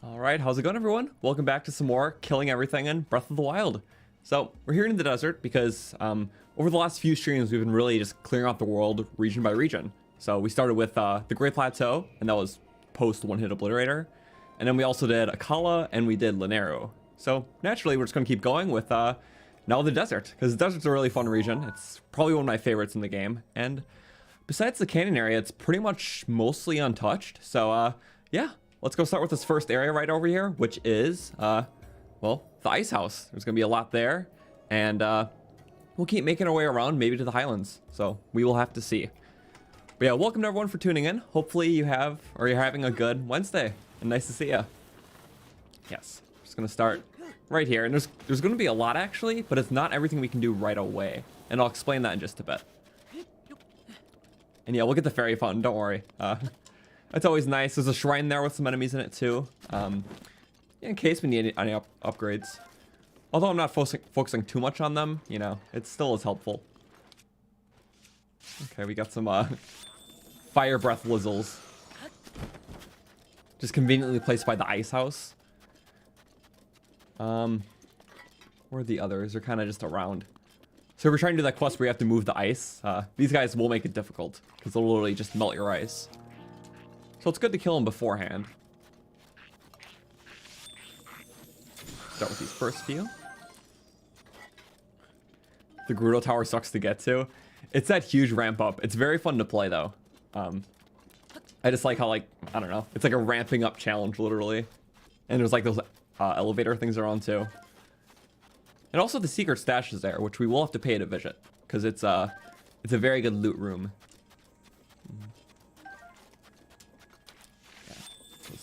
Alright, how's it going everyone? Welcome back to some more Killing Everything in Breath of the Wild. So, we're here in the desert because over the last few streams we've been really just clearing out the world region by region. So we started with the Great Plateau, and that was post one-hit obliterator. And then we also did Akkala, and we did Lanayru. So naturally we're just going to keep going with now the desert, because the desert's a really fun region. It's probably one of my favorites in the game. And besides the canyon area, it's pretty much mostly untouched. So yeah. Let's go start with this first area right over here, which is, well, the Icehouse. There's going to be a lot there, and we'll keep making our way around, maybe to the Highlands. So we will have to see. But yeah, welcome to everyone for tuning in. Hopefully you have, or you're having a good Wednesday, and nice to see you. Yes, just going to start right here, and there's going to be a lot actually, but it's not everything we can do right away, and I'll explain that in just a bit. And yeah, we'll get the fairy fountain, don't worry. That's always nice. There's a shrine there with some enemies in it too. In case we need any upgrades. Although I'm not focusing too much on them, you know, it still is helpful. Okay, we got some fire breath lizzles. Just conveniently placed by the Icehouse. Where are the others? They're kind of just around. So if we're trying to do that quest where you have to move the ice, these guys will make it difficult because they'll literally just melt your ice. So it's good to kill them beforehand. Start with these first few. The Gerudo tower sucks to get to. It's that huge ramp up. It's very fun to play though. I just like how, like, I don't know, it's like a ramping up challenge literally. And there's like those elevator things around too. And also the secret stash is there, which we will have to pay to visit because it's a very good loot room.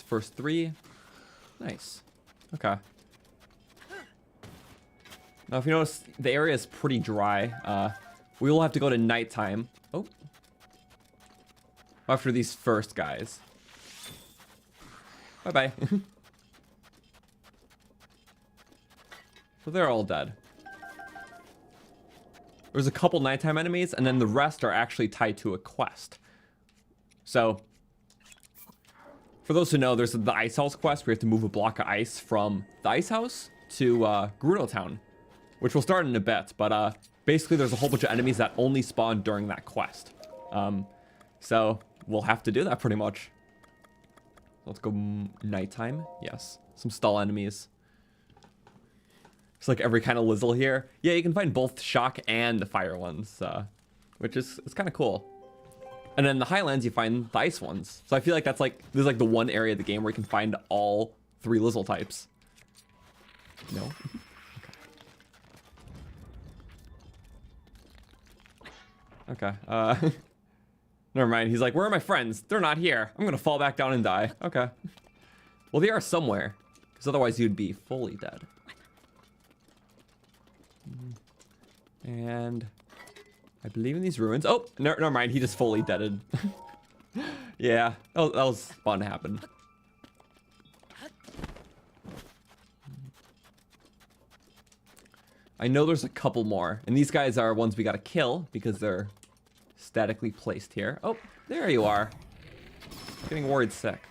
First three. Nice. Okay. Now, if you notice, the area is pretty dry. We will have to go to nighttime. Oh. After these first guys. Bye-bye. So they're all dead. There's a couple nighttime enemies, and then the rest are actually tied to a quest. So for those who know, there's the Icehouse quest where you have to move a block of ice from the Icehouse to Gerudo Town, which will start in a bit. But basically, there's a whole bunch of enemies that only spawn during that quest. So we'll have to do that pretty much. Let's go nighttime. Yes, some stall enemies. It's like every kind of lizzle here. Yeah, you can find both shock and the fire ones, which is kind of cool. And then in the Highlands, you find the ice ones. So I feel like that's like, this is like the one area of the game where you can find all three lizzle types. No? Okay. Never mind. He's like, where are my friends? They're not here. I'm going to fall back down and die. Okay. Well, they are somewhere. Because otherwise you'd be fully dead. And I believe in these ruins. Oh, never mind. He just fully deaded. Yeah, that was fun to happen. I know there's a couple more. And these guys are ones we gotta kill because they're statically placed here. Oh, there you are. Getting worried sick.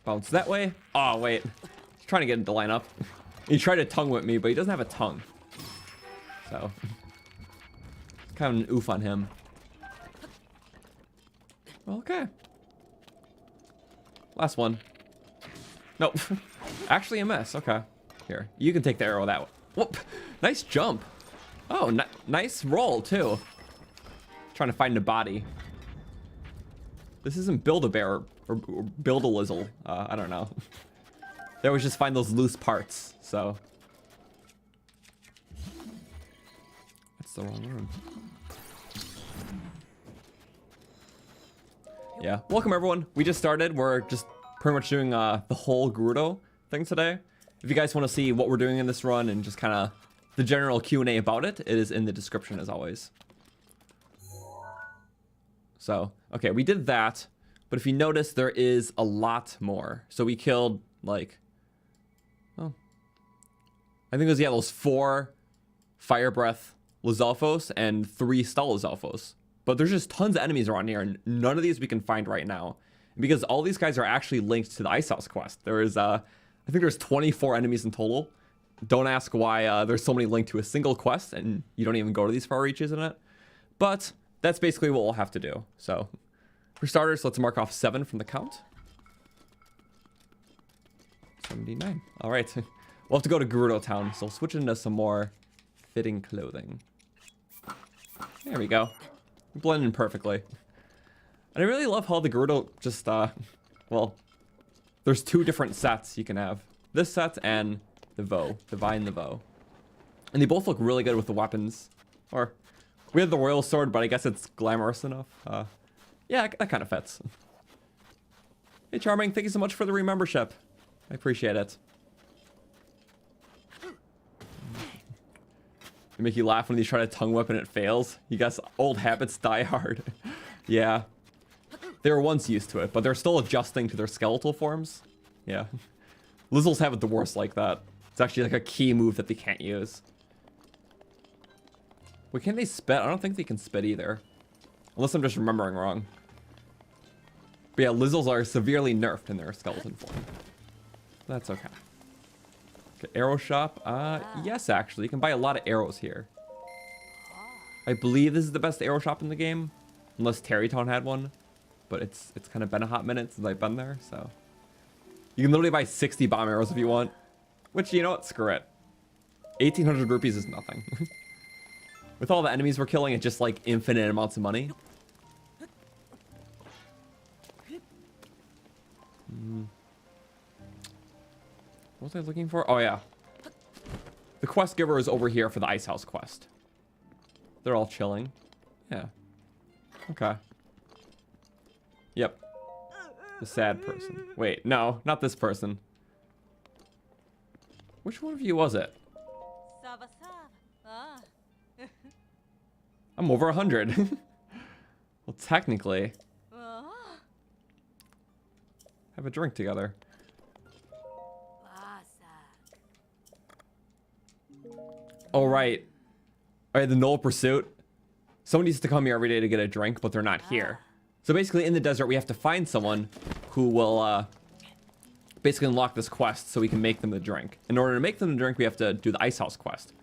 Bounce that way. Oh, wait. He's trying to get into line up. He tried to tongue whip me, but he doesn't have a tongue. So, kind of an oof on him. Okay. Last one. Nope. Actually a mess. Okay. Here. You can take the arrow that way. Whoop. Nice jump. Oh, nice roll, too. Trying to find a body. This isn't Build-A-Bear or Build-A-Lizzle. I don't know. They always just find those loose parts, so. That's the wrong room. Yeah, welcome everyone. We just started. We're just pretty much doing the whole Gerudo thing today. If you guys want to see what we're doing in this run and just kind of the general Q&A about it, it is in the description as always. So, okay, we did that. But if you notice, there is a lot more. So we killed, like, oh, I think it was, yeah, those 4 fire breath Lizalfos and 3 Stall Lizalfos. But there's just tons of enemies around here, and none of these we can find right now. because all these guys are actually linked to the Icehouse quest. There is, I think there's 24 enemies in total. Don't ask why there's so many linked to a single quest and you don't even go to these far reaches in it. But that's basically what we'll have to do. So for starters, let's mark off 7 from the count. 79. All right. We'll have to go to Gerudo town. So we'll switch into some more fitting clothing. There we go. Blend in perfectly. And I really love how the Gerudo just, well, there's 2 different sets you can have. This set and the Voe, Divine the Voe. And they both look really good with the weapons. Or, we have the Royal Sword, but I guess it's glamorous enough. Yeah, that kind of fits. Hey, Charming, thank you so much for the remembership. I appreciate it. They make you laugh when you try to tongue whip and it fails. You guess old habits die hard. Yeah. They were once used to it, but they're still adjusting to their skeletal forms. Yeah. Lizzles have it the worst like that. It's actually like a key move that they can't use. Wait, can they spit? I don't think they can spit either. Unless I'm just remembering wrong. But yeah, Lizzles are severely nerfed in their skeleton form. That's okay. Okay, arrow shop. Yes, actually. You can buy a lot of arrows here. I believe this is the best arrow shop in the game. Unless Terrytown had one. But it's kind of been a hot minute since I've been there, so. You can literally buy 60 bomb arrows if you want. Which, you know what? Screw it. 1,800 rupees is nothing. With all the enemies we're killing, it's just like infinite amounts of money. What was I looking for? Oh, yeah. The quest giver is over here for the Icehouse quest. They're all chilling. Yeah. Okay. Yep. The sad person. Wait, no, not this person. Which one of you was it? I'm over 100. Well, technically. Have a drink together. Oh, right. All right, the Null Pursuit. Someone needs to come here every day to get a drink, but they're not here. So basically, in the desert, we have to find someone who will basically unlock this quest so we can make them the drink. In order to make them the drink, we have to do the Icehouse quest.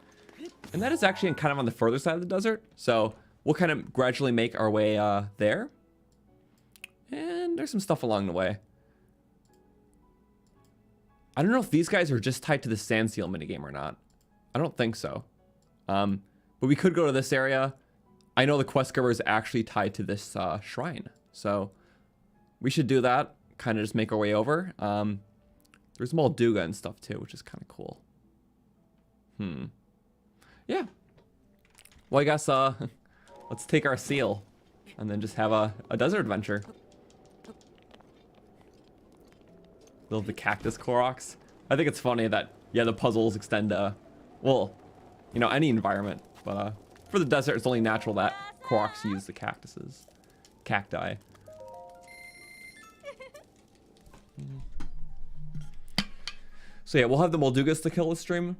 And that is actually kind of on the further side of the desert. So we'll kind of gradually make our way there. And there's some stuff along the way. I don't know if these guys are just tied to the Sand Seal minigame or not. I don't think so. But we could go to this area. I know the quest giver is actually tied to this shrine. So we should do that. Kind of just make our way over. There's Molduga and stuff too, which is kind of cool. Yeah. Well, I guess let's take our seal and then just have a desert adventure. Build the cactus Koroks. I think it's funny that, yeah, the puzzles extend to, well, you know, any environment. But for the desert, it's only natural that Koroks use the cactuses. Cacti. So yeah, we'll have the Moldugas to kill this stream.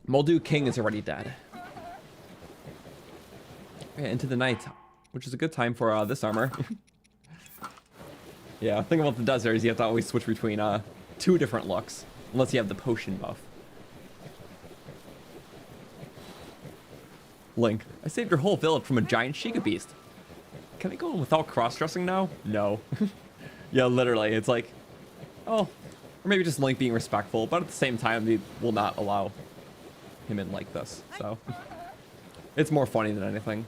Moldu King is already dead. Yeah, into the night, which is a good time for this armor. Yeah, thing about the desert is you have to always switch between 2 different looks, unless you have the potion buff. Link, I saved your whole village from a giant Sheikah beast. Can I go in without cross-dressing now? No. Yeah, literally, it's like, oh, or maybe just Link being respectful, but at the same time, they will not allow him in like this, so. It's more funny than anything.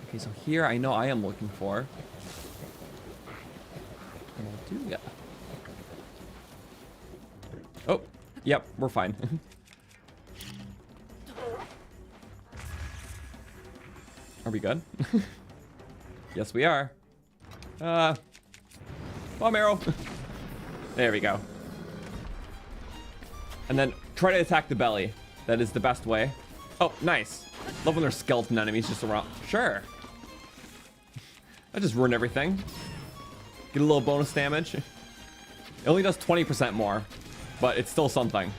Okay, so here I know I am looking for Molduga. Oh, yep, we're fine. Are we good? Yes, we are. Bomb arrow. There we go. And then try to attack the belly. That is the best way. Oh, nice. Love when there's skeleton enemies just around. Sure. I just ruined everything. Get a little bonus damage. It only does 20% more, but it's still something.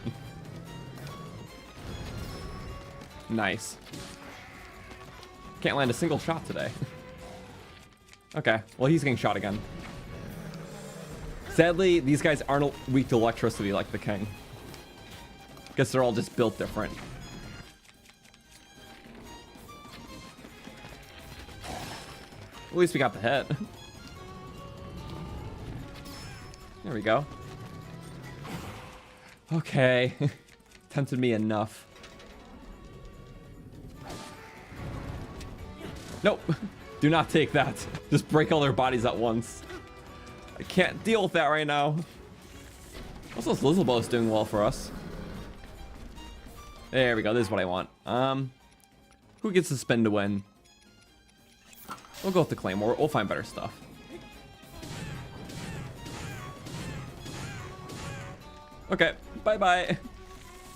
Can't land a single shot today. Okay, well, he's getting shot again. Sadly, these guys aren't weak to electricity like the king. Guess they're all just built different. At least we got the hit. There we go. Okay. Tempted me enough. Nope. Do not take that. Just break all their bodies at once. I can't deal with that right now. Also, this Lizzlebow is doing well for us. There we go. This is what I want. Who gets the spin to win? We'll go with the Claymore. We'll find better stuff. Okay. Bye-bye.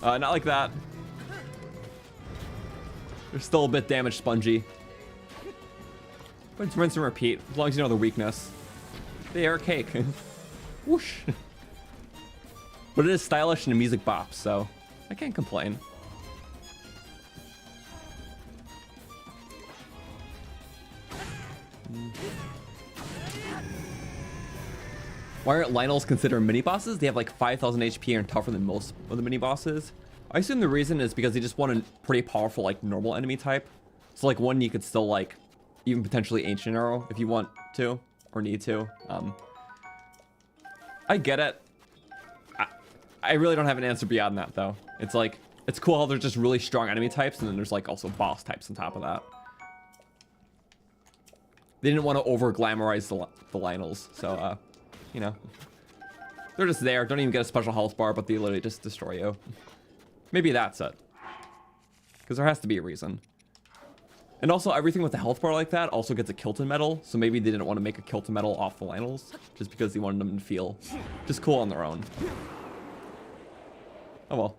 Not like that. They're still a bit damaged, Spongy. But it's rinse and repeat, as long as you know the weakness. They are cake. Whoosh. But it is stylish and a music bop, so I can't complain. Why aren't Lynels considered mini bosses? They have like 5,000 HP and are tougher than most of the mini bosses. I assume the reason is because they just want a pretty powerful like normal enemy type. So like one you could still like even potentially Ancient Arrow if you want to or need to. I get it. I really don't have an answer beyond that though. It's like, it's cool how there's just really strong enemy types and then there's like also boss types on top of that. They didn't want to over glamorize the Lynels, so you know, they're just there. Don't even get a special health bar, but they literally just destroy you. Maybe that's it. Because there has to be a reason. And also, everything with a health bar like that also gets a Kilton medal. So maybe they didn't want to make a Kilton medal off the Lynels, just because they wanted them to feel just cool on their own. Oh well.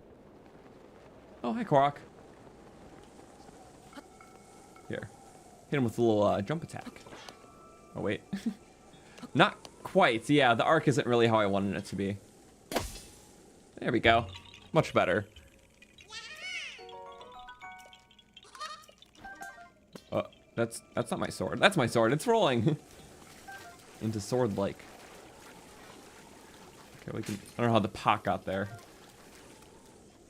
Oh, hi, Korok. Here. Hit him with a little jump attack. Oh, wait. Not quite. Yeah, the arc isn't really how I wanted it to be. There we go. Much better. That's not my sword. That's my sword. It's rolling into sword-like. Okay, we can. I don't know how the pot got there.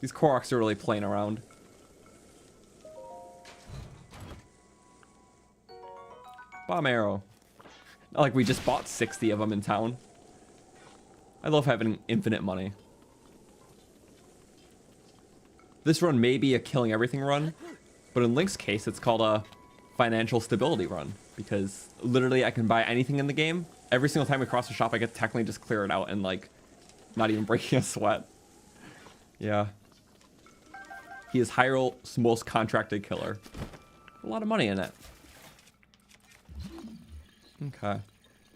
These Koroks are really playing around. Bomb arrow. Not like we just bought 60 of them in town. I love having infinite money. This run may be a killing everything run, but in Link's case, it's called a financial stability run, because literally I can buy anything in the game. Every single time we cross the shop, I get technically just clear it out and like not even breaking a sweat. Yeah. He is Hyrule's most contracted killer. A lot of money in it. Okay.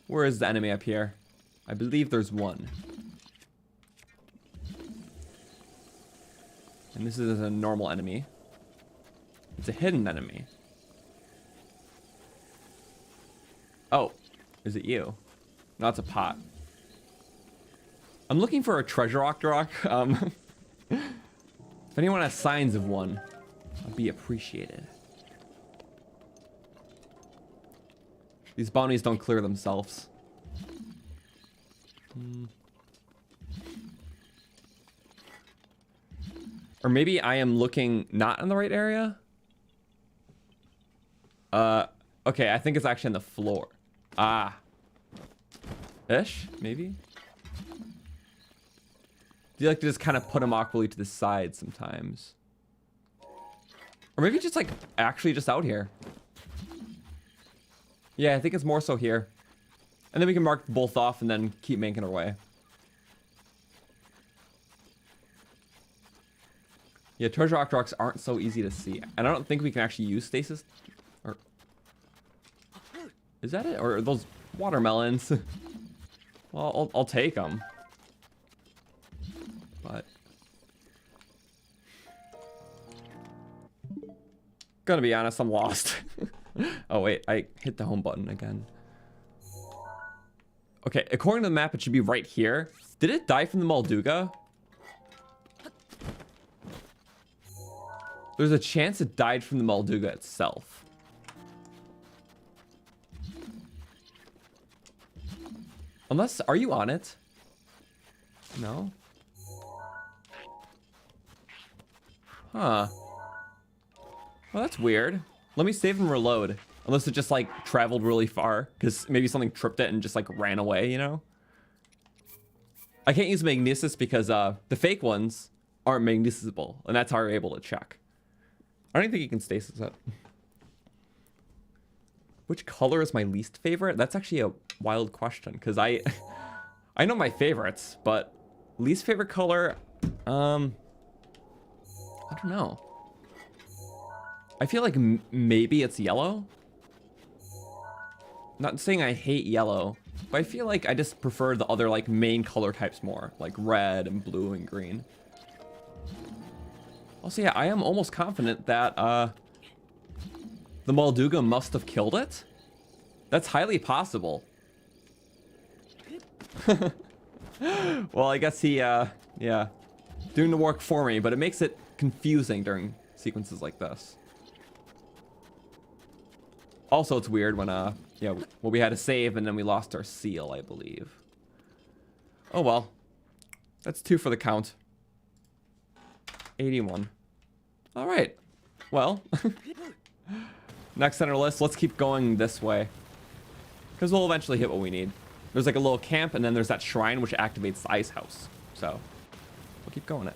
Where is the enemy up here? I believe there's one. And this is a normal enemy. It's a hidden enemy. Oh, is it you? No, it's a pot. I'm looking for a treasure Octorok. If anyone has signs of one, I'd be appreciated. These bounties don't clear themselves. Or maybe I am looking not in the right area? Okay, I think it's actually on the floor. Ah. Ish, maybe? Do you like to just kind of put them awkwardly to the side sometimes? Or maybe just like actually just out here. Yeah, I think it's more so here. And then we can mark both off and then keep making our way. Yeah, treasure Octoroks aren't so easy to see. And I don't think we can actually use stasis. Or is that it? Or are those watermelons? Well, I'll take them. But gonna be honest, I'm lost. Oh wait, I hit the home button again. Okay, according to the map, it should be right here. Did it die from the Molduga? There's a chance it died from the Molduga itself. Unless, are you on it? No? Huh. Well, that's weird. Let me save and reload. Unless it just, like, traveled really far. Because maybe something tripped it and just, like, ran away, you know? I can't use magnesis because the fake ones aren't magnesisable. And that's how you're able to check. I don't think you can stasis it. Which color is my least favorite? That's actually a wild question. Because I know my favorites, but least favorite color, I don't know. I feel like maybe it's yellow. Not saying I hate yellow, but I feel like I just prefer the other like main color types more, like red and blue and green. Also, yeah, I am almost confident that the Molduga must have killed it. That's highly possible. Well, I guess he, yeah, doing the work for me, but it makes it confusing during sequences like this. Also, it's weird when, yeah, well, we had a save and then we lost our seal, I believe. Oh, well. That's 2 for the count. 81. All right. Well, next on our list, let's keep going this way. Because we'll eventually hit what we need. There's like a little camp, and then there's that shrine which activates the Icehouse. So, we'll keep going it.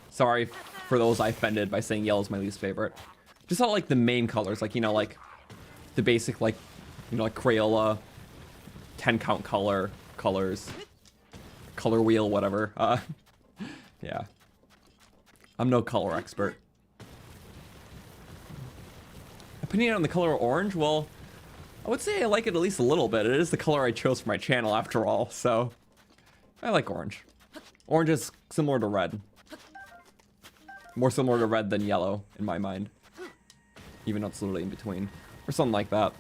Sorry for those I offended by saying yellow is my least favorite. Just all like the main colors, like, you know, like the basic, like, you know, like Crayola, 10 count colors, color wheel, whatever. Yeah. I'm no color expert. Opinion on the color orange? Well, I would say I like it at least a little bit. It is the color I chose for my channel after all, so I like orange. Orange is similar to red. More similar to red than yellow, in my mind. Even though it's literally in between. Or something like that.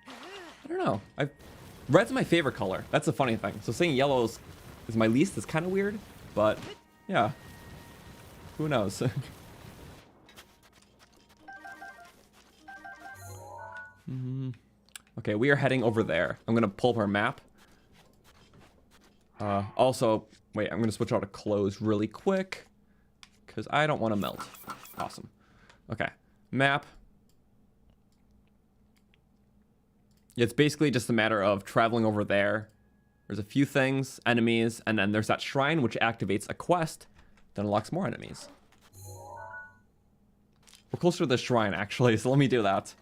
I don't know. Red's my favorite color. That's the funny thing. So saying yellow is my least is kind of weird. But, yeah. Who knows? Okay, we are heading over there. I'm going to pull up our map. Also, wait, I'm going to switch out to close really quick. Because I don't want to melt. Awesome. Okay. Map. It's basically just a matter of traveling over there. There's a few things, enemies, and then there's that shrine which activates a quest that unlocks more enemies. We're closer to the shrine, actually, so let me do that.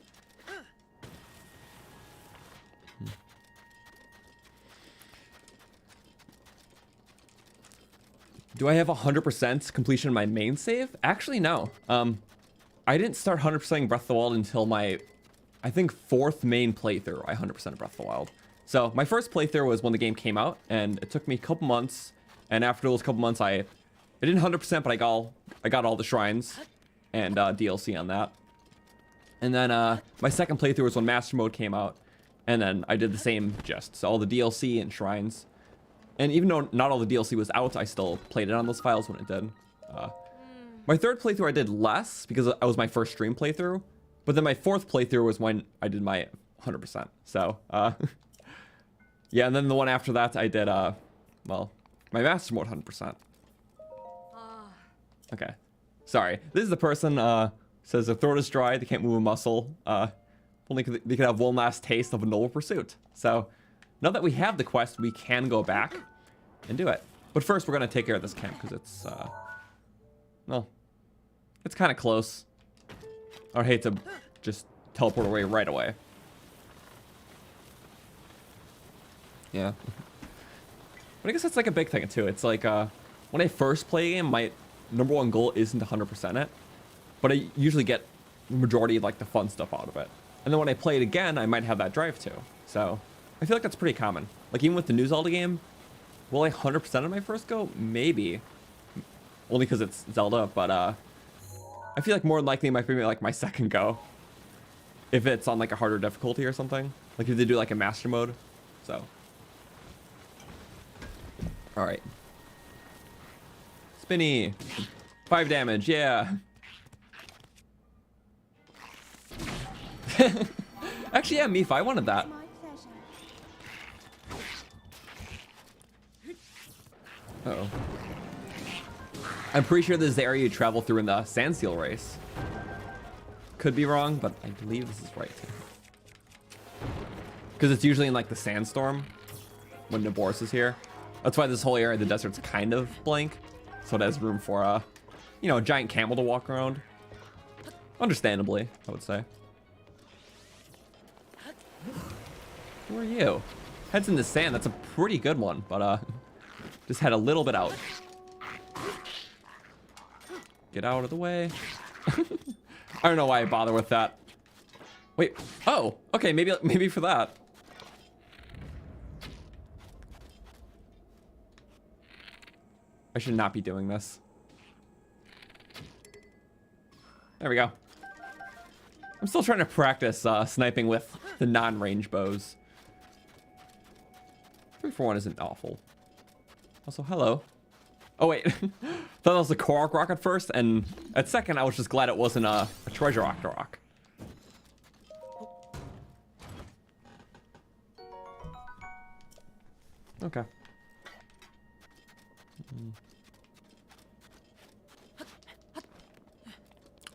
Do I have 100% completion in my main save? Actually, no. I didn't start 100%ing Breath of the Wild until my, I think, 4th main playthrough. I 100%ed Breath of the Wild. So my first playthrough was when the game came out, and it took me a couple months. And after those couple months, I didn't 100%, but I got all the shrines and DLC on that. And then my second playthrough was when Master Mode came out, and then I did the same gist. So all the DLC and shrines. And even though not all the DLC was out, I still played it on those files when it did. My third playthrough I did less because it was my first stream playthrough. But then my 4th playthrough was when I did my 100%. So, yeah, and then the one after that I did, well, my Master Mode 100%. Okay. Sorry. This is the person, says their throat is dry, they can't move a muscle. Only they could have one last taste of a noble pursuit. So, now that we have the quest, we can go back and do it. But first, we're going to take care of this camp, because it's, well, it's kind of close. I would hate to just teleport away right away. Yeah. But I guess that's like a big thing, too. It's like, when I first play a game, my #1 goal isn't to 100% it. But I usually get the majority of, like, the fun stuff out of it. And then when I play it again, I might have that drive, too. So I feel like that's pretty common. Like, even with the new Zelda game, will I 100% on my first go? Maybe. Only because it's Zelda, but, I feel like more than likely it might be, like, my second go. If it's on, like, a harder difficulty or something. Like, if they do, like, a Master Mode. So. Alright. Spinny. 5 damage, yeah. Actually, yeah, Mifa, I wanted that. My pleasure. Uh-oh. I'm pretty sure this is the area you travel through in the Sand Seal race. Could be wrong, but I believe this is right. Because it's usually in like the sandstorm when Naboris is here. That's why this whole area of the desert's kind of blank. So it has room for you know, a giant camel to walk around. Understandably, I would say. Who are you? Heads in the sand, that's a pretty good one, but just head a little bit out. Get out of the way. I don't know why I bother with that. Wait, oh, okay, maybe for that. I should not be doing this. There we go. I'm still trying to practice sniping with the non-range bows. 3-for-1 isn't awful. Also, hello. Oh wait, thought that was a Korok rock at first, and at second I was just glad it wasn't a treasure rock. Okay.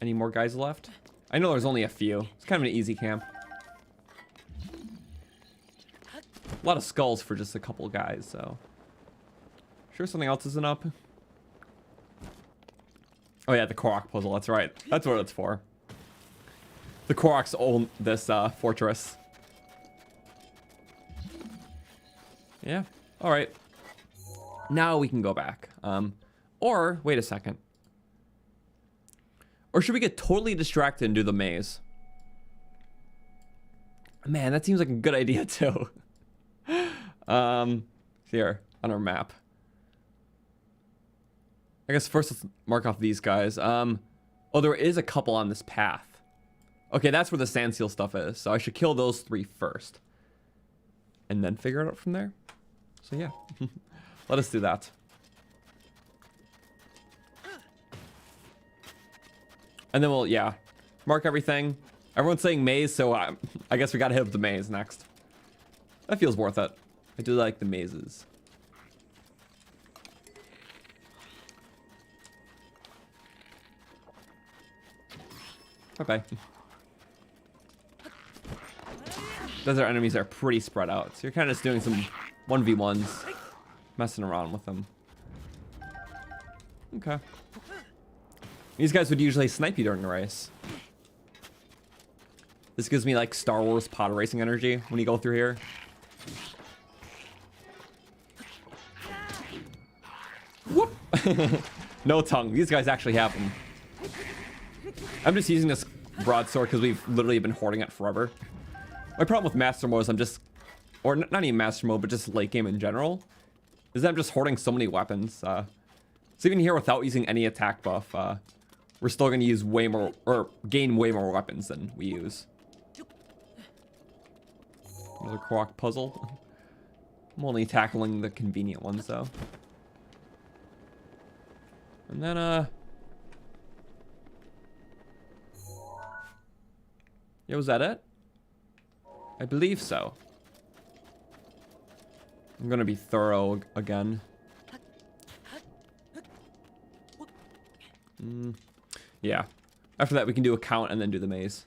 Any more guys left? I know there's only a few. It's kind of an easy camp. A lot of skulls for just a couple guys, so. Sure something else isn't up? Oh yeah, the Korok puzzle, that's right. That's what it's for. The Koroks own this fortress. Yeah, alright. Now we can go back. Or, wait a second. Or should we get totally distracted and do the maze? Man, that seems like a good idea too. Here, on our map. I guess first let's mark off these guys. Oh, there is a couple on this path. Okay, that's where the sand seal stuff is. So I should kill those 3 first. And then figure it out from there. So yeah, let us do that. And then we'll, yeah, mark everything. Everyone's saying maze, so I guess we gotta hit up the maze next. That feels worth it. I do like the mazes. Okay. Desert enemies are pretty spread out, so you're kind of just doing some 1v1s, messing around with them. Okay. These guys would usually snipe you during the race. This gives me like Star Wars pod racing energy when you go through here. Whoop! No tongue. These guys actually have them. I'm just using this broadsword because we've literally been hoarding it forever. My problem with Master Mode is I'm just, or not even Master Mode, but just late game in general, is that I'm just hoarding so many weapons. So even here without using any attack buff, we're still going to use way more, or gain way more weapons than we use. Another Korok puzzle. I'm only tackling the convenient ones though. And then, yeah, was that it? I believe so. I'm gonna be thorough again. Yeah. After that, we can do a count and then do the maze.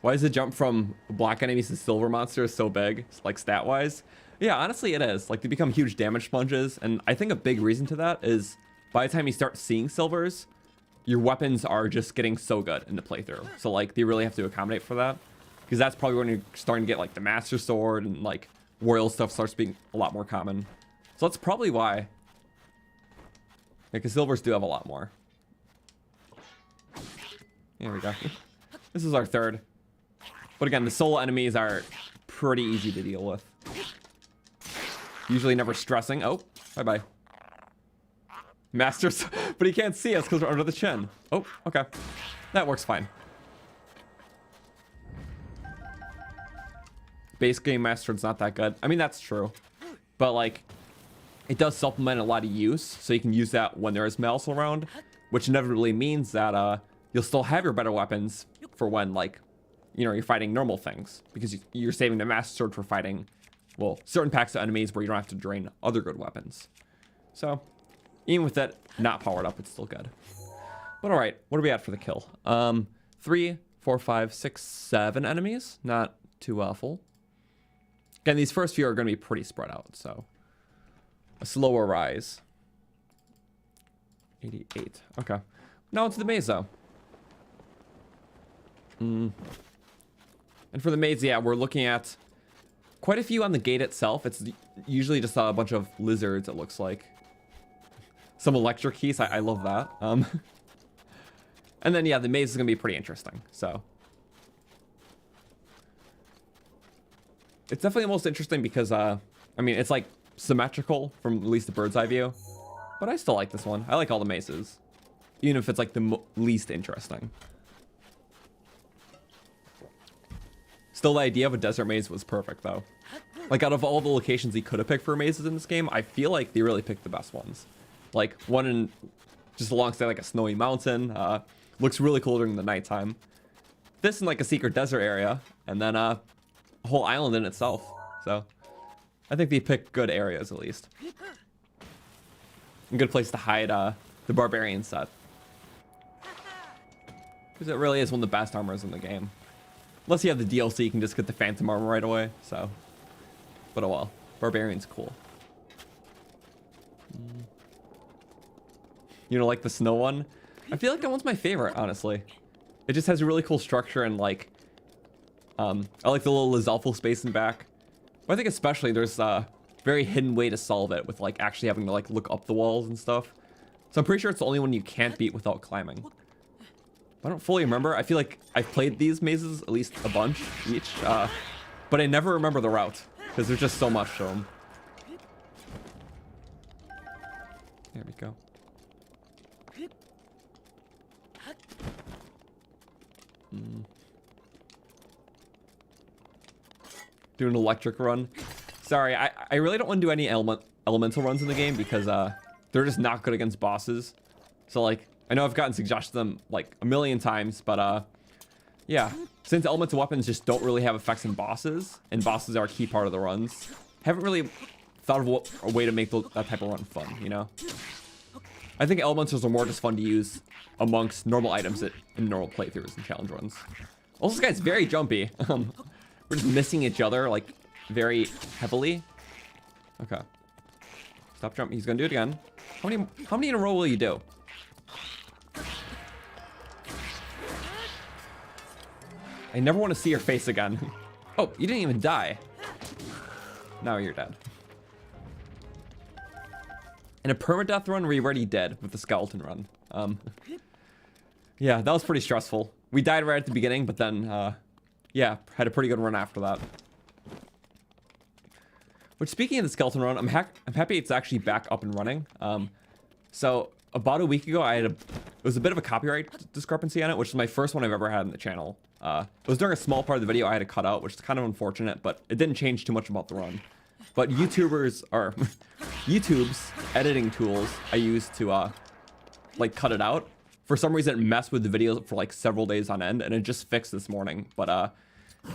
Why is the jump from black enemies to silver monsters so big? Like stat-wise? Yeah, honestly, it is. Like, they become huge damage sponges, and I think a big reason to that is by the time you start seeing silvers, your weapons are just getting so good in the playthrough. So, like, they really have to accommodate for that. Because that's probably when you're starting to get, like, the Master Sword and, like, royal stuff starts being a lot more common. So that's probably why. Because silvers do have a lot more. Here we go. This is our third. But again, the soul enemies are pretty easy to deal with. Usually never stressing. Oh, bye-bye. Masters, but he can't see us because we're under the chin. Oh, okay. That works fine. Base game Mastered's not that good. I mean, that's true. But, like, it does supplement a lot of use, so you can use that when there is Malsel around. which inevitably means that you'll still have your better weapons for when, like, you know, you're fighting normal things, because you're saving the Master Sword for fighting, well, certain packs of enemies where you don't have to drain other good weapons. So, even with that not powered up, it's still good. But all right, what are we at for the kill? 3, 4, 5, 6, 7 enemies. Not too awful. Again, these first few are going to be pretty spread out, so a slower rise. 88. Okay. Now into the maze, though. And for the maze, yeah, we're looking at quite a few on the gate itself. It's usually just a bunch of lizards, it looks like. Some electric keys. I love that. And then, yeah, the maze is going to be pretty interesting, so. It's definitely the most interesting because, I mean, it's like symmetrical from at least the bird's eye view. But I still like this one. I like all the mazes. Even if it's like the least interesting. Still, the idea of a desert maze was perfect, though. Like, out of all the locations he could have picked for mazes in this game, I feel like they really picked the best ones. Like, one in just alongside like a snowy mountain. Looks really cool during the nighttime. This in like a secret desert area. And then a whole island in itself. So, I think they picked good areas at least. A good place to hide the barbarian set. Because it really is one of the best armors in the game. Unless you have the DLC, you can just get the phantom armor right away, so. But oh well. Barbarian's cool. You know, like the snow one? I feel like that one's my favorite, honestly. It just has a really cool structure and like... I like the little Lizalfo space in back. But I think especially there's a very hidden way to solve it with like actually having to like look up the walls and stuff. So I'm pretty sure it's the only one you can't beat without climbing. I don't fully remember. I feel like I've played these mazes at least a bunch each, but I never remember the route because there's just so much to them. There we go. Do an electric run. Sorry, I really don't want to do any elemental runs in the game because they're just not good against bosses. So like, I know I've gotten suggested them like a million times, but yeah, since elemental weapons just don't really have effects in bosses, and bosses are a key part of the runs, haven't really thought of a way to make that type of run fun, you know? I think elementals are more just fun to use amongst normal items in normal playthroughs and challenge runs. Also, this guy's very jumpy. We're just missing each other like very heavily. Okay. Stop jumping. He's gonna do it again. How many in a row will you do? I never want to see your face again. Oh, you didn't even die. Now you're dead. In a permadeath run, we already dead with the skeleton run. Yeah, that was pretty stressful. We died right at the beginning, but then, yeah, had a pretty good run after that. Which, speaking of the skeleton run, I'm happy it's actually back up and running. So about a week ago, it was a bit of a copyright discrepancy on it, which is my first one I've ever had on the channel. It was during a small part of the video I had to cut out, which is kind of unfortunate, but it didn't change too much about the run. But YouTube's editing tools I use to like cut it out. For some reason, it messed with the video for like several days on end, and it just fixed this morning. But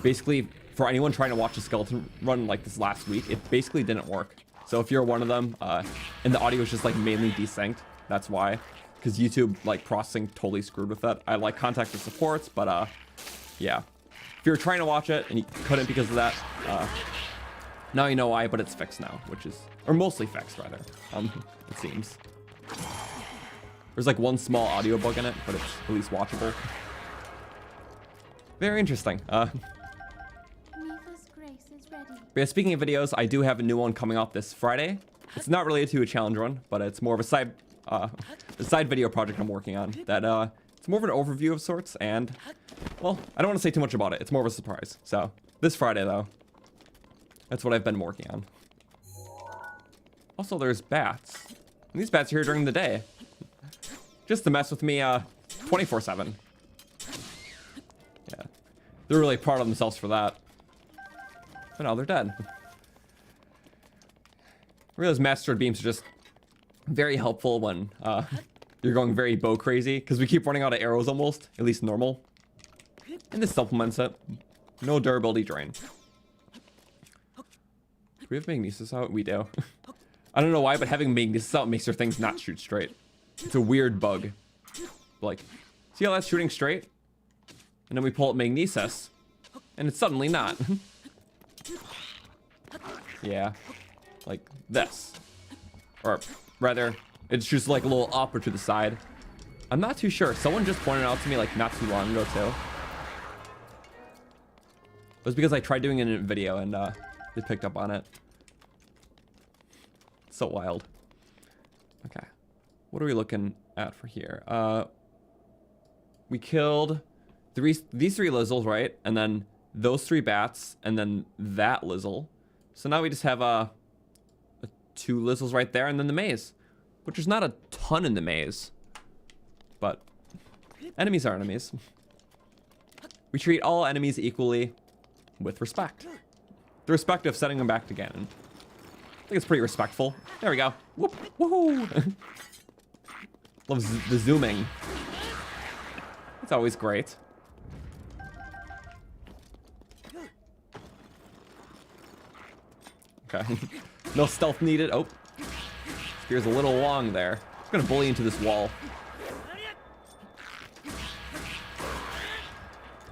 basically, for anyone trying to watch a skeleton run like this last week, it basically didn't work. So if you're one of them, and the audio is just like mainly desynced, that's why. Because YouTube like processing totally screwed with that. I like contacted supports, but yeah. If you're trying to watch it and you couldn't because of that, now you know why, but it's fixed now, which is, or mostly fixed rather, it seems. There's like one small audio bug in it, but it's at least watchable. Very interesting. But yeah, speaking of videos, I do have a new one coming out this Friday. It's not related to a challenge run, but it's more of a side video project I'm working on. That it's more of an overview of sorts, and well, I don't want to say too much about it. It's more of a surprise. So this Friday though, that's what I've been working on. Also, there's bats. And these bats are here during the day, just to mess with me 24/7. Yeah, they're really proud of themselves for that. But now they're dead. I realize Master Sword beams are just very helpful when you're going very bow crazy because we keep running out of arrows almost, at least normal. And this supplements it. No durability drain. Do we have magnesis out? We do. I don't know why, but having magnesis out makes your things not shoot straight. It's a weird bug. Like, see how that's shooting straight? And then we pull up magnesis, and it's suddenly not. Yeah, like this. Or rather, it's just like a little up or to the side. I'm not too sure. Someone just pointed out to me like not too long ago too. It was because I tried doing it in a video and they picked up on it. So wild. Okay. What are we looking at for here? We killed these 3 Lizzles, right? And then those 3 bats, and then that Lizzle. So now we just have 2 Lizzles right there, and then the maze. Which is not a ton in the maze. But enemies are enemies. We treat all enemies equally with respect. The respect of setting them back to Ganon. I think it's pretty respectful. There we go. Whoop, woohoo! Love the zooming. It's always great. Okay. No stealth needed. Oh. Spear's a little long there. It's gonna bully into this wall.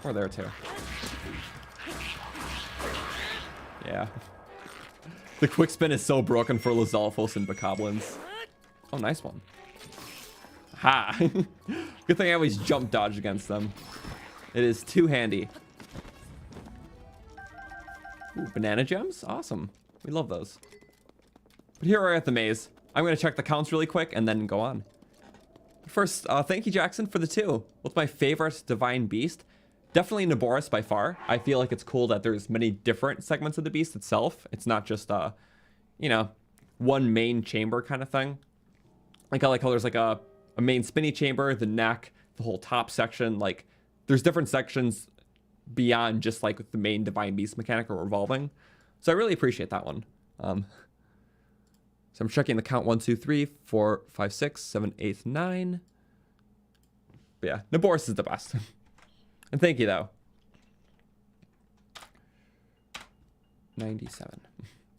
Or there too. Yeah. The quick spin is so broken for Lizalfos and Bokoblins. Oh, nice one. Ha! Good thing I always jump dodge against them. It is too handy. Ooh, banana gems? Awesome. We love those. But here we're at the maze. I'm going to check the counts really quick and then go on. First, thank you, Jackson, for the 2. What's my favorite divine beast? Definitely Naboris by far. I feel like it's cool that there's many different segments of the beast itself. It's not just, you know, one main chamber kind of thing. Like I like how there's like a main spinny chamber, the neck, the whole top section. Like there's different sections beyond just like the main divine beast mechanic or revolving. So I really appreciate that one. So I'm checking the count 1, 2, 3, 4, 5, 6, 7, 8, 9. But yeah, Naboris is the best. And thank you though. 97.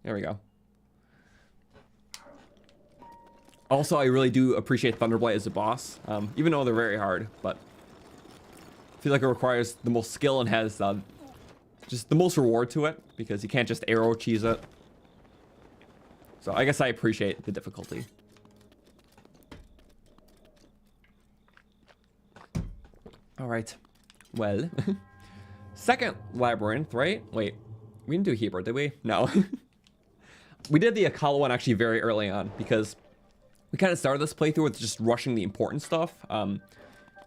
There we go. Also, I really do appreciate Thunderblight as a boss, even though they're very hard, but I feel like it requires the most skill and has just the most reward to it, because you can't just arrow cheese it. So I guess I appreciate the difficulty. All right. Well, second labyrinth, right? Wait, we didn't do Hebrew, did we? No. We did the Akkala one actually very early on, because we kind of started this playthrough with just rushing the important stuff,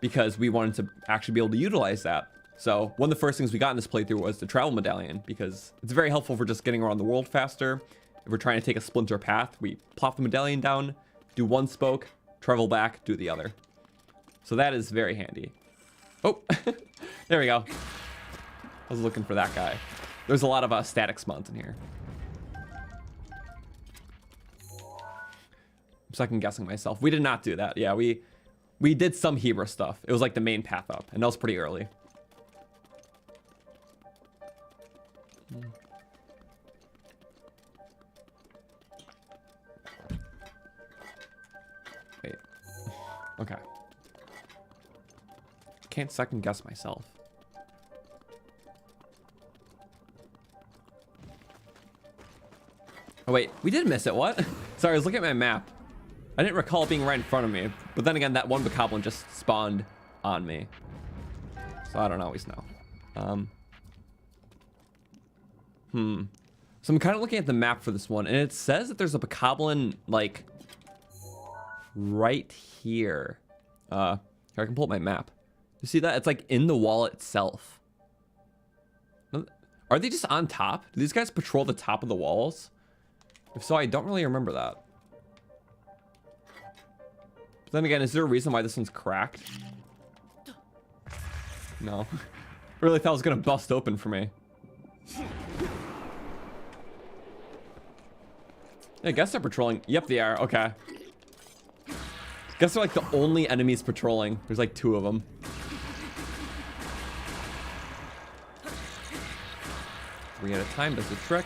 because we wanted to actually be able to utilize that. So one of the first things we got in this playthrough was the travel medallion, because it's very helpful for just getting around the world faster. If we're trying to take a splinter path, we plop the medallion down, do one spoke, travel back, do the other. So that is very handy. Oh, there we go. I was looking for that guy. There's a lot of static spawns in here. I'm second guessing myself. We did not do that. Yeah, we did some Hebrew stuff. It was like the main path up, and that was pretty early. Wait. Okay. Can't second guess myself. Oh wait, we did miss it. What? Sorry, I was looking at my map. I didn't recall it being right in front of me, but then again, that one bokoblin just spawned on me, so I don't always know. So I'm kind of looking at the map for this one, and it says that there's a bokoblin like right here. Here, I can pull up my map. You see that? It's like in the wall itself. Are they just on top? Do these guys patrol the top of the walls? If so, I don't really remember that. But then again, is there a reason why this one's cracked? No. I really thought it was gonna bust open for me. I guess they're patrolling. Yep, they are. Okay. Guess they're like the only enemies patrolling. There's like 2 of them. 3 at a time does the trick.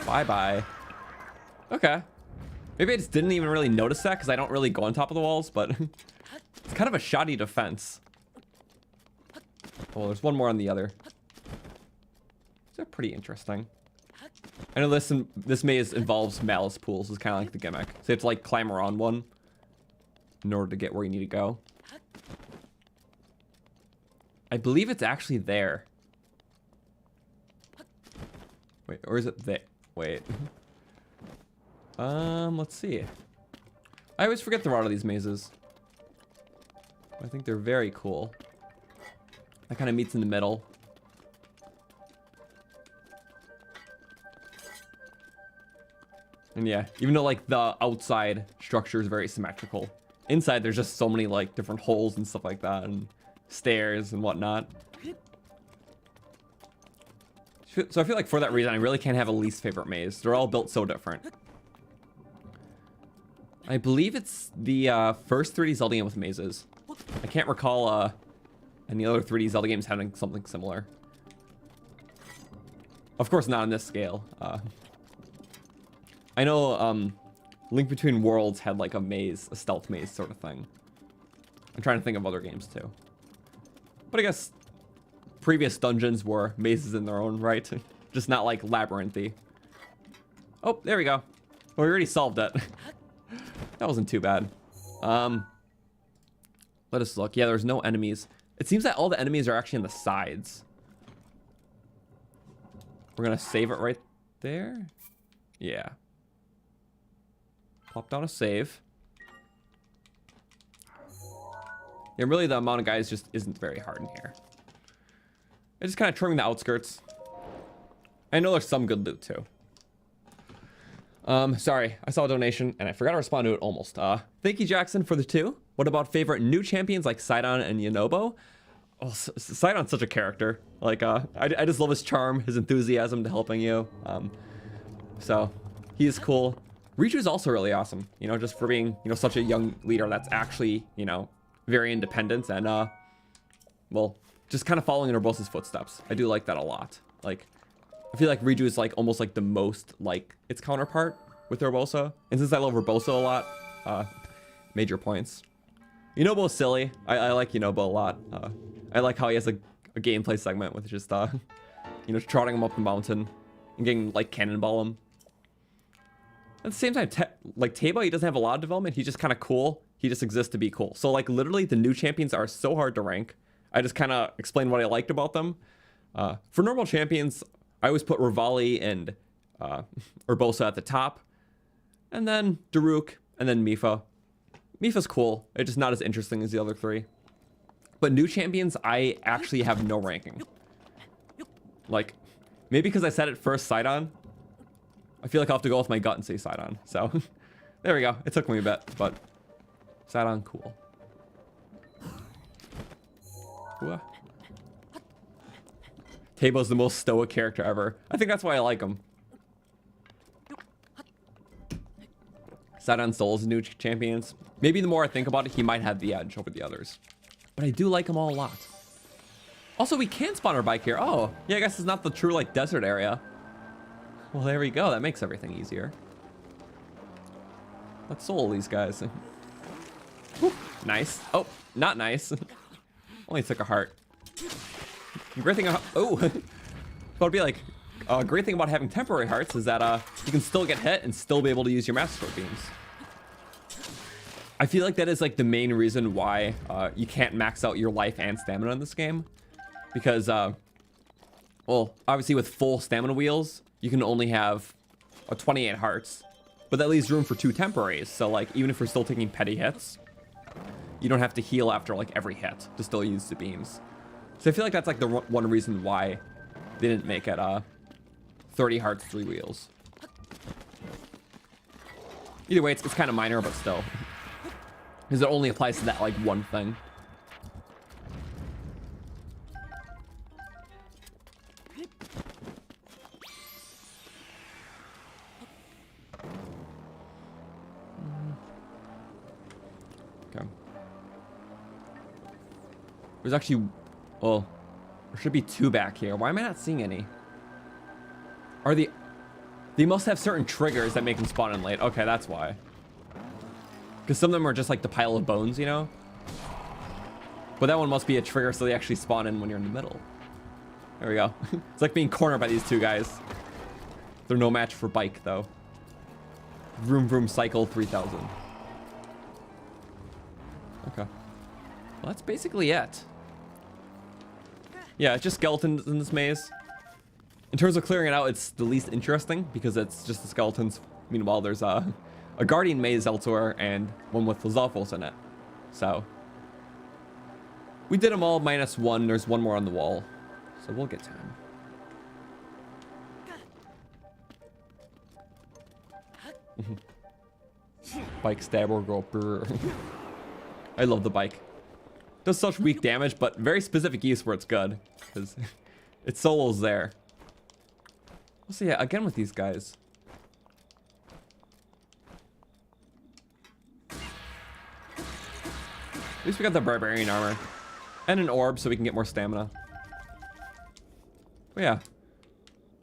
Bye-bye. Okay. Maybe I just didn't even really notice that because I don't really go on top of the walls, but it's kind of a shoddy defense. Oh, there's one more on the other. They're pretty interesting. I know this maze involves malice pools. It's kind of like the gimmick. So you have to like climb around one in order to get where you need to go. I believe it's actually there. Wait, or is it there? Wait. Let's see. I always forget the route of these mazes. I think they're very cool. That kind of meets in the middle. And yeah, even though like the outside structure is very symmetrical, inside there's just so many like different holes and stuff like that, and stairs and whatnot. So I feel like for that reason, I really can't have a least favorite maze. They're all built so different. I believe it's the first 3D Zelda game with mazes. I can't recall any other 3D Zelda games having something similar. Of course, not on this scale. I know Link Between Worlds had like a maze, a stealth maze sort of thing. I'm trying to think of other games too. But I guess previous dungeons were mazes in their own right. Just not like labyrinthy. Oh, there we go. Well, we already solved it. That wasn't too bad. Let us look. Yeah, there's no enemies. It seems that all the enemies are actually on the sides. We're gonna save it right there. Yeah. Plop down a save. Yeah, really the amount of guys just isn't very hard in here. I'm just kind of trimming the outskirts. I know there's some good loot too. Sorry, I saw a donation and I forgot to respond to it almost. Thank you, Jackson, for the 2. What about favorite new champions like Sidon and Yunobo? Oh, Sidon's such a character. Like, I just love his charm, his enthusiasm to helping you. So he is cool. Richu is also really awesome, you know, just for being, you know, such a young leader that's actually, you know, very independent and, well, just kind of following in Urbosa's footsteps. I do like that a lot. Like, I feel like Richu is like almost like the most like its counterpart with Urbosa. And since I love Urbosa a lot, major points. Yunobo's silly. I like Yunobo a lot. I like how he has a gameplay segment with just, you know, trotting him up the mountain and getting like cannonball him. At the same time, like Teba, he doesn't have a lot of development. He's just kind of cool. He just exists to be cool. So like literally the new champions are so hard to rank. I just kind of explained what I liked about them. For normal champions, I always put Rivali and Urbosa at the top. And then Daruk, and then Mipha. Mipha's cool. It's just not as interesting as the other 3. But new champions, I actually have no ranking. Like, maybe because I said it first, Sidon. I feel like I'll have to go with my gut and say Sidon. So, there we go. It took me a bit, but Sidon, cool. Ooh. Tebo's the most stoic character ever. I think that's why I like him. Sidon Soul's new champions. Maybe the more I think about it, he might have the edge over the others. But I do like them all a lot. Also, we can spawn our bike here. Oh, yeah, I guess it's not the true, like, desert area. Well, there we go. That makes everything easier. Let's soul these guys. Whew, nice. Oh, not nice. Only took a heart. Great thing about... Oh! But it'd be like... great thing about having temporary hearts is that you can still get hit and still be able to use your Master Sword beams. I feel like that is like the main reason why you can't max out your life and stamina in this game. Because, well, obviously with full stamina wheels, you can only have 28 hearts. But that leaves room for 2 temporaries. So like, even if you're still taking petty hits, you don't have to heal after like every hit to still use the beams. So I feel like that's like the one reason why they didn't make it 30 hearts, 3 wheels. Either way, it's kind of minor, but still. Because it only applies to that like one thing. There's actually, well, there should be 2 back here. Why am I not seeing any? Are they must have certain triggers that make them spawn in late. Okay, that's why. Because some of them are just like the pile of bones, you know? But that one must be a trigger so they actually spawn in when you're in the middle. There we go. It's like being cornered by these 2 guys. They're no match for bike, though. Vroom vroom cycle 3000. Okay. Well, that's basically it. Yeah, it's just skeletons in this maze. In terms of clearing it out, it's the least interesting because it's just the skeletons. Meanwhile, there's a guardian maze elsewhere and one with Lizalfos in it. So we did them all -1. There's one more on the wall, so we'll get time. Bike stabber go brr. I love the bike. Does such weak damage, but very specific use where it's good because it solos there. So yeah, again with these guys. At least we got the barbarian armor and an orb so we can get more stamina. But yeah,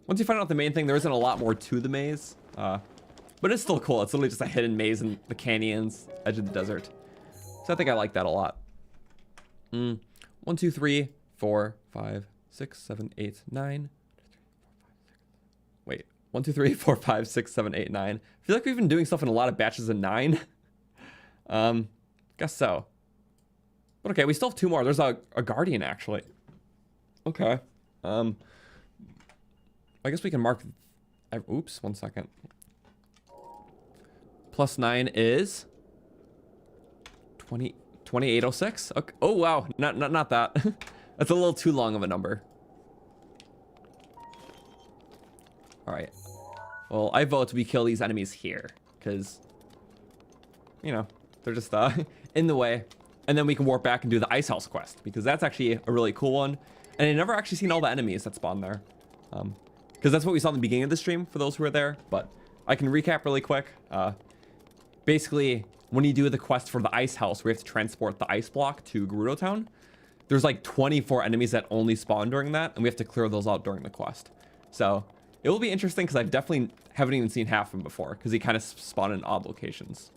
once you find out the main thing, there isn't a lot more to the maze, but it's still cool. It's literally just a hidden maze in the canyons, edge of the desert. So I think I like that a lot. 1, 2, 3, 4, 5, 6, 7, 8, 9. Wait, 1, 2, 3, 4, 5, 6, 7, 8, 9. I feel like we've been doing stuff in a lot of batches of 9. Guess so. But okay, we still have 2 more. There's a guardian actually. Okay. I guess we can mark. Oops, 1 second. +9 is 2806. Okay. Oh wow, not that. That's a little too long of a number. All right. Well, I vote we kill these enemies here because, you know, they're just in the way, and then we can warp back and do the Icehouse quest because that's actually a really cool one. And I never actually seen all the enemies that spawn there, because that's what we saw in the beginning of the stream for those who were there. But I can recap really quick. Basically, when you do the quest for the Icehouse, we have to transport the ice block to Gerudo Town. There's like 24 enemies that only spawn during that, and we have to clear those out during the quest. So it will be interesting because I definitely haven't even seen half of them before because he kind of spawn in odd locations.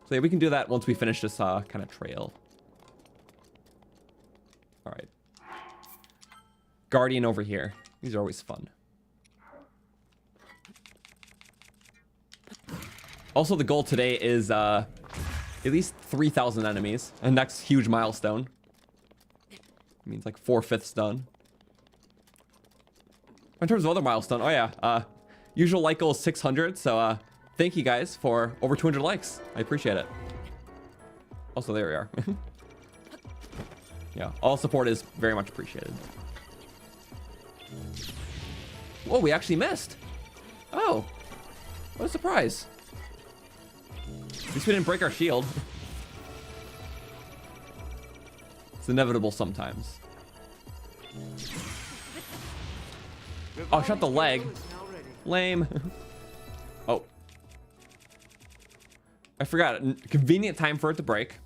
So yeah, we can do that once we finish this kind of trail. All right. Guardian over here. These are always fun. Also, the goal today is at least 3,000 enemies. And next huge milestone. It means like 4/5 done. In terms of other milestone, oh yeah, usual like goal is 600. So thank you guys for over 200 likes. I appreciate it. Also, there we are. Yeah, all support is very much appreciated. Whoa, we actually missed. Oh, what a surprise. At least we didn't break our shield. It's inevitable sometimes. Oh, shut the leg. Lame. Oh. I forgot. Convenient time for it to break.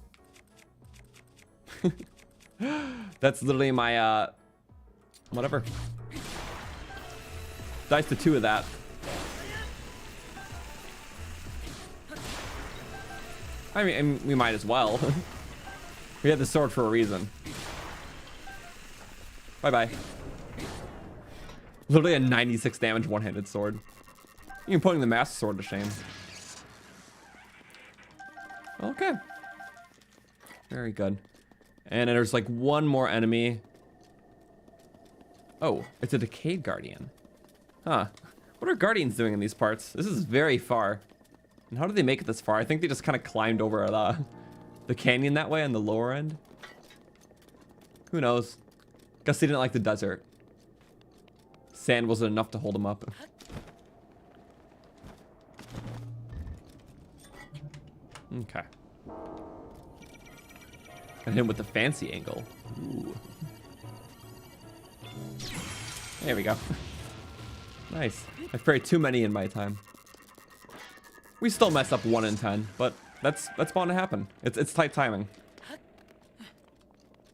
That's literally my, whatever. Dice to 2 of that. I mean, we might as well. We had the sword for a reason. Bye-bye. Literally a 96 damage one-handed sword. Even putting the master sword to shame. Okay. Very good. And then there's like one more enemy. Oh, it's a decayed guardian. Huh. What are guardians doing in these parts? This is very far. And how did they make it this far? I think they just kind of climbed over the canyon that way on the lower end. Who knows? Guess they didn't like the desert. Sand wasn't enough to hold them up. Okay. And him with the fancy angle. Ooh. There we go. Nice. I've parried too many in my time. We still mess up 1 in 10, but that's bound to happen. It's tight timing.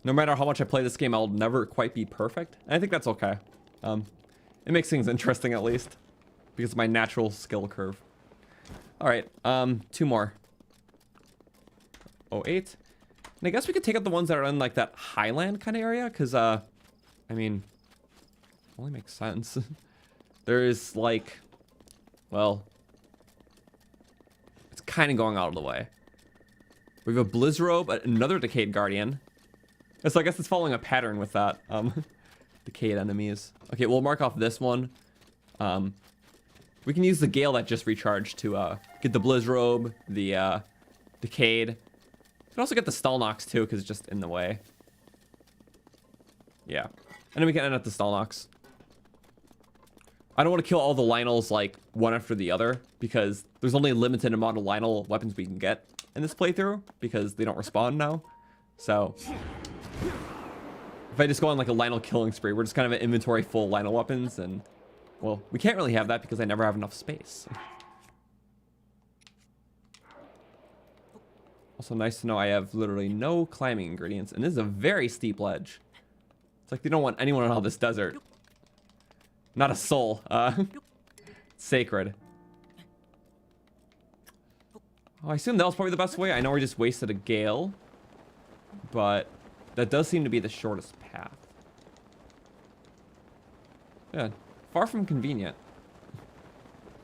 No matter how much I play this game, I'll never quite be perfect. And I think that's okay. It makes things interesting at least. Because of my natural skill curve. Alright, 2 more. 08. And I guess we could take out the ones that are in like that highland kind of area. Because, I mean, only makes sense. There is like, well, it's kind of going out of the way. We have a Blizzrobe, another Decayed Guardian. So I guess it's following a pattern with that. Decayed enemies. Okay, we'll mark off this one. We can use the Gale that just recharged to get the Blizzrobe, the Decayed. We can also get the Stalnox too, because it's just in the way. Yeah. And then we can end up the Stalnox. I don't want to kill all the Lynels like one after the other, because there's only a limited amount of Lynel weapons we can get in this playthrough, because they don't respawn now. So if I just go on like a Lynel killing spree, we're just kind of an inventory full Lynel weapons, and well, we can't really have that because I never have enough space. Also nice to know I have literally no climbing ingredients, and this is a very steep ledge. It's like they don't want anyone on all this desert. Not a soul. Sacred. Oh, I assume that was probably the best way. I know we just wasted a Gale, but that does seem to be the shortest path. Yeah, far from convenient.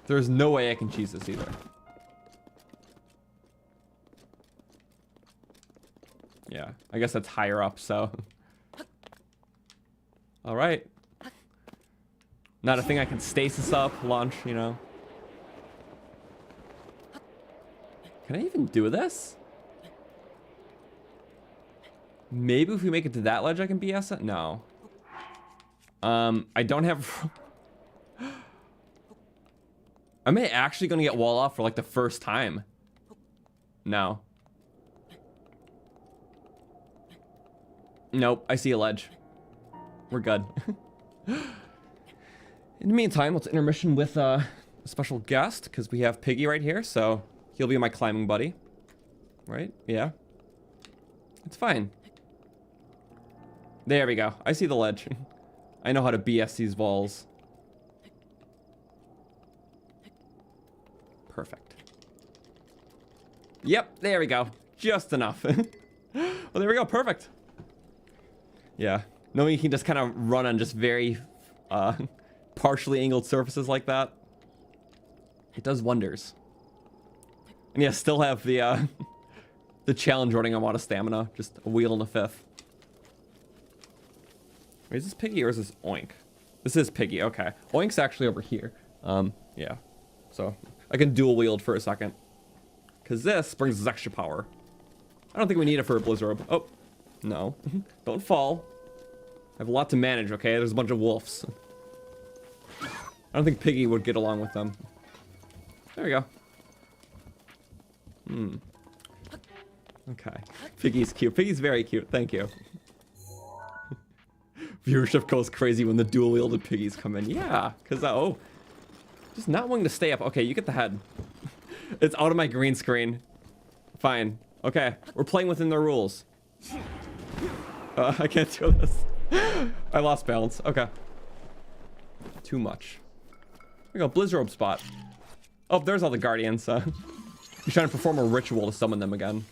There's no way I can cheese this either. Yeah, I guess that's higher up, so. All right. Not a thing I can stasis up, launch, you know. Can I even do this? Maybe if we make it to that ledge I can BS it? No. I don't have... Am I actually gonna get wall off for like the first time? No. Nope, I see a ledge. We're good. In the meantime, let's intermission with a special guest, because we have Piggy right here, so he'll be my climbing buddy. Right? Yeah. It's fine. There we go. I see the ledge. I know how to BS these walls. Perfect. Yep, there we go. Just enough. Well, there we go. Perfect. Yeah. Knowing you can just kind of run on just very partially angled surfaces like that, it does wonders. And yeah, still have the the challenge running on a lot of stamina. Just a wheel and a fifth. Wait, is this Piggy or is this Oink? This is Piggy, okay. Oink's actually over here. Yeah. So I can dual wield for a second. Because this brings us extra power. I don't think we need it for a Blizzrobe. Oh, no. Don't fall. I have a lot to manage, okay? There's a bunch of wolves. I don't think Piggy would get along with them. There we go. Okay. Piggy's cute. Piggy's very cute. Thank you. Viewership goes crazy when the dual-wielded Piggies come in. Yeah, because, oh. Just not willing to stay up. Okay, you get the head. It's out of my green screen. Fine. Okay, we're playing within the rules. I can't do this. I lost balance. Okay. Too much. We go, Blizzrobe spot. Oh, there's all the guardians. He's trying to perform a ritual to summon them again.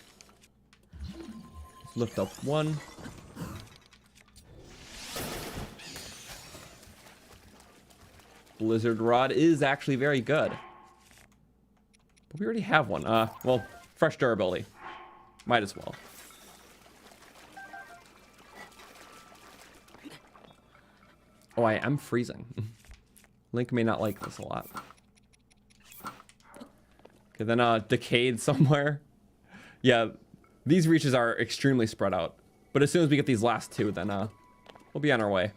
Let's lift up one. Blizzard Rod is actually very good. But we already have one. Well, fresh durability. Might as well. Oh, I am freezing. Link may not like this a lot. Okay, then Decayed somewhere. Yeah, these reaches are extremely spread out. But as soon as we get these last two, then we'll be on our way.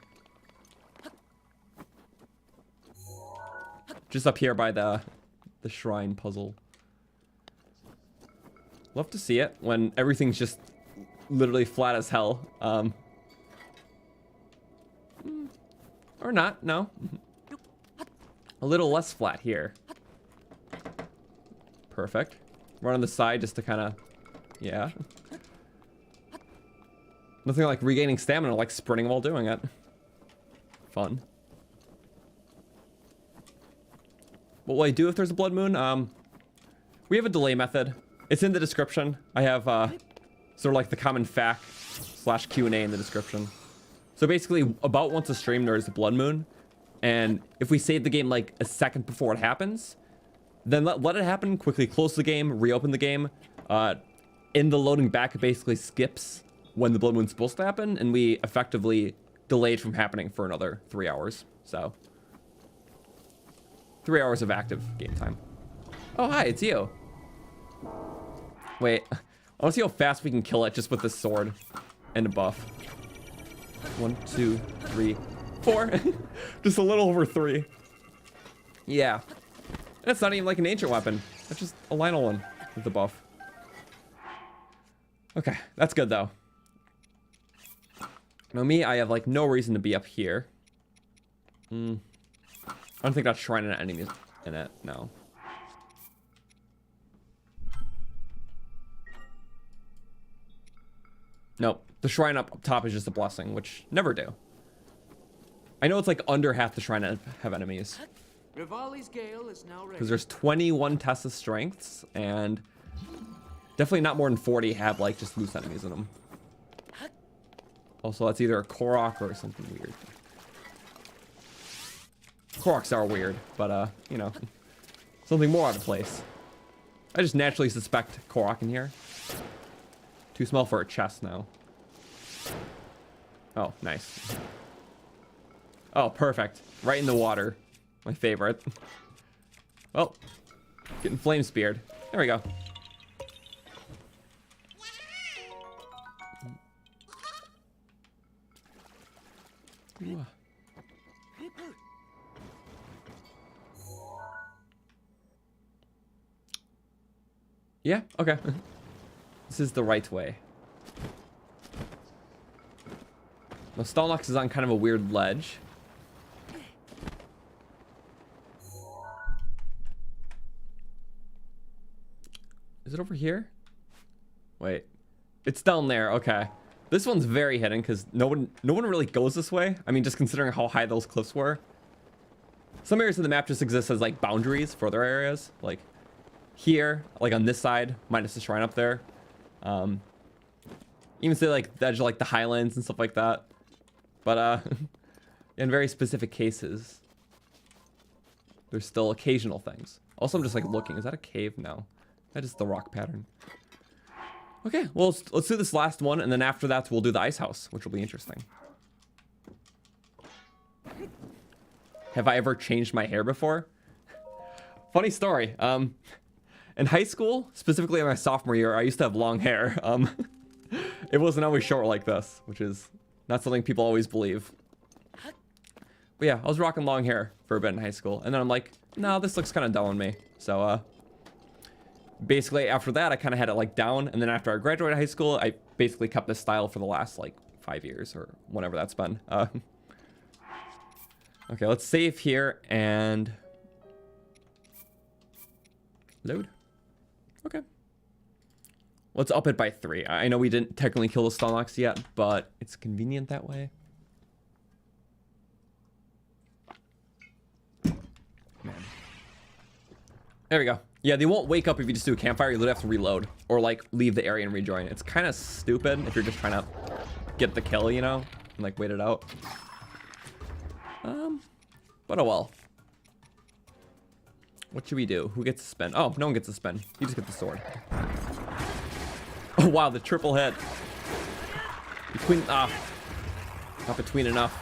Just up here by the shrine puzzle. Love to see it when everything's just literally flat as hell. Or not, no. A little less flat here. Perfect. Run on the side just to kind of, yeah. Nothing like regaining stamina, like sprinting while doing it. Fun. What will I do if there's a blood moon? We have a delay method. It's in the description. I have sort of like the common fact / Q&A in the description. So basically, about once a stream, there's a blood moon. And if we save the game like a second before it happens, then let it happen, quickly close the game, reopen the game. In the loading back, it basically skips when the blood moon's supposed to happen, and we effectively delayed from happening for another 3 hours. So 3 hours of active game time. Oh, hi, it's you. Wait, I want to see how fast we can kill it just with this sword and a buff. 1, 2, 3, 4. Just a little over 3. Yeah. That's not even like an ancient weapon. That's just a Lionel one with the buff. Okay, that's good though. Now me, I have like no reason to be up here. I don't think that's shrine and enemies in it, no. Nope, the shrine up top is just a blessing, which never do. I know it's like under half the shrine have enemies. Rivali's Gale is now ready. Because there's 21 Tessa strengths, and definitely not more than 40 have like just loose enemies in them. Also, that's either a Korok or something weird. Koroks are weird, but you know, something more out of place. I just naturally suspect Korok in here. Too small for a chest now. Oh, nice. Oh, perfect. Right in the water. My favorite. Oh, getting flame speared. There we go. Ooh. Yeah, okay. This is the right way. Now, Stalnox is on kind of a weird ledge. Is it over here? Wait. It's down there, okay. This one's very hidden because no one really goes this way. I mean, just considering how high those cliffs were. Some areas of the map just exist as like boundaries for other areas. Like here, like on this side, minus the shrine up there. Even say like the edge of like the highlands and stuff like that. But in very specific cases, there's still occasional things. Also, I'm just like looking. Is that a cave? No. That is the rock pattern. Okay, well, let's do this last one, and then after that, we'll do the Icehouse, which will be interesting. Have I ever changed my hair before? Funny story. In high school, specifically in my sophomore year, I used to have long hair. It wasn't always short like this, which is not something people always believe. But yeah, I was rocking long hair for a bit in high school, and then I'm like, no, this looks kind of dumb on me. So, basically after that I kind of had it like down, and then after I graduated high school I basically kept this style for the last like 5 years or whatever that's been. Okay, let's save here and load. Okay, let's up it by 3. I know we didn't technically kill the Stalnox yet, but it's convenient that way. Man. There we go. Yeah, they won't wake up if you just do a campfire. You literally have to reload or like leave the area and rejoin. It's kind of stupid if you're just trying to get the kill, you know, and like wait it out. But oh well. What should we do? Who gets to spin? Oh, no one gets to spin. You just get the sword. Oh wow, the triple hit. Between not between enough.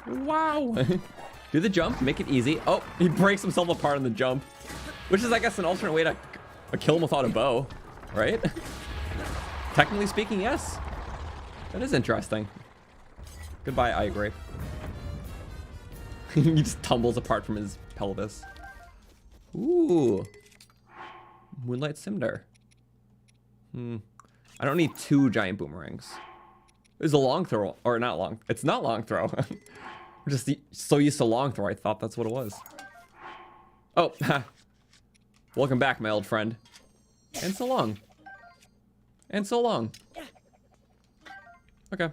Wow. Do the jump, make it easy. Oh, he breaks himself apart on the jump. Which is, I guess, an alternate way to kill him without a bow, right? Technically speaking, yes. That is interesting. Goodbye, eye grape. He just tumbles apart from his pelvis. Ooh. Moonlight Cinder. I don't need 2 giant boomerangs. There's a long throw, or not long. It's not long throw. I'm just so used to long throw, I thought that's what it was. Oh, welcome back, my old friend. And so long. And so long. Okay.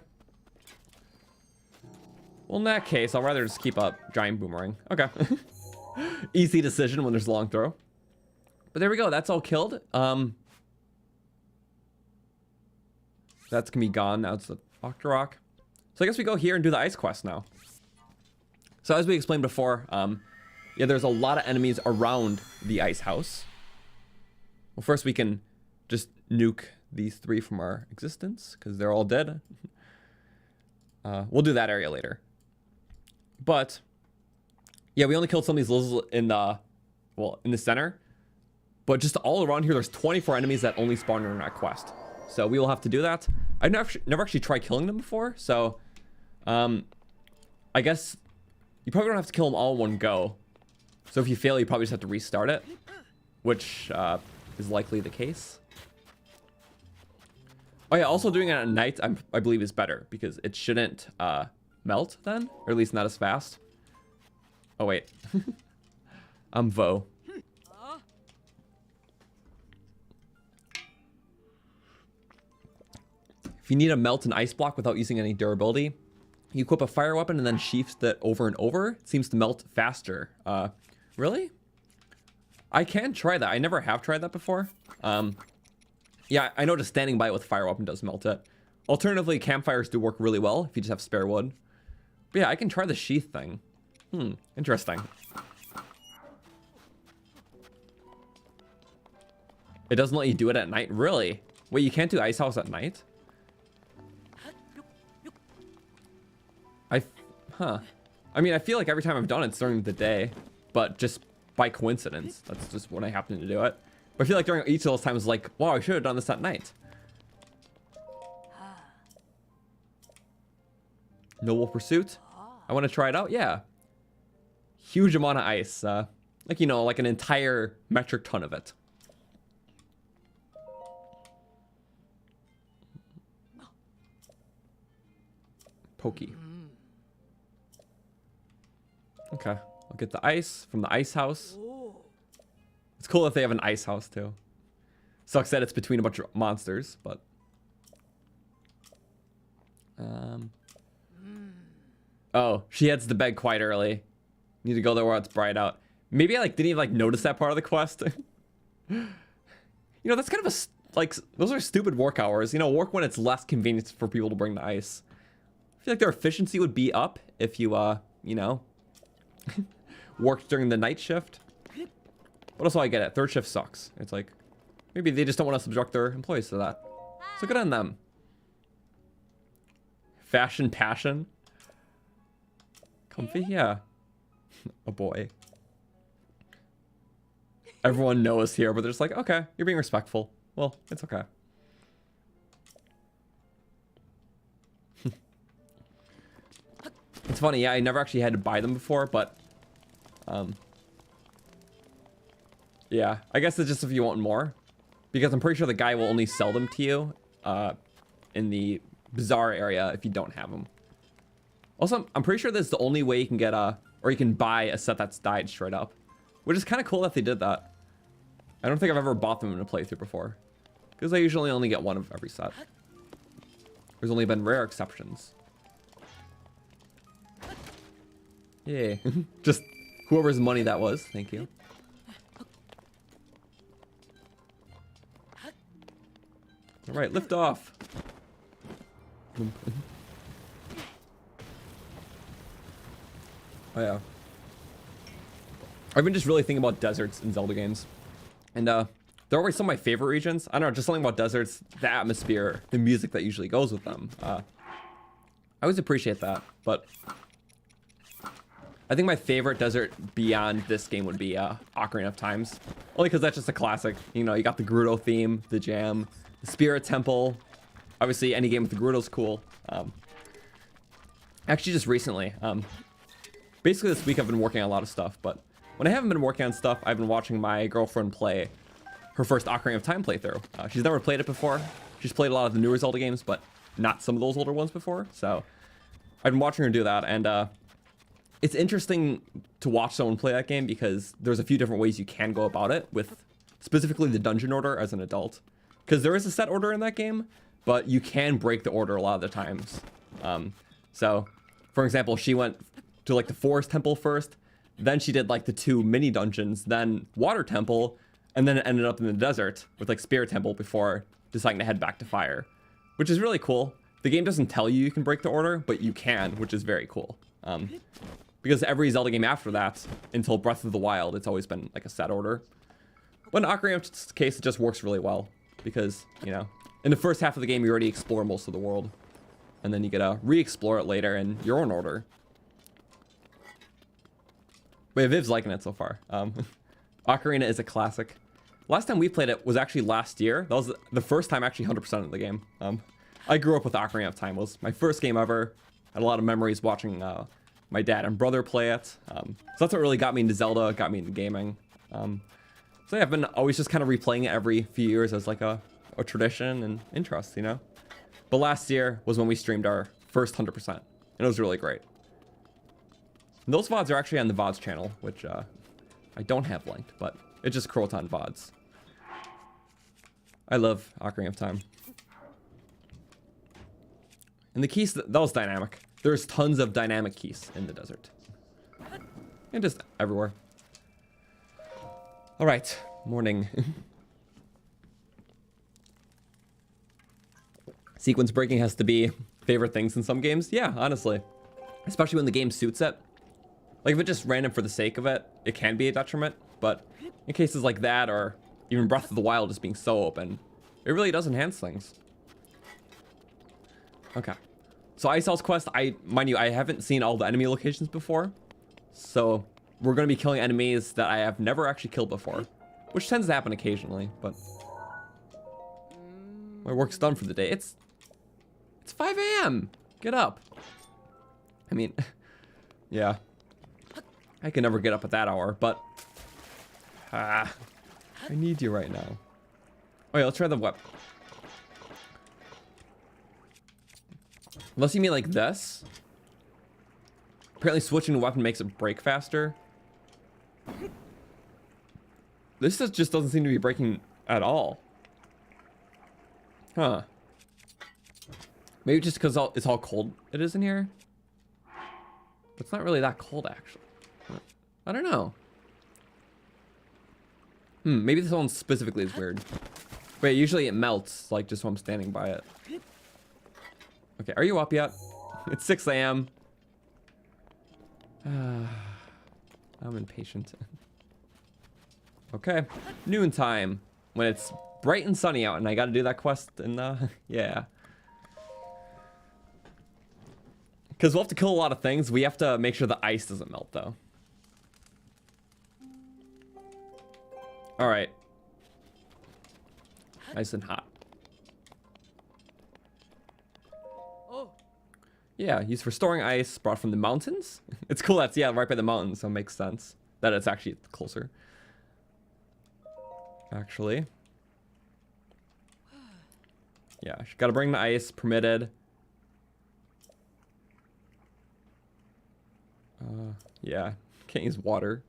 Well, in that case, I'll rather just keep up giant boomerang. Okay. Easy decision when there's a long throw. But there we go. That's all killed. That's gonna be gone. Now it's the Octorok. So I guess we go here and do the ice quest now. So as we explained before, yeah, there's a lot of enemies around the Icehouse. Well, first we can just nuke these 3 from our existence because they're all dead. We'll do that area later. But yeah, we only killed some of these lizards in the, well, in the center. But just all around here, there's 24 enemies that only spawn in that quest. So we will have to do that. I've never actually tried killing them before, so I guess you probably don't have to kill them all in one go. So if you fail, you probably just have to restart it, which is likely the case. Oh yeah, also doing it at night, I believe is better because it shouldn't melt then, or at least not as fast. Oh wait, I'm Vo. If you need to melt an ice block without using any durability, you equip a fire weapon and then sheath that over and over. It seems to melt faster. Really? I can try that. I never have tried that before. Yeah, I know just standing by it with fire weapon does melt it. Alternatively, campfires do work really well if you just have spare wood. But yeah, I can try the sheath thing. Interesting. It doesn't let you do it at night? Really? Wait, you can't do Icehouse at night? I mean, I feel like every time I've done it, it's during the day, but just by coincidence. That's just when I happen to do it. But I feel like during each of those times, like, wow, I should have done this at night. Noble Pursuit. I want to try it out. Yeah. Huge amount of ice. Like, you know, like an entire metric ton of it. Pokey. Okay, I'll get the ice from the Icehouse. It's cool if they have an Icehouse too. Sucks that it's between a bunch of monsters, but oh, she heads to bed quite early. Need to go there while it's bright out. Maybe I didn't even notice that part of the quest. You know, that's kind of a those are stupid work hours. You know, work when it's less convenient for people to bring the ice. I feel like their efficiency would be up if you you know, worked during the night shift. But also I get it. Third shift sucks. It's like, maybe they just don't want to subject their employees to that. So good on them. Fashion passion. Comfy? Yeah. A boy. Everyone knows here, but they're just like, okay, you're being respectful. Well, it's okay. It's funny, yeah, I never actually had to buy them before, but yeah, I guess it's just if you want more, because I'm pretty sure the guy will only sell them to you in the bazaar area if you don't have them. Also, I'm pretty sure that's the only way you can get or you can buy a set that's died straight up, which is kind of cool that they did that. I don't think I've ever bought them in a playthrough before, because I usually only get one of every set. There's only been rare exceptions. Yeah, just whoever's money that was. Thank you. All right, lift off. Oh yeah. I've been just really thinking about deserts in Zelda games, and they're always some of my favorite regions. I don't know, just something about deserts, the atmosphere, the music that usually goes with them. I always appreciate that, but I think my favorite desert beyond this game would be Ocarina of Times. Only because that's just a classic. You know, you got the Gerudo theme, the jam, the Spirit Temple. Obviously, any game with the Gerudo's cool. Actually, just recently. Basically, this week I've been working on a lot of stuff, but when I haven't been working on stuff, I've been watching my girlfriend play her first Ocarina of Time playthrough. She's never played it before. She's played a lot of the newer Zelda games, but not some of those older ones before. So I've been watching her do that, and it's interesting to watch someone play that game because there's a few different ways you can go about it with specifically the dungeon order as an adult. Because there is a set order in that game, but you can break the order a lot of the times. So, for example, she went to like the Forest Temple first, then she did like the 2 mini dungeons, then Water Temple, and then it ended up in the desert with like Spirit Temple before deciding to head back to Fire, which is really cool. The game doesn't tell you you can break the order, but you can, which is very cool. Because every Zelda game after that, until Breath of the Wild, it's always been like a set order. But in Ocarina of Time's case, it just works really well because, you know, in the first half of the game, you already explore most of the world. And then you get to re-explore it later in your own order. But Viv's liking it so far. Ocarina is a classic. Last time we played it was actually last year. That was the first time actually 100% of the game. I grew up with Ocarina of Time. It was my first game ever. Had a lot of memories watching my dad and brother play it. So that's what really got me into Zelda, got me into gaming. So yeah, I've been always just kind of replaying it every few years as like a tradition and interest, you know? But last year was when we streamed our first 100%, and it was really great. And those VODs are actually on the VODs channel, which I don't have linked, but it's just Croton VODs. I love Ocarina of Time. And the keys, that was dynamic. There's tons of dynamic keys in the desert. And just everywhere. All right, morning. Sequence breaking has to be favorite things in some games. Yeah, honestly. Especially when the game suits it. Like if it's just random for the sake of it, it can be a detriment. But in cases like that, or even Breath of the Wild just being so open, it really does enhance things. Okay. So Icehouse quest, mind you, I haven't seen all the enemy locations before. So we're going to be killing enemies that I have never actually killed before. Which tends to happen occasionally, but my work's done for the day. It's 5 a.m. Get up. I mean, yeah. I can never get up at that hour, but I need you right now. Oh yeah, let's try the weapon. Unless you mean like this. Apparently switching the weapon makes it break faster. This just doesn't seem to be breaking at all. Huh. Maybe just because it's all cold it is in here. But it's not really that cold, actually. I don't know. Maybe this one specifically is weird. Wait, usually it melts, like, just when I'm standing by it. Okay, are you up yet? It's 6 a.m. I'm impatient. Okay, noontime. When it's bright and sunny out and I gotta do that quest and, yeah. Because we'll have to kill a lot of things. We have to make sure the ice doesn't melt, though. Alright. Nice and hot. Oh. Yeah, used for storing ice, brought from the mountains. It's cool that's, yeah, right by the mountains, so it makes sense that it's actually closer. Actually. Yeah, gotta bring the ice, permitted. Yeah, can't use water.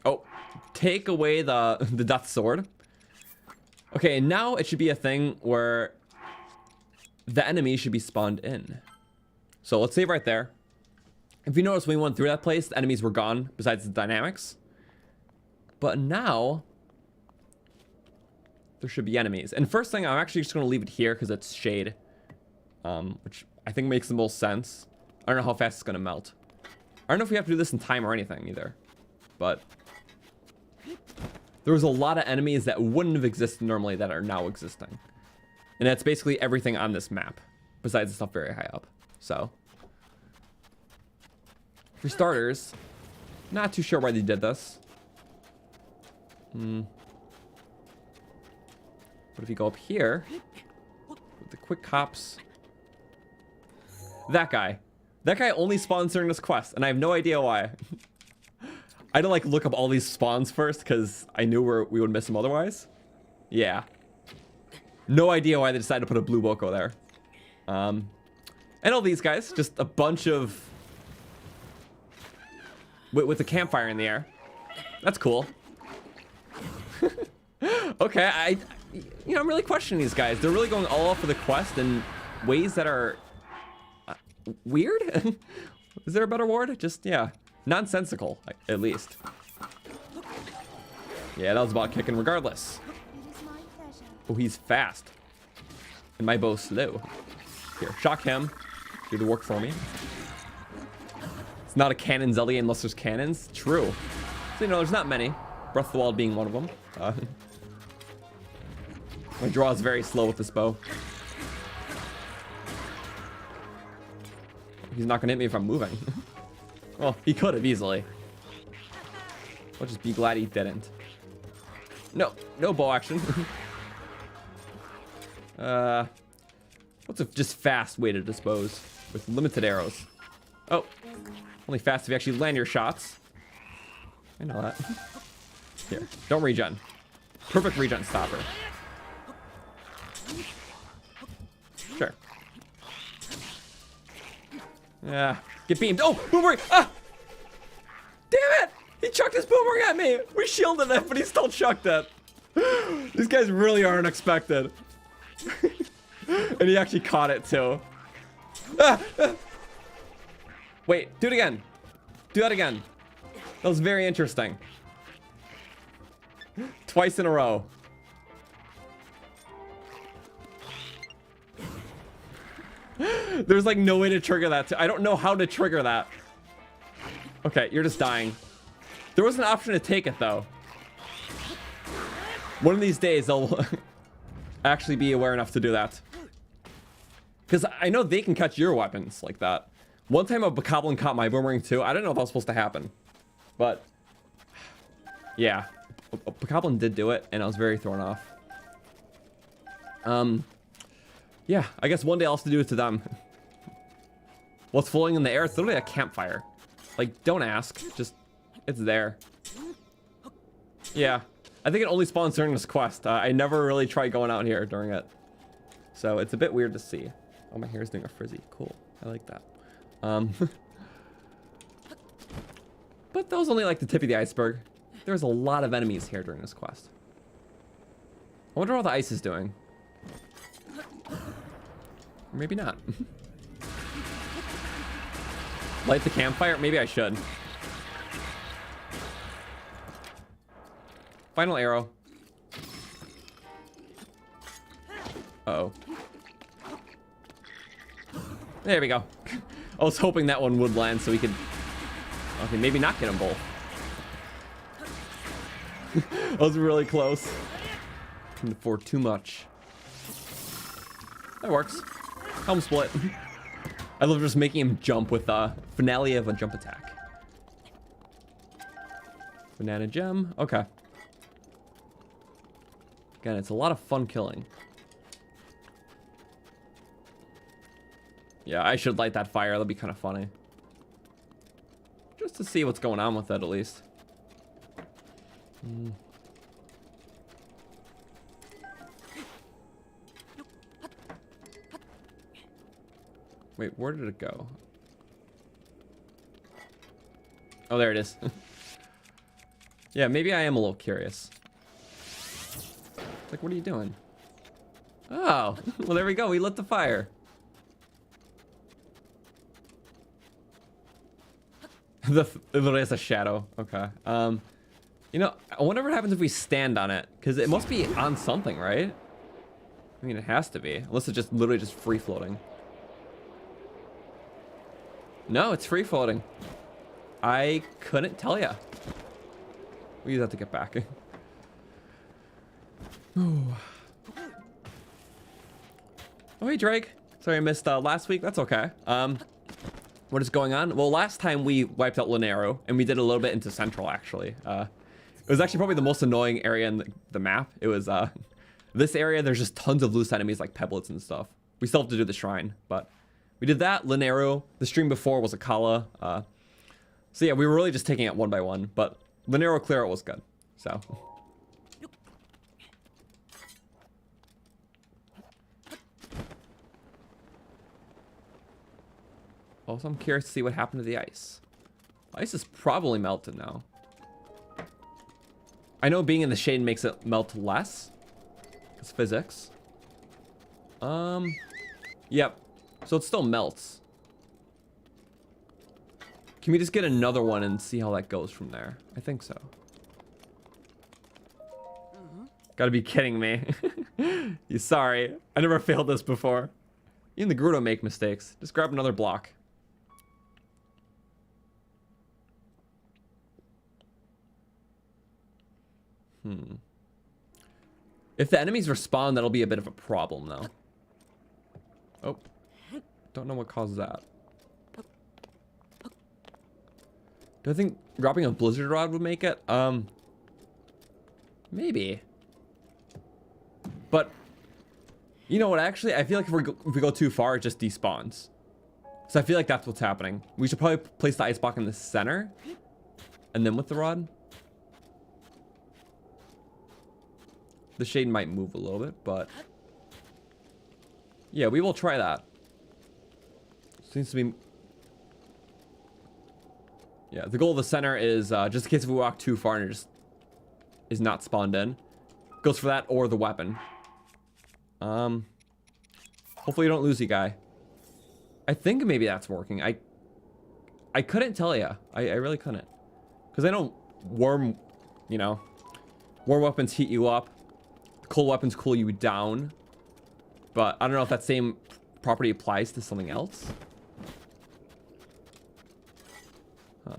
Oh, take away the death sword. Okay, and now it should be a thing where the enemy should be spawned in. So let's save right there. If you notice, when we went through that place, the enemies were gone, besides the dynamics. But now there should be enemies. And first thing, I'm actually just going to leave it here because it's shade. Which I think makes the most sense. I don't know how fast it's going to melt. I don't know if we have to do this in time or anything either. But there was a lot of enemies that wouldn't have existed normally that are now existing. And that's basically everything on this map. Besides the stuff very high up. So for starters, not too sure why they did this. What if you go up here with the quick hops? That guy only spawns during this quest, and I have no idea why. I had to like look up all these spawns first because I knew we would miss them otherwise. Yeah, no idea why they decided to put a blue Boko there. And all these guys, just a bunch of with the campfire in the air. That's cool. Okay, I'm really questioning these guys. They're really going all out for the quest in ways that are weird. Is there a better word? Just, yeah, nonsensical, at least. Yeah, that was about kicking regardless. Oh, he's fast. And my bow's slow. Here, shock him. Do the work for me. It's not a canon Zelda unless there's cannons. True. So, there's not many. Breath of the Wild being one of them. My draw is very slow with this bow. He's not gonna hit me if I'm moving. Well, he could have easily. I'll just be glad he didn't. No bow action. What's a just fast way to dispose with limited arrows? Oh, only fast if you actually land your shots. I know that. Here, don't regen. Perfect regen stopper. Sure. Yeah, get beamed. Oh, boomerang! Ah! Damn it! He chucked his boomerang at me. We shielded it, but he still chucked it. These guys really are unexpected. And he actually caught it too. Ah! Ah! Wait, do it again. Do that again. That was very interesting. Twice in a row. There's like no way to trigger that. I don't know how to trigger that. Okay, you're just dying. There was an option to take it though. One of these days they'll actually be aware enough to do that. Because I know they can catch your weapons like that. One time a Bokoblin caught my boomerang too. I didn't know if that was supposed to happen. But yeah, a Bokoblin did do it and I was very thrown off. Yeah, I guess one day I'll have to do it to them. What's floating in the air? It's literally a campfire. Like, don't ask. Just, it's there. Yeah, I think it only spawns during this quest. I never really tried going out here during it. So it's a bit weird to see. Oh, my hair is doing a frizzy. Cool. I like that. But that was only like the tip of the iceberg. There's a lot of enemies here during this quest. I wonder how the ice is doing. Or maybe not. Light the campfire? Maybe I should. Final arrow. Uh-oh. There we go. I was hoping that one would land so we could... Okay, maybe not get them both. That was really close. For too much. That works. Helm split. I love just making him jump with finale of a jump attack. Banana gem. Okay. Again, it's a lot of fun killing. Yeah, I should light that fire. That'll be kind of funny. Just to see what's going on with it, at least. Wait, where did it go? Oh, there it is. Yeah, maybe I am a little curious. Like, what are you doing? Oh, well, there we go. We lit the fire. It literally has a shadow. Okay. You know, I wonder what happens if we stand on it, because it must be on something, right? I mean, it has to be, unless it's just literally just free floating. No, it's free floating. I couldn't tell ya. We use that to get back. Oh, hey Drake. Sorry I missed last week. That's okay. What is going on? Well, last time we wiped out Lanayru, and we did a little bit into Central, actually. It was actually probably the most annoying area in the map. It was this area. There's just tons of loose enemies like pebblets and stuff. We still have to do the shrine, but we did that. Lanayru. The stream before was Akkala. So yeah, we were really just taking it one by one, but Lanayru Clearout was good. So. Also, I'm curious to see what happened to the ice. Ice is probably melted now. I know being in the shade makes it melt less. It's physics. Yep. So it still melts. Can we just get another one and see how that goes from there? I think so. Gotta be kidding me. You sorry. I never failed this before. Even the Gerudo make mistakes. Just grab another block. If the enemies respawn, that'll be a bit of a problem, though. Oh. Don't know what caused that. Do I think dropping a blizzard rod would make it? Maybe. But, you know what, actually, I feel like if we go too far, it just despawns. So I feel like that's what's happening. We should probably place the ice block in the center. And then with the rod. The shade might move a little bit, but... yeah, we will try that. Seems to be... yeah, the goal of the center is, just in case if we walk too far and it just is not spawned in. Goes for that or the weapon. Hopefully you don't lose you, guy. I think maybe that's working. I couldn't tell you. I really couldn't. Because I know warm, you know, warm weapons heat you up. Cold weapons cool you down. But I don't know if that same property applies to something else. Huh.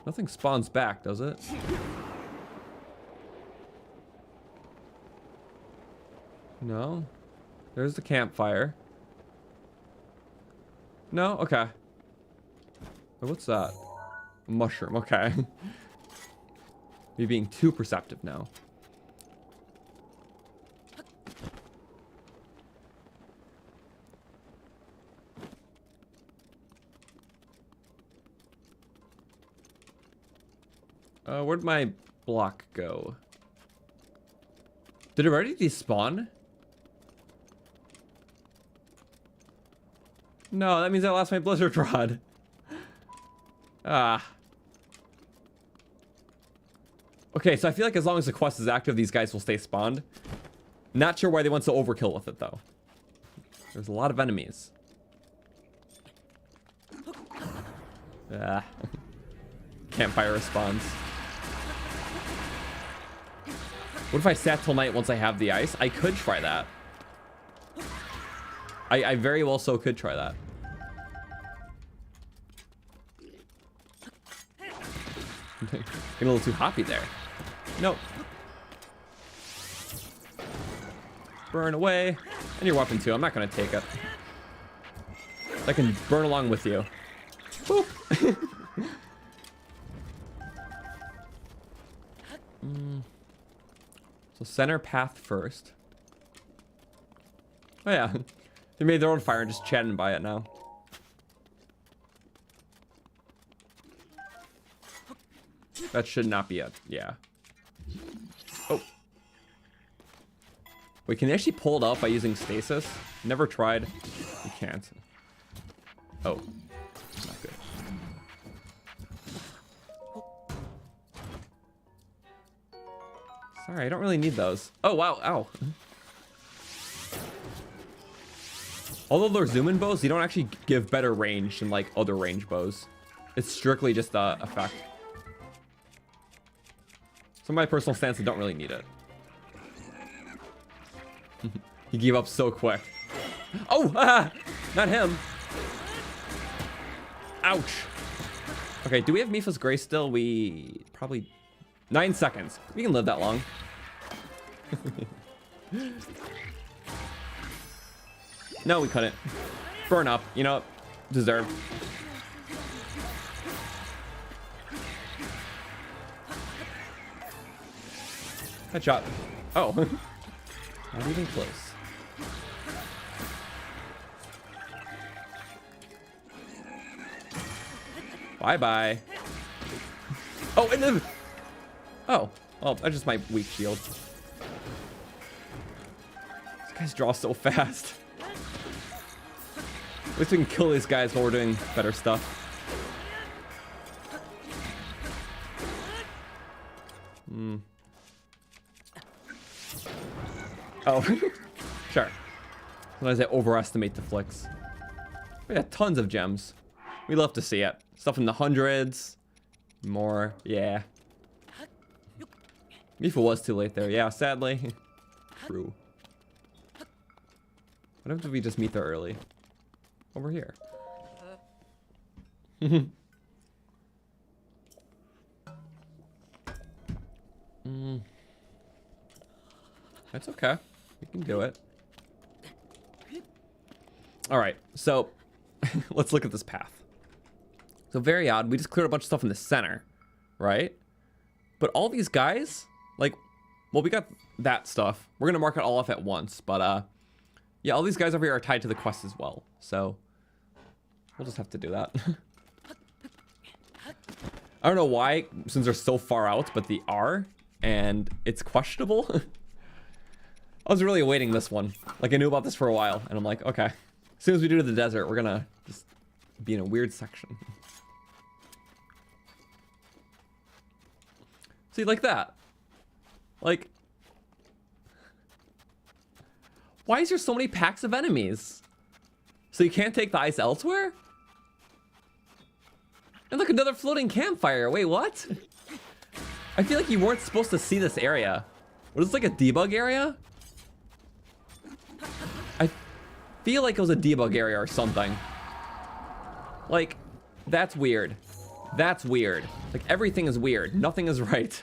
Nothing spawns back, does it? No. There's the campfire. No? Okay. Oh, what's that? A mushroom. Okay. Me being too perceptive now. Where'd my block go? Did it already despawn? No, that means I lost my blizzard rod. Ah. Okay, so I feel like as long as the quest is active, these guys will stay spawned. Not sure why they went so overkill with it, though. There's a lot of enemies. Ah. Campfire responds. What if I sat till night once I have the ice? I could try that. I very well so could try that. Getting a little too hoppy there. Nope. Burn away. And your weapon too. I'm not going to take it. I can burn along with you. Boop. So center path first. Oh yeah. They made their own fire and just chatting by it now. That should not be it. Yeah. Oh. Wait, can they actually pull it out by using stasis? Never tried. You can't. Oh. Not good. Sorry, I don't really need those. Oh, wow. Ow. Although they're zoom-in bows, they don't actually give better range than like other range bows. It's strictly just the effect. So my personal stance, I don't really need it. He gave up so quick. Oh, ah, not him. Ouch. Okay, do we have Mipha's Grace still? We probably 9 seconds. We can live that long. No, we couldn't. Burn up. You know, deserved. Headshot. Oh. Not even close. Bye-bye. Oh, and then... oh. Well, that's just my weak shield. These guys draw so fast. At least we can kill these guys while we're doing better stuff. Oh, sure. Sometimes I overestimate the flicks. We got tons of gems. We love to see it. Stuff in the hundreds. More, yeah. If it was too late there, yeah, sadly. True. What if we just meet there early? Over here. That's okay. We can do it. All right, so let's look at this path. So very odd. We just cleared a bunch of stuff in the center, right? But all these guys, like, well, we got that stuff. We're gonna mark it all off at once, but yeah, all these guys over here are tied to the quest as well. So we'll just have to do that. I don't know why, since they're so far out, but they are, and it's questionable. I was really awaiting this one. Like, I knew about this for a while, and I'm like, okay. As soon as we do to the desert, we're gonna just be in a weird section. See, like that. Like, why is there so many packs of enemies? So you can't take the ice elsewhere? And look, another floating campfire. Wait, what? I feel like you weren't supposed to see this area. Was this like a debug area? I feel like it was a debug area or something. Like, that's weird. That's weird. Like, everything is weird. Nothing is right.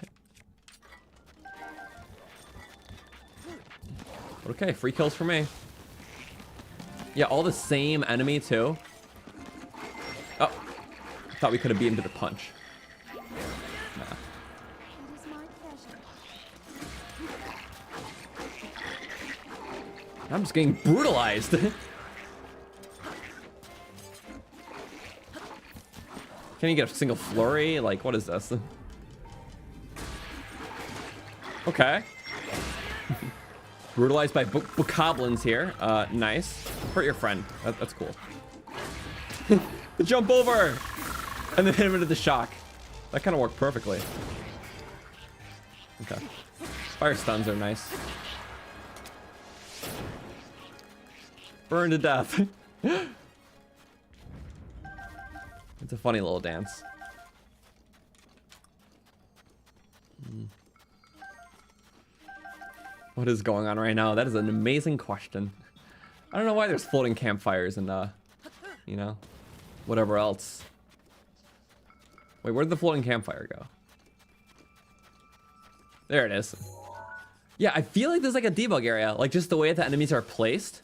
Okay, free kills for me. Yeah, all the same enemy too. Oh, thought we could have beat him to the punch. Nah. I'm just getting brutalized. Can you get a single flurry? Like, what is this? Okay. Brutalized by bokoblins here. Nice. Hurt your friend. That's cool. Jump over! And then hit him into the shock. That kind of worked perfectly. Okay. Fire stuns are nice. Burn to death. It's a funny little dance. What is going on right now? That is an amazing question. I don't know why there's floating campfires and, you know, whatever else. Wait, where did the floating campfire go? There it is. Yeah, I feel like there's like a debug area. Like, just the way the enemies are placed.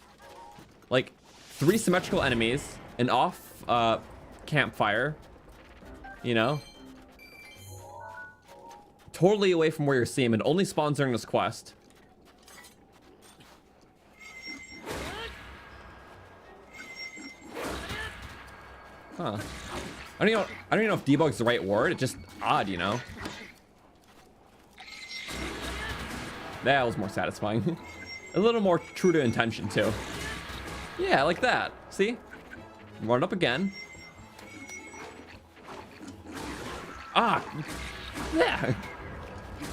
Like, 3 symmetrical enemies, an off, campfire, you know, totally away from where you're seeing. It only spawns during this quest. Huh. I don't even know if debug's the right word. It's just odd, you know. That was more satisfying. A little more true to intention too. Yeah, like that. See? Run it up again. Ah! Yeah!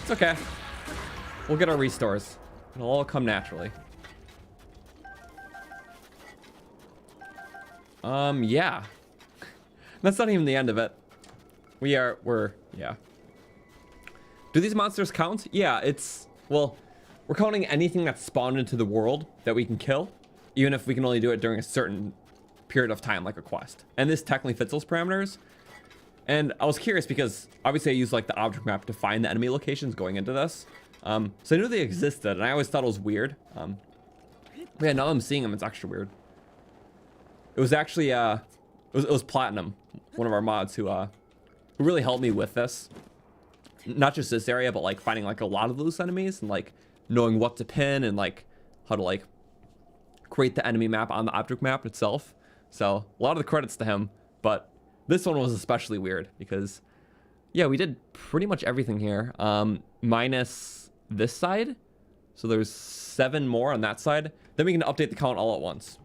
It's okay. We'll get our restores. It'll all come naturally. Yeah. That's not even the end of it. Yeah. Do these monsters count? Yeah, well, we're counting anything that's spawned into the world that we can kill, even if we can only do it during a certain period of time, like a quest. And this technically fits those parameters. And I was curious because obviously I use like the object map to find the enemy locations going into this. So I knew they existed and I always thought it was weird. But yeah, now I'm seeing them, it's actually weird. It was actually, it was Platinum, one of our mods who really helped me with this. Not just this area, but like finding like a lot of loose enemies and like knowing what to pin and like how to like create the enemy map on the object map itself. So a lot of the credits to him, but this one was especially weird because yeah, we did pretty much everything here, minus this side. So there's 7 more on that side. Then we can update the count all at once.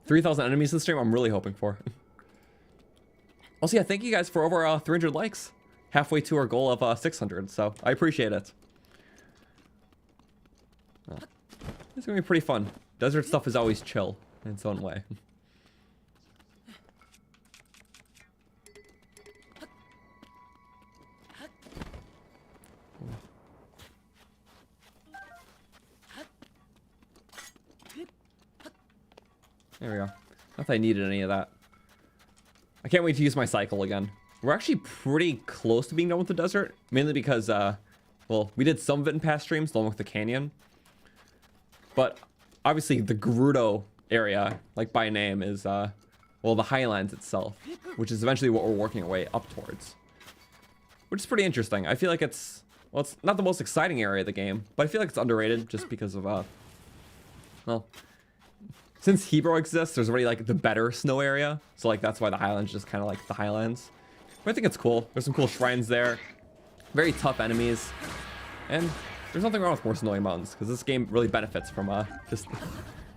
$3,000 enemies this stream, I'm really hoping for. Also, yeah, thank you guys for over 300 likes. halfway to our goal of 600, so I appreciate it. It's gonna be pretty fun. Desert stuff is always chill in its own way. There we go. Not that I needed any of that. I can't wait to use my cycle again. We're actually pretty close to being done with the desert, mainly because, well, we did some of it in past streams, along with the canyon. But obviously the Gerudo area, like by name, is, well, the Highlands itself, which is eventually what we're working our way up towards. Which is pretty interesting. I feel like it's, well, it's not the most exciting area of the game, but I feel like it's underrated just because of, well, since Hebrew exists, there's already like the better snow area. So like that's why the Highlands just kind of like the Highlands. But I think it's cool. There's some cool shrines there. Very tough enemies. And there's nothing wrong with more snowy mountains, because this game really benefits from just,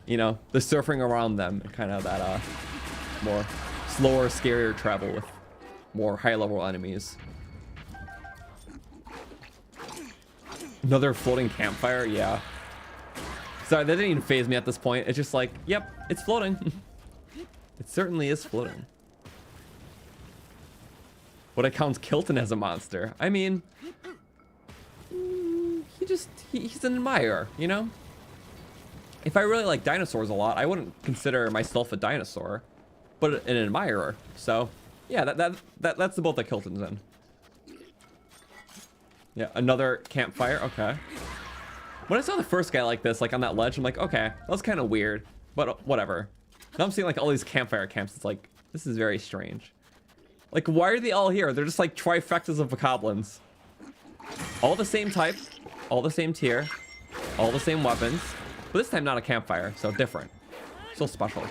you know, the surfing around them and kind of that more slower, scarier travel with more high level enemies. Another floating campfire, yeah. Sorry, that didn't even faze me at this point. It's just like, yep, it's floating. It certainly is floating. Would I count Kilton as a monster? I mean, he's an admirer, you know? If I really like dinosaurs a lot, I wouldn't consider myself a dinosaur, but an admirer. So, yeah, that's the boat that Kilton's in. Yeah, another campfire, okay. When I saw the first guy like this, like on that ledge, I'm like, okay, that was kind of weird, but whatever. Now I'm seeing like all these campfire camps. It's like, this is very strange. Like, why are they all here? They're just like trifectas of bokoblins. All the same type, all the same tier, all the same weapons, but this time not a campfire, so different. Still special.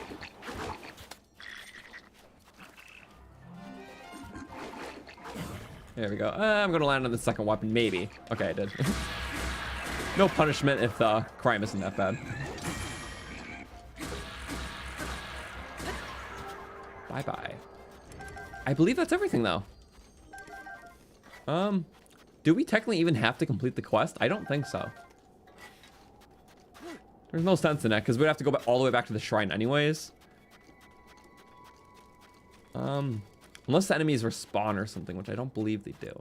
There we go. I'm gonna land on the second weapon, maybe. Okay, I did. No punishment if the crime isn't that bad. Bye-bye. I believe that's everything, though. Do we technically even have to complete the quest? I don't think so. There's no sense in that, because we'd have to go all the way back to the shrine anyways. Unless the enemies respawn or something, which I don't believe they do.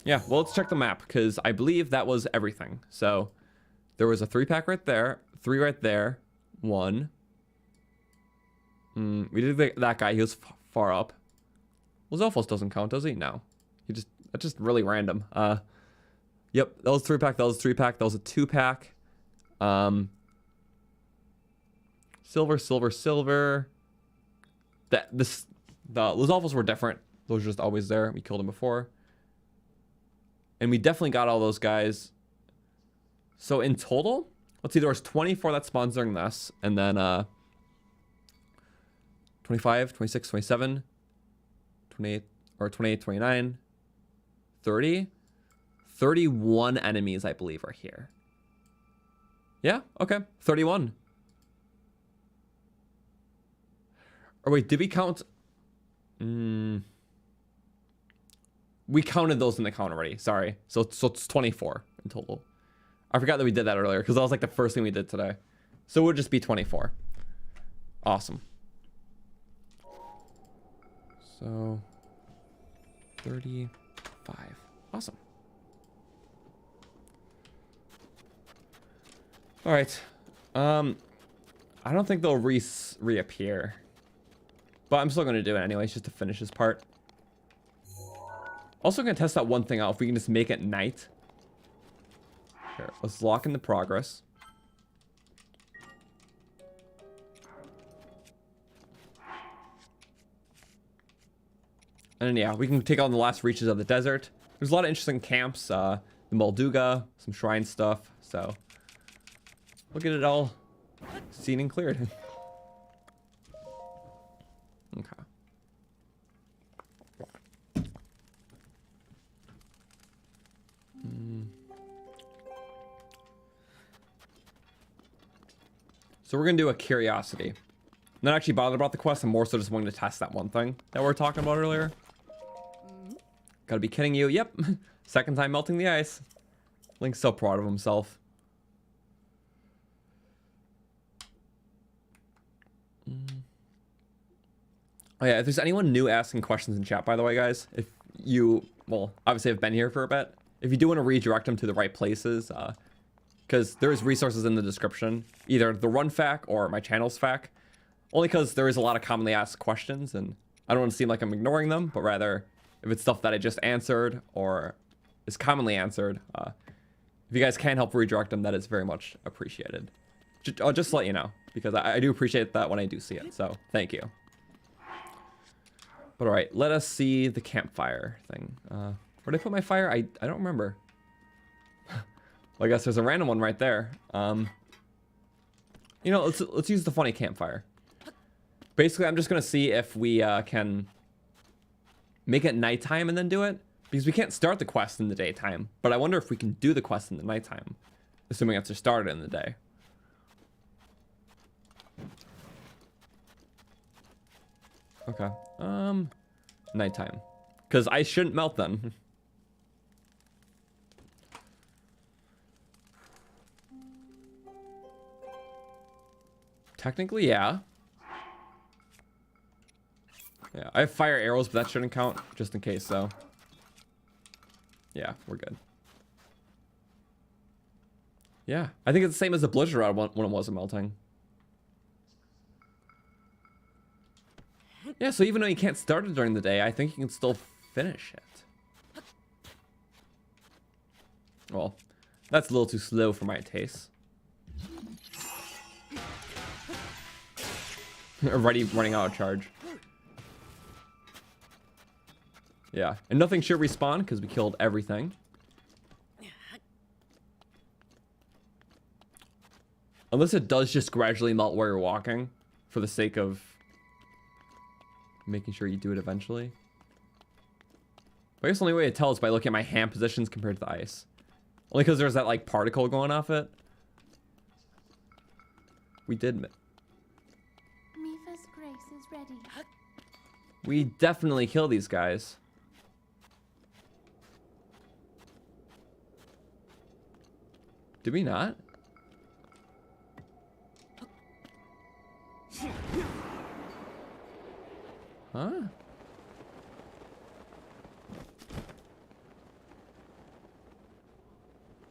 Yeah, well, let's check the map, because I believe that was everything. So, there was a 3-pack right there, 3 right there, 1. We did that guy, he was far up. Well, Zelphos doesn't count, does he? No. That's just really random. Yep, that was 3-pack, that was 3-pack, that was a 2-pack. Silver, silver, silver. Those Zelphos were different. Those were just always there. We killed them before. And we definitely got all those guys. So in total, let's see, there was 24 that spawns during this. And then 25, 26, 27, 28, or 28, 29, 30. 31 enemies, I believe, are here. Yeah, okay, 31. Or wait, did we count? We counted those in the count already. Sorry. So it's 24 in total. I forgot that we did that earlier because that was like the first thing we did today. So it would just be 24. Awesome. So 35. Awesome. All right. I don't think they'll reappear. But I'm still going to do it anyways, just to finish this part. Also going to test that one thing out, if we can just make it night. Here, let's lock in the progress. And then, yeah, we can take on the last reaches of the desert. There's a lot of interesting camps, the Molduga, some shrine stuff, so look at it all seen and cleared. Okay. So we're gonna do a curiosity. I'm not actually bothered about the quest. I'm more so just wanting to test that one thing that we were talking about earlier. Gotta be kidding you. Yep. Second time melting the ice. Link's so proud of himself. Oh yeah, if there's anyone new asking questions in chat, by the way, guys, if you, well, obviously have been here for a bit, if you do want to redirect them to the right places, because there's resources in the description, either the run FAQ or my channel's FAQ, only because there is a lot of commonly asked questions, and I don't want to seem like I'm ignoring them, but rather, if it's stuff that I just answered or is commonly answered, if you guys can help redirect them, that is very much appreciated. I'll just let you know, because I do appreciate that when I do see it, so thank you. But alright, let us see the campfire thing. Where did I put my fire? I don't remember. Well, I guess there's a random one right there. You know, let's use the funny campfire. Basically, I'm just gonna see if we can make it nighttime and then do it. Because we can't start the quest in the daytime. But I wonder if we can do the quest in the nighttime. Assuming it's started in the day. Okay. Nighttime. Because ice shouldn't melt then. Technically, yeah. Yeah, I have fire arrows, but that shouldn't count, just in case, so. Yeah, we're good. Yeah, I think it's the same as the blizzard rod when it wasn't melting. Yeah, so even though you can't start it during the day, I think you can still finish it. Well, that's a little too slow for my taste. Already running out of charge. Yeah, and nothing should respawn because we killed everything. Unless it does just gradually melt where you're walking for the sake of making sure you do it eventually. But I guess the only way to tell is by looking at my hand positions compared to the ice. Only because there's that like particle going off it. We did. Mifa's grace is ready. We definitely kill these guys. Did we not? Huh?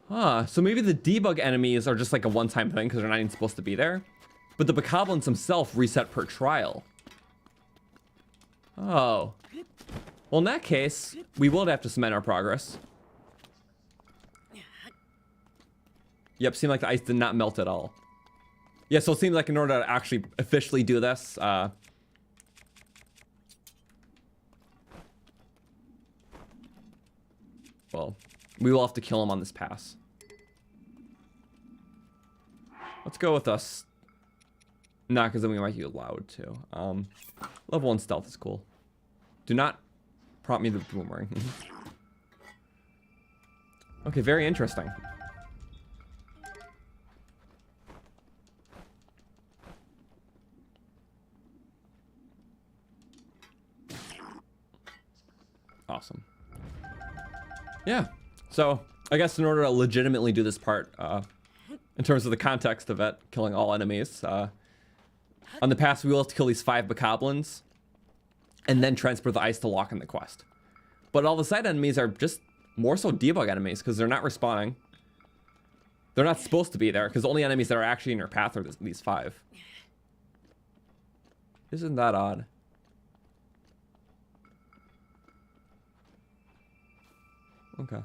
Huh, so maybe the debug enemies are just like a one-time thing because they're not even supposed to be there. But the bokoblins themselves reset per trial. Oh. Well, in that case, we will have to cement our progress. Yep, seemed like the ice did not melt at all. Yeah, so it seems like in order to actually officially do this, well, we will have to kill him on this pass. Let's go with us. Nah, because then we might be allowed to. Level 1 stealth is cool. Do not prompt me the boomerang. Okay, very interesting. Awesome. Yeah, so I guess in order to legitimately do this part, in terms of the context of it, killing all enemies, on the pass we will have to kill these 5 bokoblins and then transport the ice to lock in the quest. But all the side enemies are just more so debug enemies because they're not respawning. They're not supposed to be there because the only enemies that are actually in your path are these 5. Isn't that odd? Okay.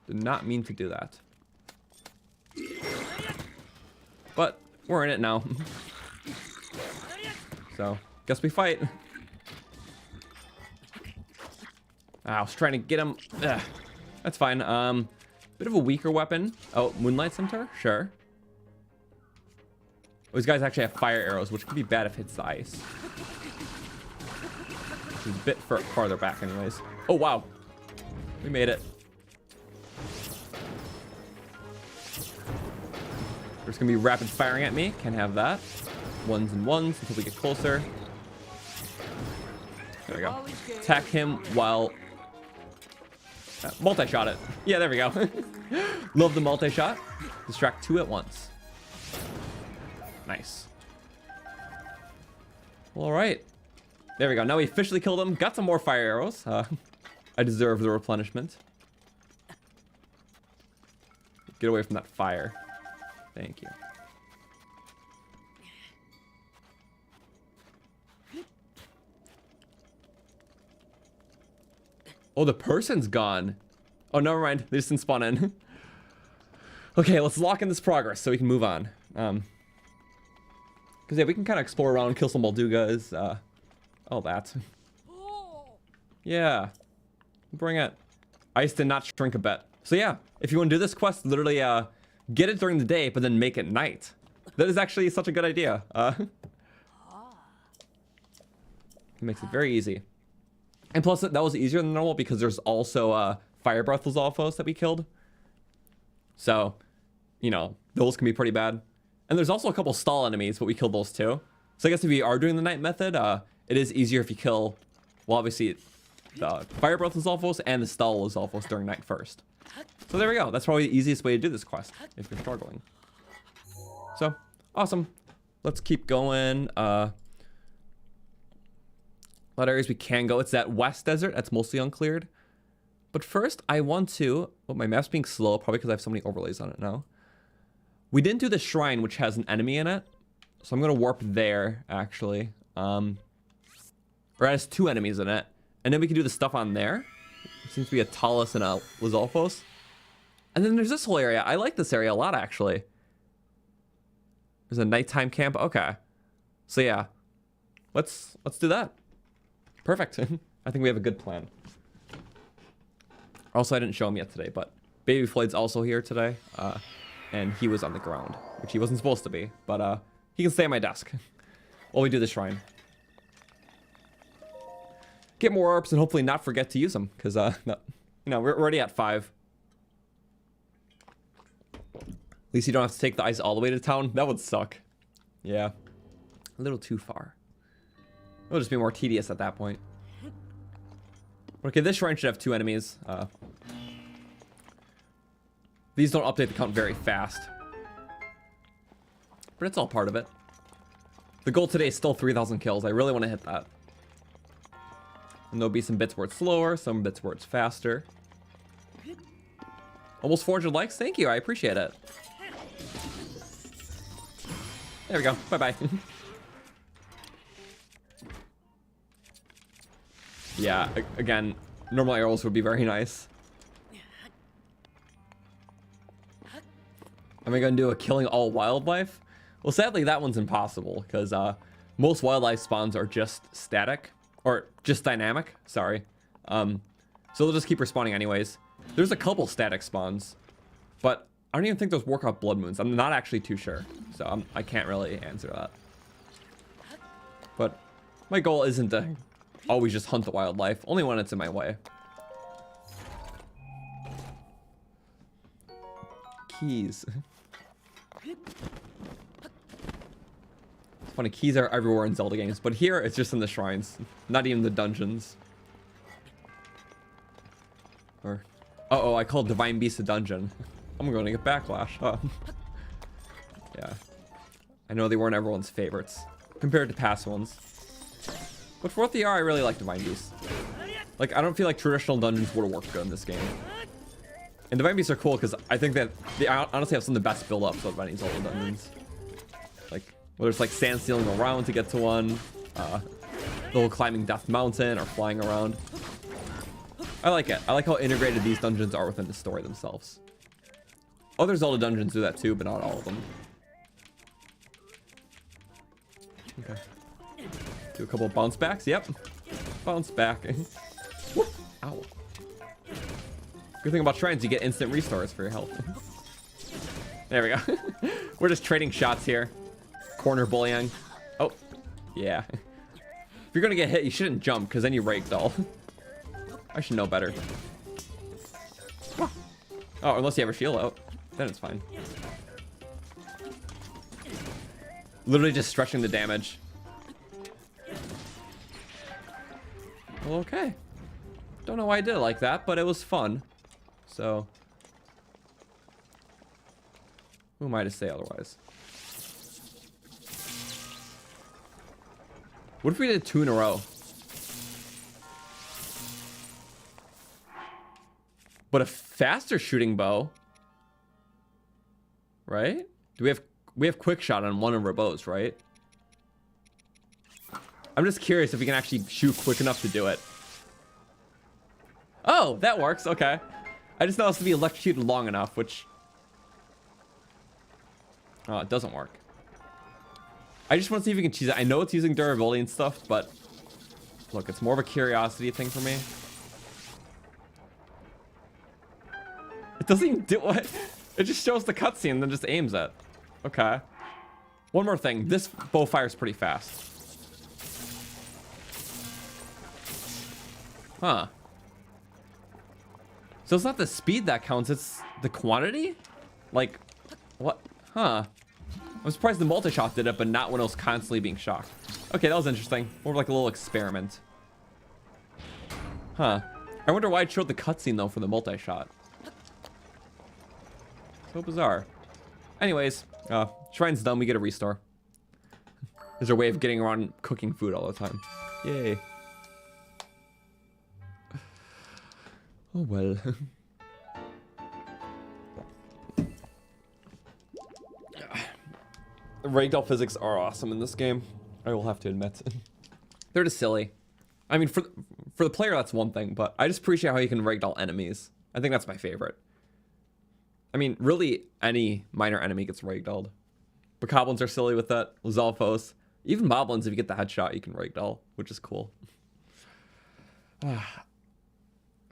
Did not mean to do that. But we're in it now. So, guess we fight. I was trying to get him. Ugh. That's fine. Bit of a weaker weapon. Oh, Moonlight Centaur? Sure. Oh, these guys actually have fire arrows, which could be bad if it hits the ice. Which is a bit farther back anyways. Oh, wow. We made it. There's gonna be rapid firing at me. Can't have that. Ones and ones until we get closer. There we go. Attack him while... multi-shot it. Yeah, there we go. Love the multi-shot. Distract 2 at once. Nice. All right. There we go. Now we officially killed him. Got some more fire arrows. I deserve the replenishment. Get away from that fire. Thank you. Oh, the person's gone. Oh, never mind. They just didn't spawn in. Okay, let's lock in this progress so we can move on. Because, yeah, we can kind of explore around, kill some Moldugas, all that. Yeah. Bring it. Ice did not shrink a bit. So, yeah, if you want to do this quest, literally get it during the day, but then make it night. That is actually such a good idea. It makes it very easy. And plus, that was easier than normal because there's also Fire Breath Lizalfos that we killed. So, you know, those can be pretty bad. And there's also a couple stall enemies, but we killed those too. So I guess if you are doing the night method, it is easier if you kill, well, obviously, the Fire Breath Lizalfos and the stall Lizalfos during night first. So there we go. That's probably the easiest way to do this quest if you're struggling. So, awesome. Let's keep going. A lot of areas we can go. It's that west desert that's mostly uncleared. But first, I want to... Oh, my map's being slow, probably because I have so many overlays on it now. We didn't do the shrine, which has an enemy in it. So I'm going to warp there, actually. Or it has 2 enemies in it. And then we can do the stuff on there. It seems to be a Talus and a Lizalfos. And then there's this whole area. I like this area a lot, actually. There's a nighttime camp. Okay. So, yeah. Let's do that. Perfect. I think we have a good plan. Also, I didn't show him yet today, but Baby Floyd's also here today. And he was on the ground, which he wasn't supposed to be. But he can stay at my desk while we do the shrine. Get more orbs and hopefully not forget to use them. Because, no, you know, we're already at 5. At least you don't have to take the ice all the way to town. That would suck. Yeah. A little too far. It'll just be more tedious at that point. Okay, this shrine should have 2 enemies. These don't update the count very fast. But it's all part of it. The goal today is still 3,000 kills. I really want to hit that. And there'll be some bits where it's slower, some bits where it's faster. Almost 400 likes? Thank you, I appreciate it. There we go. Bye-bye. Yeah, again, normal arrows would be very nice. Am I going to do a killing all wildlife? Well, sadly, that one's impossible, because most wildlife spawns are just static. Or just dynamic, sorry. So they'll just keep respawning anyways. There's a couple static spawns, but I don't even think those work off blood moons. I'm not actually too sure, so I can't really answer that. But my goal isn't to always just hunt the wildlife, only when it's in my way. Keys. It's funny, keys are everywhere in Zelda games, but here it's just in the shrines, not even the dungeons. Or, uh-oh, I called Divine Beast a dungeon. I'm going to get backlash. Yeah. I know they weren't everyone's favorites, compared to past ones. But for what they are, I really like Divine Beasts. Like, I don't feel like traditional dungeons would have worked good in this game. And Divine Beasts are cool because I think that they honestly have some of the best build-ups of any Zelda dungeons. Like, whether it's like sand stealing around to get to one, the whole climbing Death Mountain or flying around. I like it. I like how integrated these dungeons are within the story themselves. Other Zelda dungeons do that too, but not all of them. Okay. Do a couple of bounce backs. Yep. Bounce back. Ow. Good thing about shrines, you get instant restores for your health. There we go. We're just trading shots here. Corner bullying. Oh, yeah. If you're gonna get hit, you shouldn't jump, because then you ragdoll. I should know better. Oh, unless you have a shield out. Then it's fine. Literally just stretching the damage. Well, okay. Don't know why I did it like that, but it was fun. So, who am I to say otherwise? What if we did 2 in a row? But a faster shooting bow, right? Do we have quick shot on one of our bows, right? I'm just curious if we can actually shoot quick enough to do it. Oh, that works. Okay. I just know it has to be electrocuted long enough, which... Oh, it doesn't work. I just want to see if we can cheese it. I know it's using durability and stuff, but... Look, it's more of a curiosity thing for me. It doesn't even do what? It just shows the cutscene and then just aims it. Okay. One more thing. This bow fires pretty fast. Huh. So it's not the speed that counts, it's the quantity? Like, what? Huh. I'm surprised the multi-shot did it, but not when it was constantly being shocked. Okay, that was interesting. More like a little experiment. Huh. I wonder why it showed the cutscene, though, for the multi-shot. So bizarre. Anyways, shrine's done, we get a restore. There's a way of getting around cooking food all the time. Yay. Oh well. The ragdoll physics are awesome in this game. I will have to admit. They're just silly. I mean, for the player, that's one thing, but I just appreciate how you can ragdoll enemies. I think that's my favorite. I mean, really, any minor enemy gets ragdolled. But goblins are silly with that. Lizalfos. Even moblins, if you get the headshot, you can ragdoll, which is cool.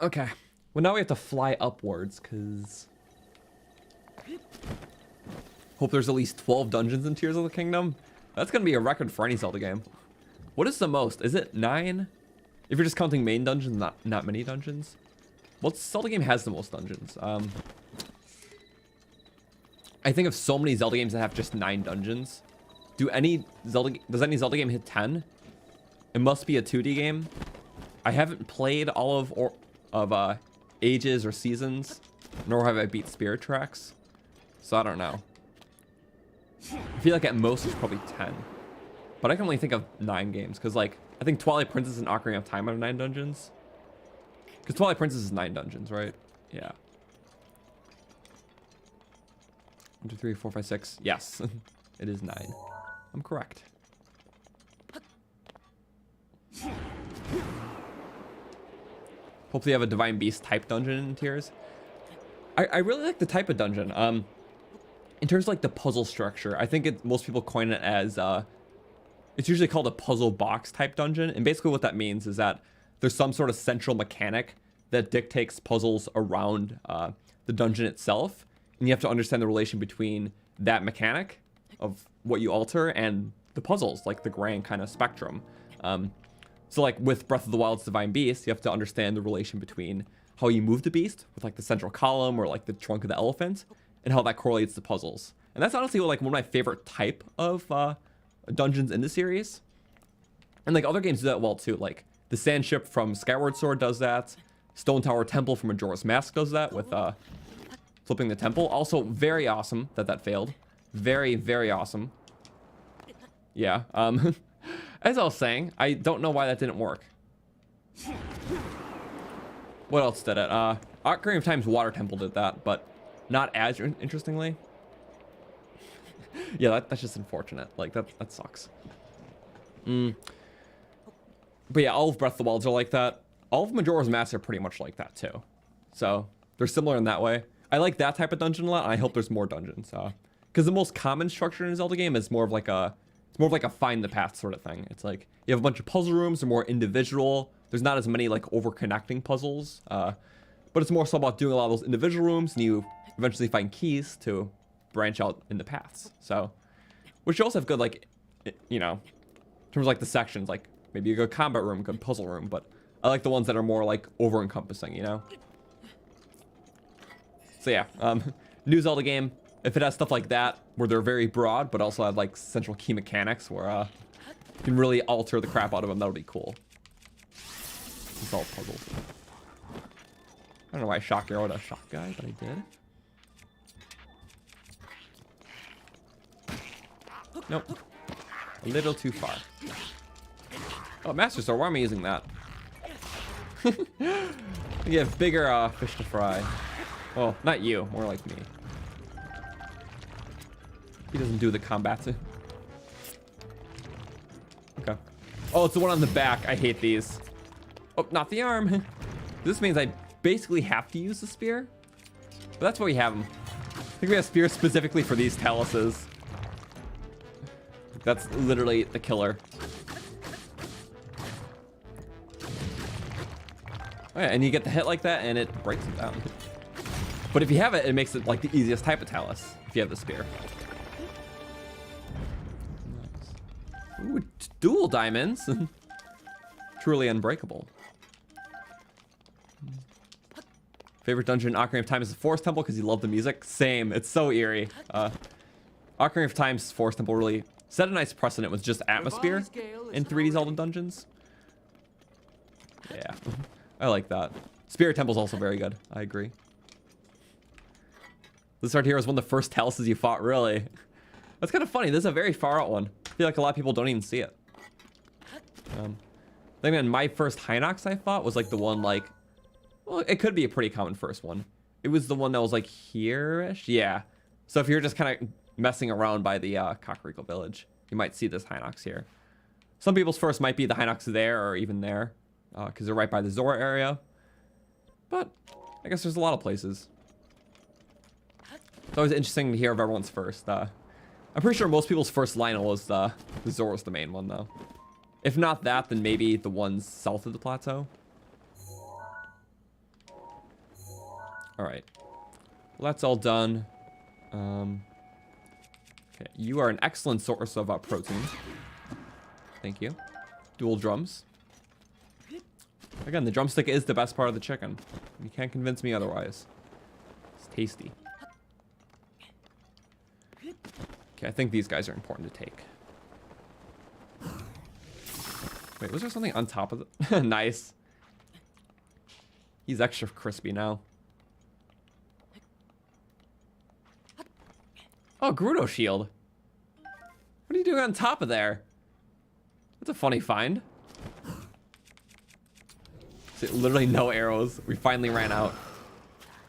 Okay. Well, now we have to fly upwards, because... Hope there's at least 12 dungeons in Tears of the Kingdom. That's going to be a record for any Zelda game. What is the most? Is it 9? If you're just counting main dungeons, not many dungeons. What Zelda game has the most dungeons? I think of so many Zelda games that have just 9 dungeons. Does any Zelda game hit 10? It must be a 2D game. I haven't played all of Ages or Seasons, nor have I beat Spirit Tracks, so I don't know. I feel like at most it's probably 10, but I can only think of 9 games because, like, I think Twilight Princess and Ocarina of Time have 9 dungeons. Because Twilight Princess is 9 dungeons, right? Yeah. 1, 2, 3, 4, 5, 6. Yes, it is 9. I'm correct. Hopefully you have a Divine Beast type dungeon in Tears. I really like the type of dungeon. In terms of like the puzzle structure, I think most people coin it as, it's usually called a puzzle box type dungeon. And basically what that means is that there's some sort of central mechanic that dictates puzzles around the dungeon itself. And you have to understand the relation between that mechanic of what you alter and the puzzles, like the grand kind of spectrum. So like with Breath of the Wild's Divine Beast, you have to understand the relation between how you move the beast with like the central column or like the trunk of the elephant and how that correlates to puzzles. And that's honestly like one of my favorite type of dungeons in the series. And like other games do that well too. Like the Sand Ship from Skyward Sword does that. Stone Tower Temple from Majora's Mask does that with flipping the temple. Also very awesome that failed. Very, very awesome. Yeah. As I was saying, I don't know why that didn't work. What else did it? Ocarina of Time's Water Temple did that, but not as interestingly. Yeah, that's just unfortunate. Like, that sucks. But yeah, all of Breath of the Wilds are like that. All of Majora's Mask are pretty much like that, too. So, they're similar in that way. I like that type of dungeon a lot, and I hope there's more dungeons. Because the most common structure in a Zelda game is more of like a find the path sort of thing. It's like you have a bunch of puzzle rooms, they're more individual. There's not as many like over-connecting puzzles, but it's more so about doing a lot of those individual rooms, and you eventually find keys to branch out in the paths. So, which you also have good, like, you know, in terms of like the sections, like maybe a good combat room, good puzzle room, but I like the ones that are more like over-encompassing, you know? So yeah, new Zelda game, if it has stuff like that, where they're very broad, but also have like central key mechanics where you can really alter the crap out of them, that'll be cool. It's all puzzles. I don't know why I shock arrowed a shock guy, but I did. Nope. A little too far. Oh, Master Sword, why am I using that? You have bigger fish to fry. Well, not you, more like me. He doesn't do the combat. Okay. Oh, it's the one on the back. I hate these. Oh, not the arm. This means I basically have to use the spear. But that's why we have them. I think we have spears specifically for these taluses. That's literally the killer. Oh, yeah, and you get the hit like that and it breaks it down. But if you have it, it makes it like the easiest type of talus if you have the spear. Nice. Ooh, dual diamonds. Truly unbreakable. Favorite dungeon in Ocarina of Time is the Forest Temple because you love the music. Same, it's so eerie. Ocarina of Time's Forest Temple really set a nice precedent with just atmosphere in 3D Zelda dungeons. Yeah, I like that. Spirit Temple's also very good. I agree. This right here was one of the first taluses you fought, really. That's kind of funny. This is a very far out one. I feel like a lot of people don't even see it. I think, man, my first Hinox I fought was like the one like, well, it could be a pretty common first one. It was the one that was like here-ish. Yeah. So if you're just kind of messing around by the Kakariko village, you might see this Hinox here. Some people's first might be the Hinox there or even there because they're right by the Zora area. But I guess there's a lot of places. It's always interesting to hear of everyone's first. I'm pretty sure most people's first Lionel was the Zora's the main one though. If not that, then maybe the ones south of the plateau. All right, well, that's all done. Okay, you are an excellent source of protein. Thank you. Dual drums. Again, the drumstick is the best part of the chicken. You can't convince me otherwise. It's tasty. Okay, I think these guys are important to take. Wait, was there something on top of it? Nice. He's extra crispy now. Oh, Gerudo shield. What are you doing on top of there? That's a funny find. See, literally no arrows. We finally ran out.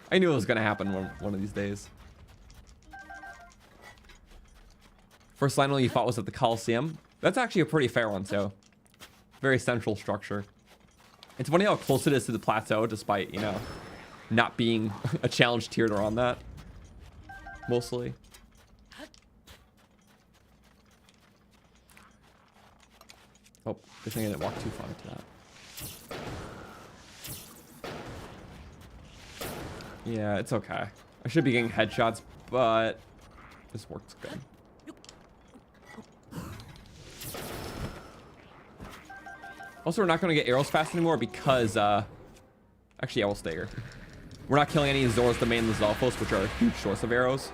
I knew it was gonna happen one of these days. First Lionel you fought was at the Coliseum. That's actually a pretty fair one too. Very central structure. It's funny how close it is to the plateau, despite, you know, not being a challenge tiered around that. Mostly. Oh, good thing I didn't walk too far into that. Yeah, it's okay. I should be getting headshots, but this works good. Also, we're not going to get arrows fast anymore because, actually, I will stay here. We're not killing any Zoras the main Lizalfos, which are a huge source of arrows.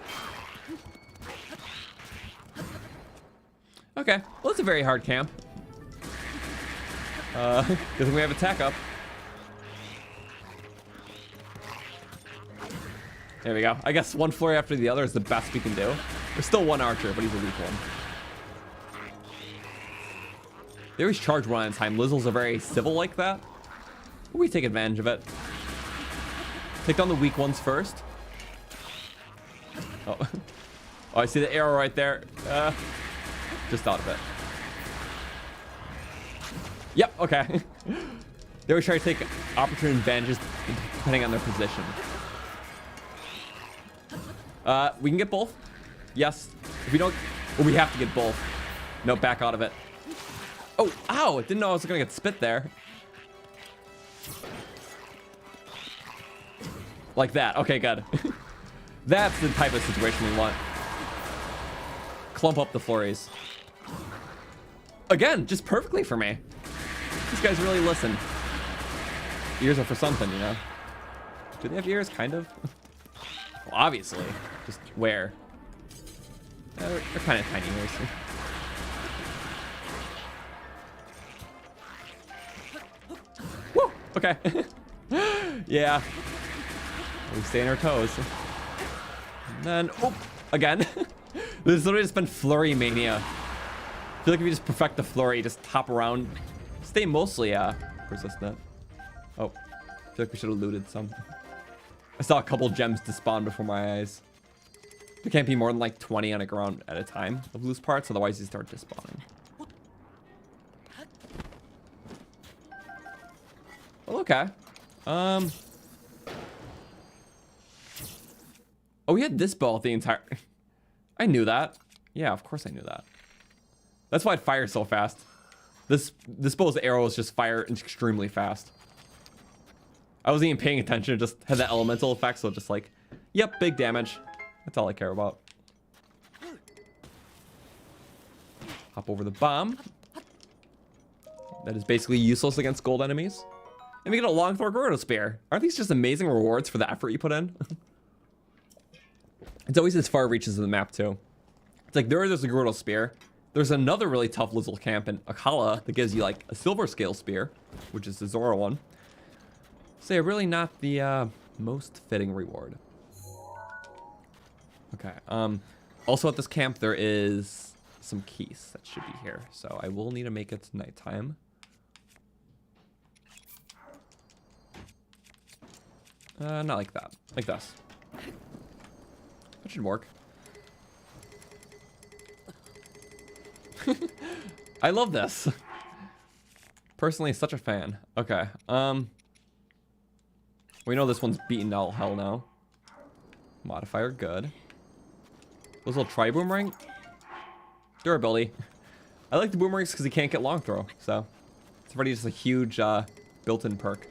Okay, well, it's a very hard camp. Good thing we have attack up. There we go. I guess one flurry after the other is the best we can do. There's still one archer, but he's a weak one. They always charge one at a time. Lizzles are very civil like that. We take advantage of it. Take down the weak ones first. Oh, oh, I see the arrow right there. Just thought of it. Yep, okay. They always try to take opportune advantages depending on their position. We can get both. Yes. If we don't, well, we have to get both. No, back out of it. Oh, ow! Didn't know I was gonna get spit there. Like that. Okay, good. That's the type of situation we want. Clump up the flurries. Again, just perfectly for me. These guys really listen. Ears are for something, you know? Do they have ears? Kind of. Well, obviously. Just where? They're kind of tiny ears. Okay. Yeah. We stay on our toes. And then, oh, again. This has literally just been flurry mania. I feel like if you just perfect the flurry, just hop around, stay mostly persistent. Oh, I feel like we should have looted some. I saw a couple gems despawn before my eyes. There can't be more than like 20 on a ground at a time of loose parts, otherwise you start despawning. Well, okay. Oh, we had this ball the entire... I knew that. Yeah, of course I knew that. That's why it fires so fast. This bow's arrows just fire extremely fast. I wasn't even paying attention. It just had that elemental effect, so just like, yep, big damage. That's all I care about. Hop over the bomb. That is basically useless against gold enemies. And we get a long throw Gerudo spear. Aren't these just amazing rewards for the effort you put in? It's always as far reaches of the map too. It's like there's a Gerudo spear. There's another really tough Lizzle camp in Akkala that gives you like a silver scale spear, which is the Zora one. So yeah, really not the most fitting reward. Okay. Also at this camp there is some keys that should be here, so I will need to make it nighttime. Not like that. Like this. That should work. I love this. Personally, such a fan. Okay. We know this one's beaten all hell now. Modifier, good. Those little tri-boomerang. Durability. I like the boomerangs because he can't get long throw, so it's already just a huge built-in perk.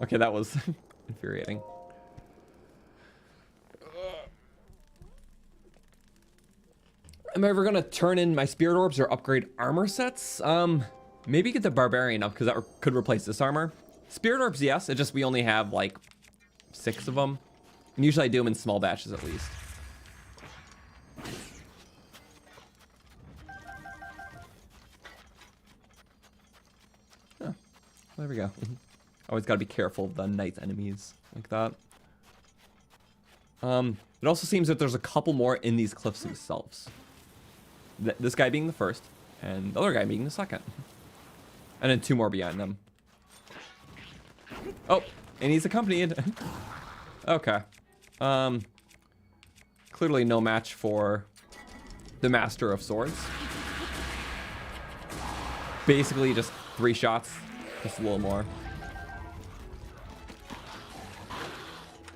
Okay, that was infuriating. Am I ever gonna turn in my spirit orbs or upgrade armor sets? Maybe get the barbarian up because that could replace this armor. Spirit orbs, yes. It just we only have like 6 of them, and usually I do them in small batches at least. Huh. There we go. Always got to be careful of the night enemies like that. It also seems that there's a couple more in these cliffs themselves. This guy being the first, and the other guy being the second. And then 2 more behind them. Oh, and he's accompanied. Okay. Clearly no match for the Master of Swords. Basically just 3 shots, just a little more.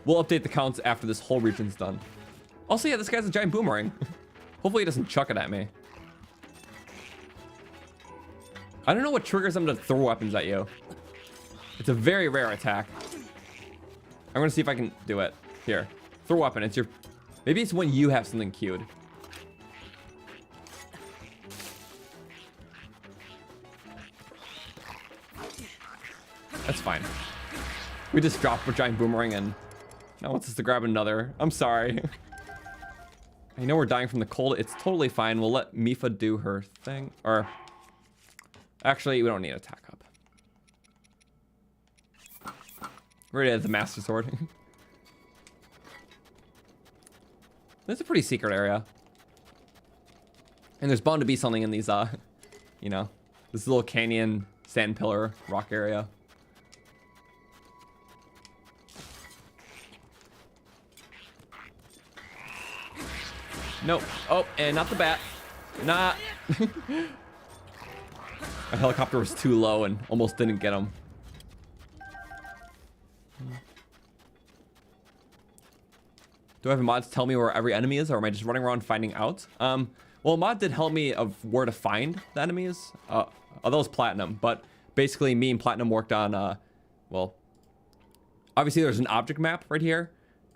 We'll update the counts after this whole region's done. Also, yeah, this guy's a giant boomerang. Hopefully he doesn't chuck it at me. I don't know what triggers him to throw weapons at you. It's a very rare attack. I'm gonna see if I can do it. Here, throw weapon. It's your... Maybe it's when you have something queued. That's fine. We just dropped a giant boomerang and now wants us to grab another. I'm sorry. I know we're dying from the cold. It's totally fine. We'll let Mifa do her thing. Or actually, we don't need to attack up. We already have the Master Sword. This is a pretty secret area. And there's bound to be something in these, you know, this little canyon, sand pillar, rock area. Nope. Oh, and not the bat. Not. My helicopter was too low and almost didn't get him. Do I have a mod to tell me where every enemy is, or am I just running around finding out? Well, a mod did help me of where to find the enemies. Although it's Platinum, but basically me and Platinum worked on, well, obviously there's an object map right here,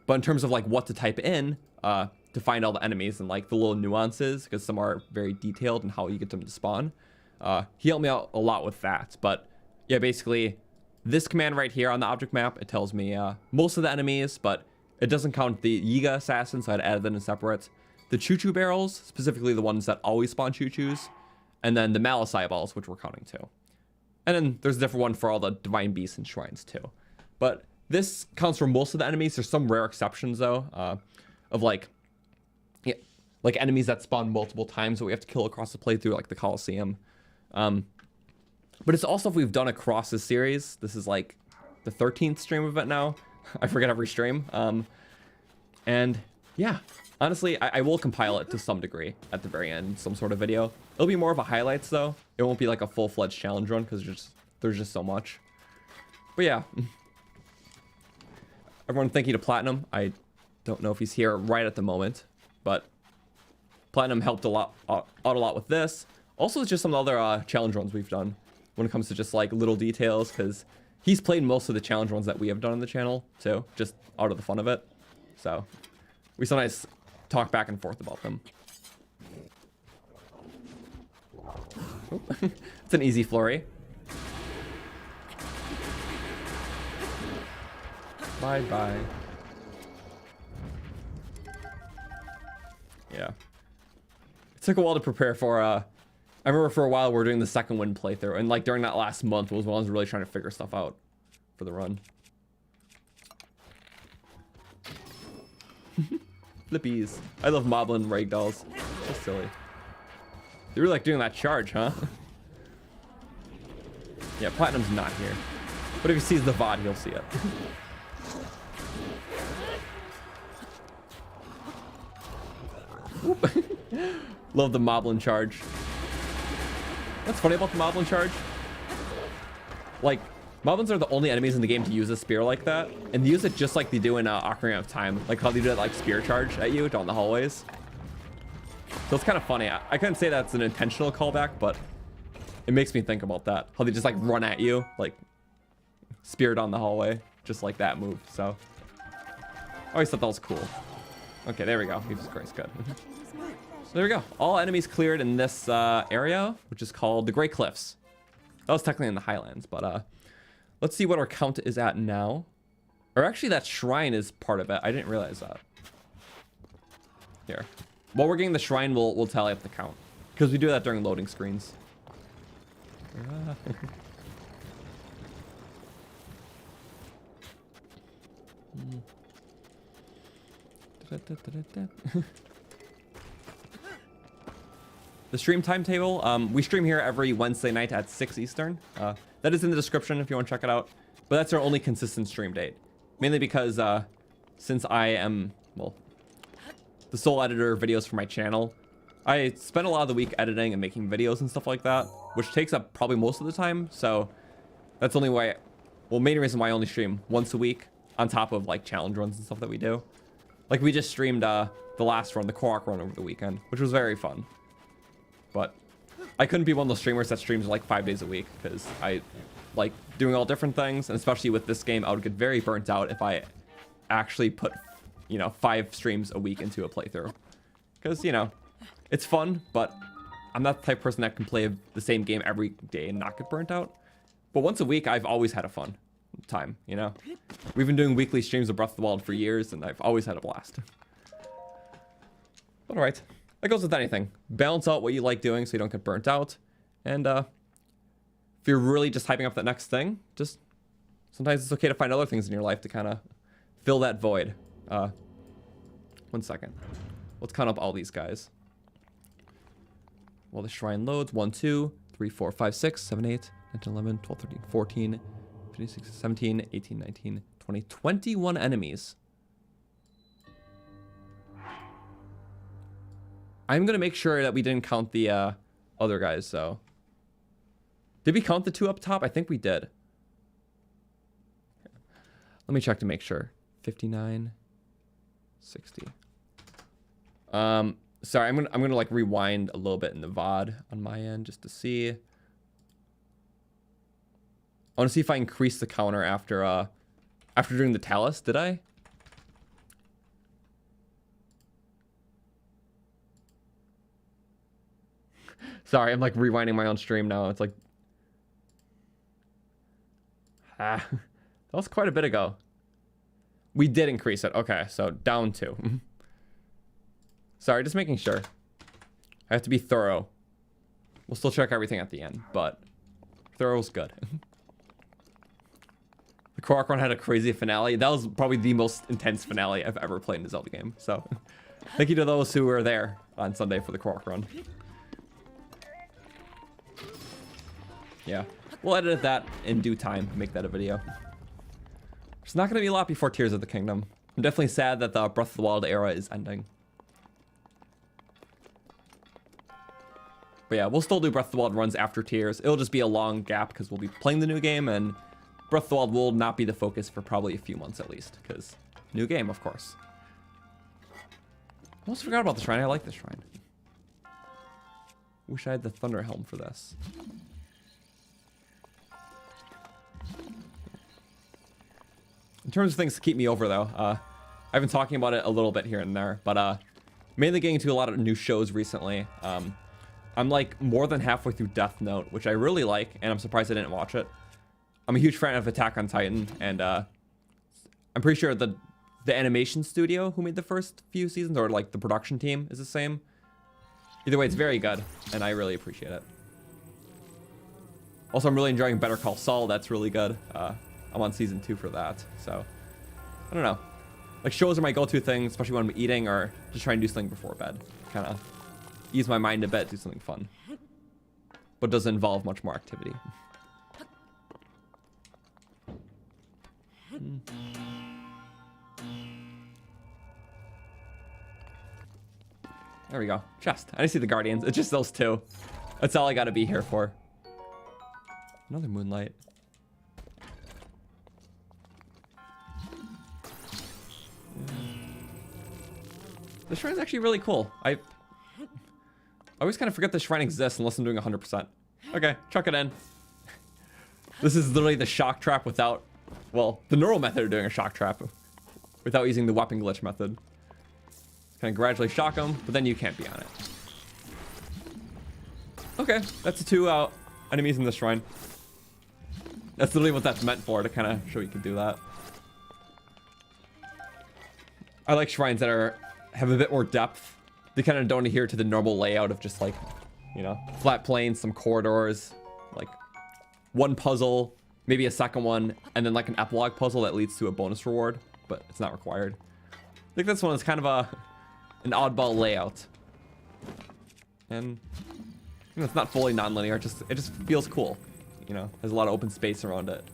but in terms of like what to type in, to find all the enemies and like the little nuances, because some are very detailed in how you get them to spawn. He helped me out a lot with that, but yeah, basically this command right here on the object map, it tells me most of the enemies, but it doesn't count the Yiga assassins, so I'd added them in separate. The choo-choo barrels, specifically the ones that always spawn choo-choos, and then the malice eyeballs, which we're counting too. And then there's a different one for all the divine beasts and shrines too. But this counts for most of the enemies. There's some rare exceptions though, of like enemies that spawn multiple times that we have to kill across the playthrough, like the Colosseum. But it's also if we've done across the series. This is like the 13th stream of it now. I forget every stream. And yeah, honestly, I will compile it to some degree at the very end, some sort of video. It'll be more of a highlights though. It won't be like a full-fledged challenge run because there's just so much. But yeah, everyone, thank you to Platinum. I don't know if he's here right at the moment, but Platinum helped out a lot with this. Also, it's just some other challenge runs we've done when it comes to just like little details, because he's played most of the challenge runs that we have done on the channel too, just out of the fun of it. So we sometimes talk back and forth about them. It's an easy flurry. Bye bye. Yeah. It took a while to prepare for I remember for a while we were doing the second wind playthrough, and like during that last month was when I was really trying to figure stuff out for the run. Flippies. I love Moblin ragdolls. So silly. They really like doing that charge, huh? Yeah, Platinum's not here. But if he sees the VOD, he'll see it. Love the Moblin charge. What's funny about the Moblin charge? Like, Moblins are the only enemies in the game to use a spear like that, and they use it just like they do in Ocarina of Time, like how they do that like spear charge at you down the hallways. So it's kind of funny. I couldn't say that's an intentional callback, but it makes me think about that. How they just like run at you, like spear down the hallway, just like that move. So I always thought that was cool. Okay, there we go. Jesus Christ, good. So there we go. All enemies cleared in this area, which is called the Great Cliffs. That was technically in the Highlands, but let's see what our count is at now. Or actually, that shrine is part of it. I didn't realize that. Here. While we're getting the shrine, we'll tally up the count. Because we do that during loading screens. The stream timetable, we stream here every Wednesday night at 6 Eastern. That is in the description if you want to check it out. But that's our only consistent stream date. Mainly because since I am, well, the sole editor of videos for my channel, I spend a lot of the week editing and making videos and stuff like that, which takes up probably most of the time. So that's only why, well, main reason why I only stream once a week on top of like challenge runs and stuff that we do. Like we just streamed the last run, the Korok run over the weekend, which was very fun. But I couldn't be one of those streamers that streams like 5 days a week because I like doing all different things. And especially with this game, I would get very burnt out if I actually put, 5 streams a week into a playthrough. Because, it's fun, but I'm not the type of person that can play the same game every day and not get burnt out. But once a week, I've always had a fun time, We've been doing weekly streams of Breath of the Wild for years, and I've always had a blast. But all right. That goes with anything. Balance out what you like doing so you don't get burnt out. And if you're really just hyping up that next thing, just sometimes it's okay to find other things in your life to kind of fill that void. 1 second. Let's count up all these guys. While the shrine loads, 1, 2, 3, 4, 5, 6, 7, 8, 9, 10, 11, 12, 13, 14, 15, 16, 17, 18, 19, 20, 21 enemies. I'm going to make sure that we didn't count the other guys, so. Did we count the 2 up top? I think we did. Let me check to make sure. 59, 60. Sorry, I'm gonna like rewind a little bit in the VOD on my end just to see. I want to see if I increase the counter after doing the Talus. Did I? Sorry, I'm like rewinding my own stream now. It's like, that was quite a bit ago. We did increase it. Okay, so down 2. Sorry, just making sure. I have to be thorough. We'll still check everything at the end, but Thorough's good. The Korok run had a crazy finale. That was probably the most intense finale I've ever played in a Zelda game. So, thank you to those who were there on Sunday for the Korok run. Yeah, we'll edit that in due time, make that a video. There's not going to be a lot before Tears of the Kingdom. I'm definitely sad that the Breath of the Wild era is ending. But yeah, we'll still do Breath of the Wild runs after Tears. It'll just be a long gap because we'll be playing the new game, and Breath of the Wild will not be the focus for probably a few months at least, because new game, of course. Almost forgot about the shrine. I like this shrine. Wish I had the Thunder Helm for this. In terms of things to keep me over, though, I've been talking about it a little bit here and there, but mainly getting into a lot of new shows recently. I'm like more than halfway through Death Note, which I really like, and I'm surprised I didn't watch it. I'm a huge fan of Attack on Titan, and I'm pretty sure the animation studio who made the first few seasons, or like the production team, is the same. Either way, it's very good, and I really appreciate it. Also, I'm really enjoying Better Call Saul. That's really good. I'm on season 2 for that, so I don't know. Like, shows are my go-to thing, especially when I'm eating or just trying to do something before bed. Kind of ease my mind a bit, do something fun, but doesn't involve much more activity. There we go. Chest. I didn't see the Guardians. It's just those two. That's all I gotta be here for. Another Moonlight. This shrine's actually really cool. I always kind of forget the shrine exists unless I'm doing 100%. Okay, chuck it in. This is literally the shock trap without, well, the neural method of doing a shock trap without using the weapon glitch method. Kind of gradually shock them, but then you can't be on it. Okay, that's the 2 enemies in the shrine. That's literally what that's meant for, to kind of show you can do that. I like shrines that have a bit more depth. They kind of don't adhere to the normal layout of just like, you know, flat plains, some corridors, like one puzzle, maybe a second one, and then like an epilogue puzzle that leads to a bonus reward, but it's not required. I think this one is kind of an oddball layout, and you know, it's not fully non-linear. It just feels cool. You know, there's a lot of open space around it,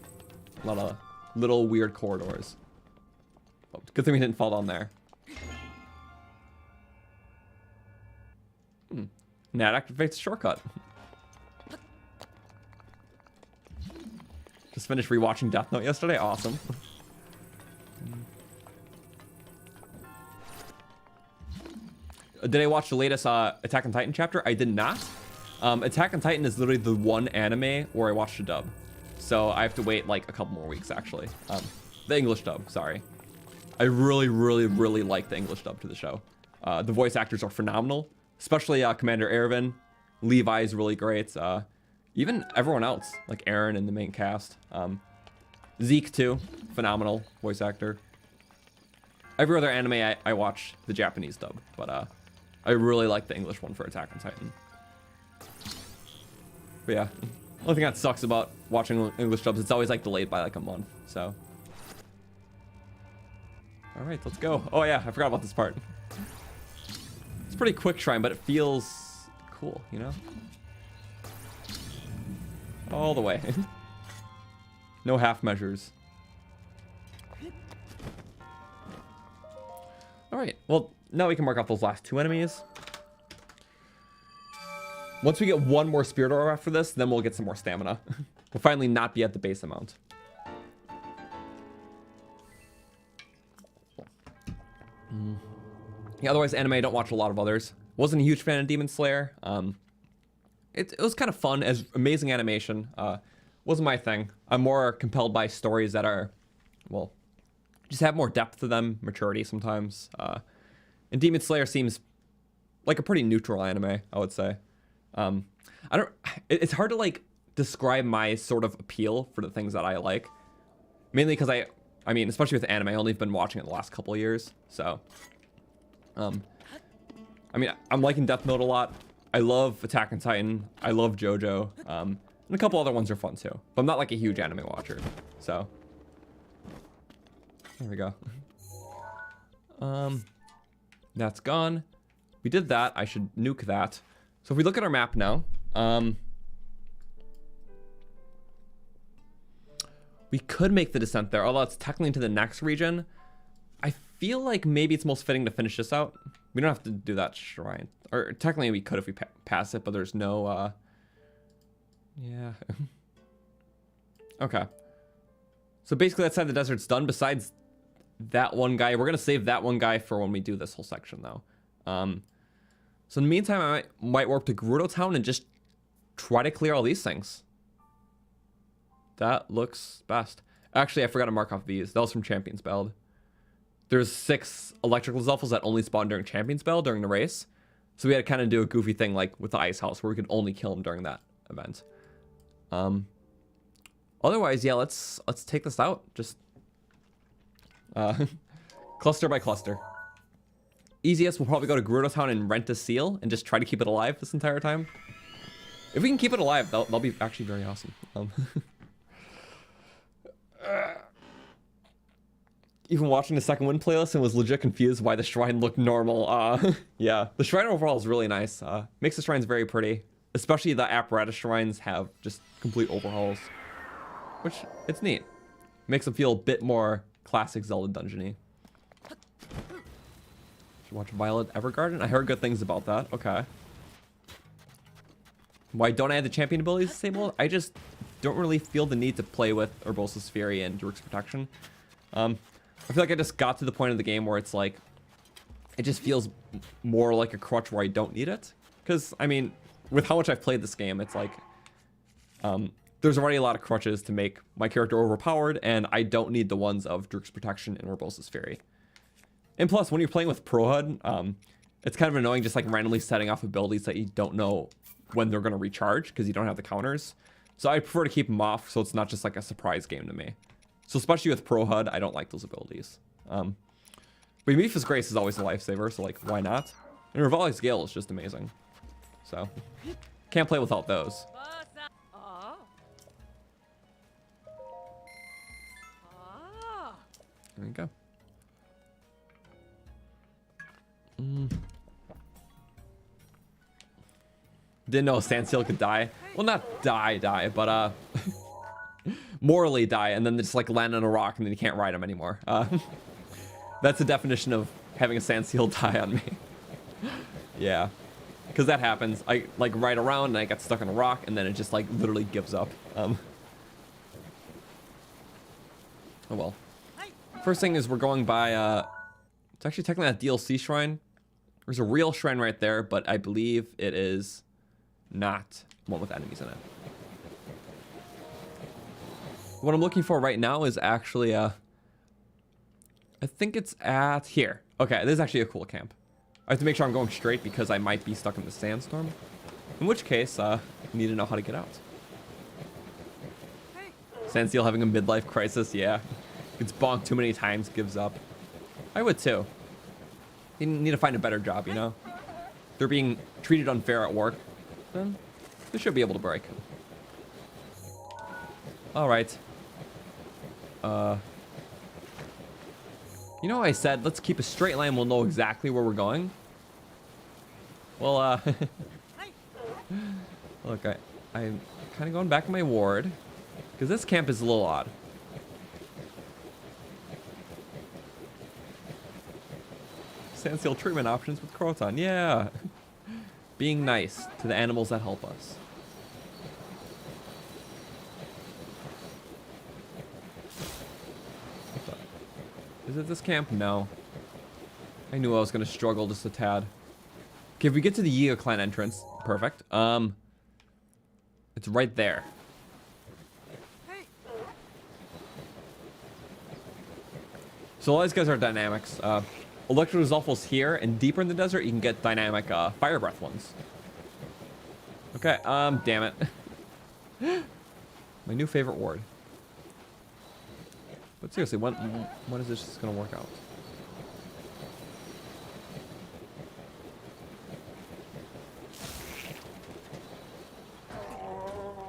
a lot of little weird corridors. Oh, good thing we didn't fall down there. And that activates a shortcut. Just finished rewatching Death Note yesterday. Awesome. Did I watch the latest Attack on Titan chapter? I did not. Attack on Titan is literally the one anime where I watched the dub. So I have to wait like a couple more weeks, actually. The English dub, sorry. I really, really, really like the English dub to the show. The voice actors are phenomenal. Especially Commander Erwin. Levi's really great. Even everyone else, like Aaron in the main cast. Zeke too, phenomenal voice actor. Every other anime I watch the Japanese dub, but I really like the English one for Attack on Titan. But yeah, the only thing that sucks about watching English dubs, it's always like delayed by like a month, so. All right, let's go. Oh yeah, I forgot about this part. It's a pretty quick shrine, but it feels cool, you know? All the way. No half measures. All right, well, now we can mark off those last 2 enemies. Once we get one more Spirit Ore after this, then we'll get some more stamina. We'll finally not be at the base amount. Yeah, otherwise, anime, I don't watch a lot of others. Wasn't a huge fan of Demon Slayer. It was kind of fun, as amazing animation. Wasn't my thing. I'm more compelled by stories that are, well, just have more depth to them, maturity sometimes. And Demon Slayer seems like a pretty neutral anime, I would say. It's hard to like describe my sort of appeal for the things that I like. Mainly because I mean, especially with anime, I only been watching it the last couple of years, so. I mean, I'm liking Death Note a lot. I love Attack on Titan. I love JoJo. And a couple other ones are fun too. But I'm not like a huge anime watcher. So there we go. That's gone. We did that. I should nuke that. So if we look at our map now, we could make the descent there, although it's technically into the next region. I feel like maybe it's most fitting to finish this out. We don't have to do that shrine. Or technically we could if we pass it, but there's no, yeah. Okay. So basically that side of the desert's done. Besides that one guy, we're going to save that one guy for when we do this whole section though. So in the meantime, I might warp to Gerudo Town and just try to clear all these things. That looks best. Actually, I forgot to mark off these. That was from Champion's Build. There's 6 electrical Zelfels that only spawn during Champion's Build during the race. So we had to kind of do a goofy thing like with the Icehouse where we could only kill them during that event. Otherwise, yeah, let's take this out. Just cluster by cluster. Easiest, we'll probably go to Gerudo Town and rent a seal and just try to keep it alive this entire time. If we can keep it alive, that'll be actually very awesome. Even watching the Second Wind playlist and was legit confused why the shrine looked normal. Yeah, the shrine overall is really nice. Makes the shrines very pretty. Especially the apparatus shrines have just complete overhauls. Which, it's neat. Makes them feel a bit more classic Zelda dungeony. Should watch Violet Evergarden? I heard good things about that. Okay. Why don't I have the champion abilities disabled? I just don't really feel the need to play with Urbosa's Fury and Druid's Protection. I feel like I just got to the point of the game where it's like, it just feels more like a crutch where I don't need it. Because, I mean, with how much I've played this game, it's like, there's already a lot of crutches to make my character overpowered, and I don't need the ones of Druid's Protection and Urbosa's Fury. And plus, when you're playing with Pro HUD, it's kind of annoying just like randomly setting off abilities that you don't know when they're going to recharge because you don't have the counters. So I prefer to keep them off so it's not just like a surprise game to me. So especially with Pro HUD, I don't like those abilities. But Mifa's Grace is always a lifesaver, so like, why not? And Rivali's Gale is just amazing. So, can't play without those. There you go. Didn't know Sandseal could die. Well, not die, but morally die, and then just like land on a rock, and then you can't ride him anymore. That's the definition of having a Sandseal die on me. Yeah, because that happens. I like ride around, and I get stuck on a rock, and then it just like literally gives up. Oh well. First thing is we're going by. It's actually technically a DLC shrine. There's a real shrine right there, but I believe it is not one with enemies in it. What I'm looking for right now is actually, I think it's at here. Okay, this is actually a cool camp. I have to make sure I'm going straight because I might be stuck in the sandstorm. In which case, I need to know how to get out. Sandseal having a midlife crisis, yeah. Gets bonked too many times, gives up. I would too. You need to find a better job, you know? They're being treated unfair at work. Then they should be able to break. Alright. You know, I said let's keep a straight line, we'll know exactly where we're going. Well, look, I'm kind of going back in my ward because this camp is a little odd. Sandseal treatment options with Croton, yeah. Being nice to the animals that help us. Is it this camp? No. I knew I was gonna struggle just a tad. Okay, if we get to the Yiga clan entrance, perfect. It's right there. So all these guys are dynamics. Electro Zelfels here, and deeper in the desert, you can get dynamic fire breath ones. Okay, damn it. My new favorite ward. But seriously, when is this just gonna work out?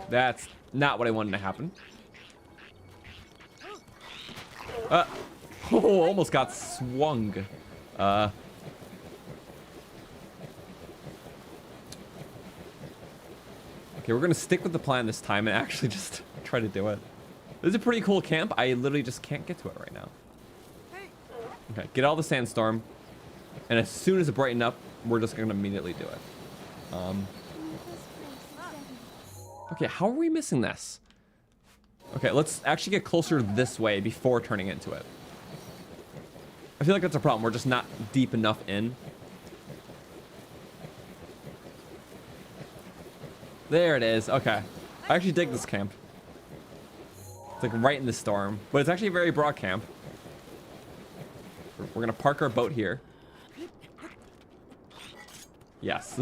That's not what I wanted to happen. Oh, almost got swung. Okay, we're gonna stick with the plan this time and actually just try to do it. This is a pretty cool camp. I literally just can't get to it right now. Okay, get all the sandstorm, and as soon as it brighten up, we're just gonna immediately do it. Okay, how are we missing this? Okay, let's actually get closer this way before turning into it. I feel like that's a problem. We're just not deep enough in. There it is. Okay. I actually dig this camp. It's like right in the storm, but it's actually a very broad camp. We're gonna park our boat here. Yes.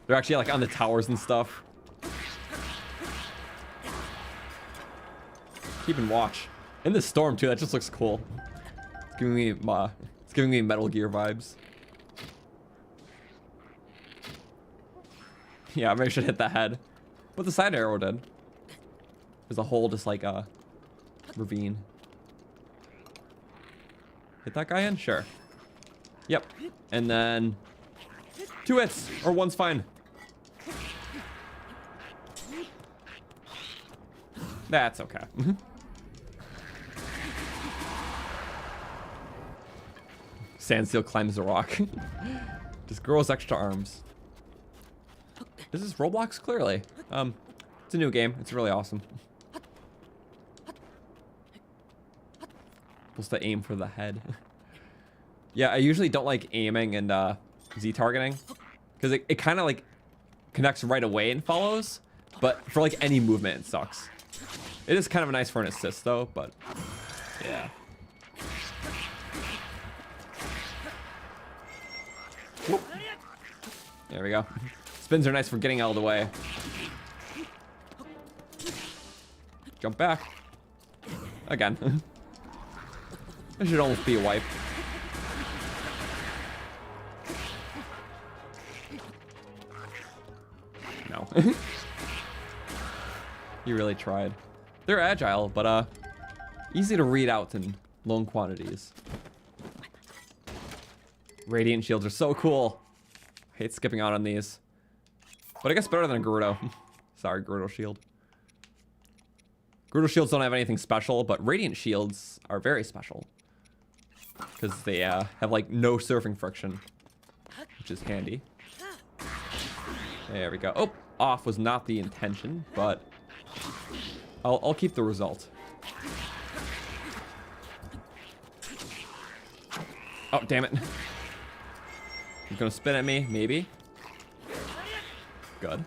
They're actually like on the towers and stuff. Keeping watch. In the storm too, that just looks cool. It's giving me Metal Gear vibes. Yeah, maybe I should hit that head. But the side arrow did. There's a hole just like a ravine. Hit that guy in? Sure. Yep. And then 2 hits, or 1's fine. That's okay. Sandsteel climbs the rock. Just grows extra arms. This is Roblox, clearly. It's a new game. It's really awesome. Supposed to aim for the head. Yeah, I usually don't like aiming and Z targeting, because it kind of like connects right away and follows, but for like any movement it sucks. It is kind of nice for an assist though, but yeah. Whoop. There we go. Spins are nice for getting out of the way. Jump back. Again. This should almost be a wipe. No. You really tried. They're agile, but easy to read out in lone quantities. Radiant shields are so cool. I hate skipping out on these. But I guess better than a Gerudo. Sorry, Gerudo shield. Gerudo shields don't have anything special, but radiant shields are very special. Because they have like no surfing friction, which is handy. There we go. Oh, off was not the intention, but I'll keep the result. Oh, damn it. He's gonna spin at me, maybe. Good.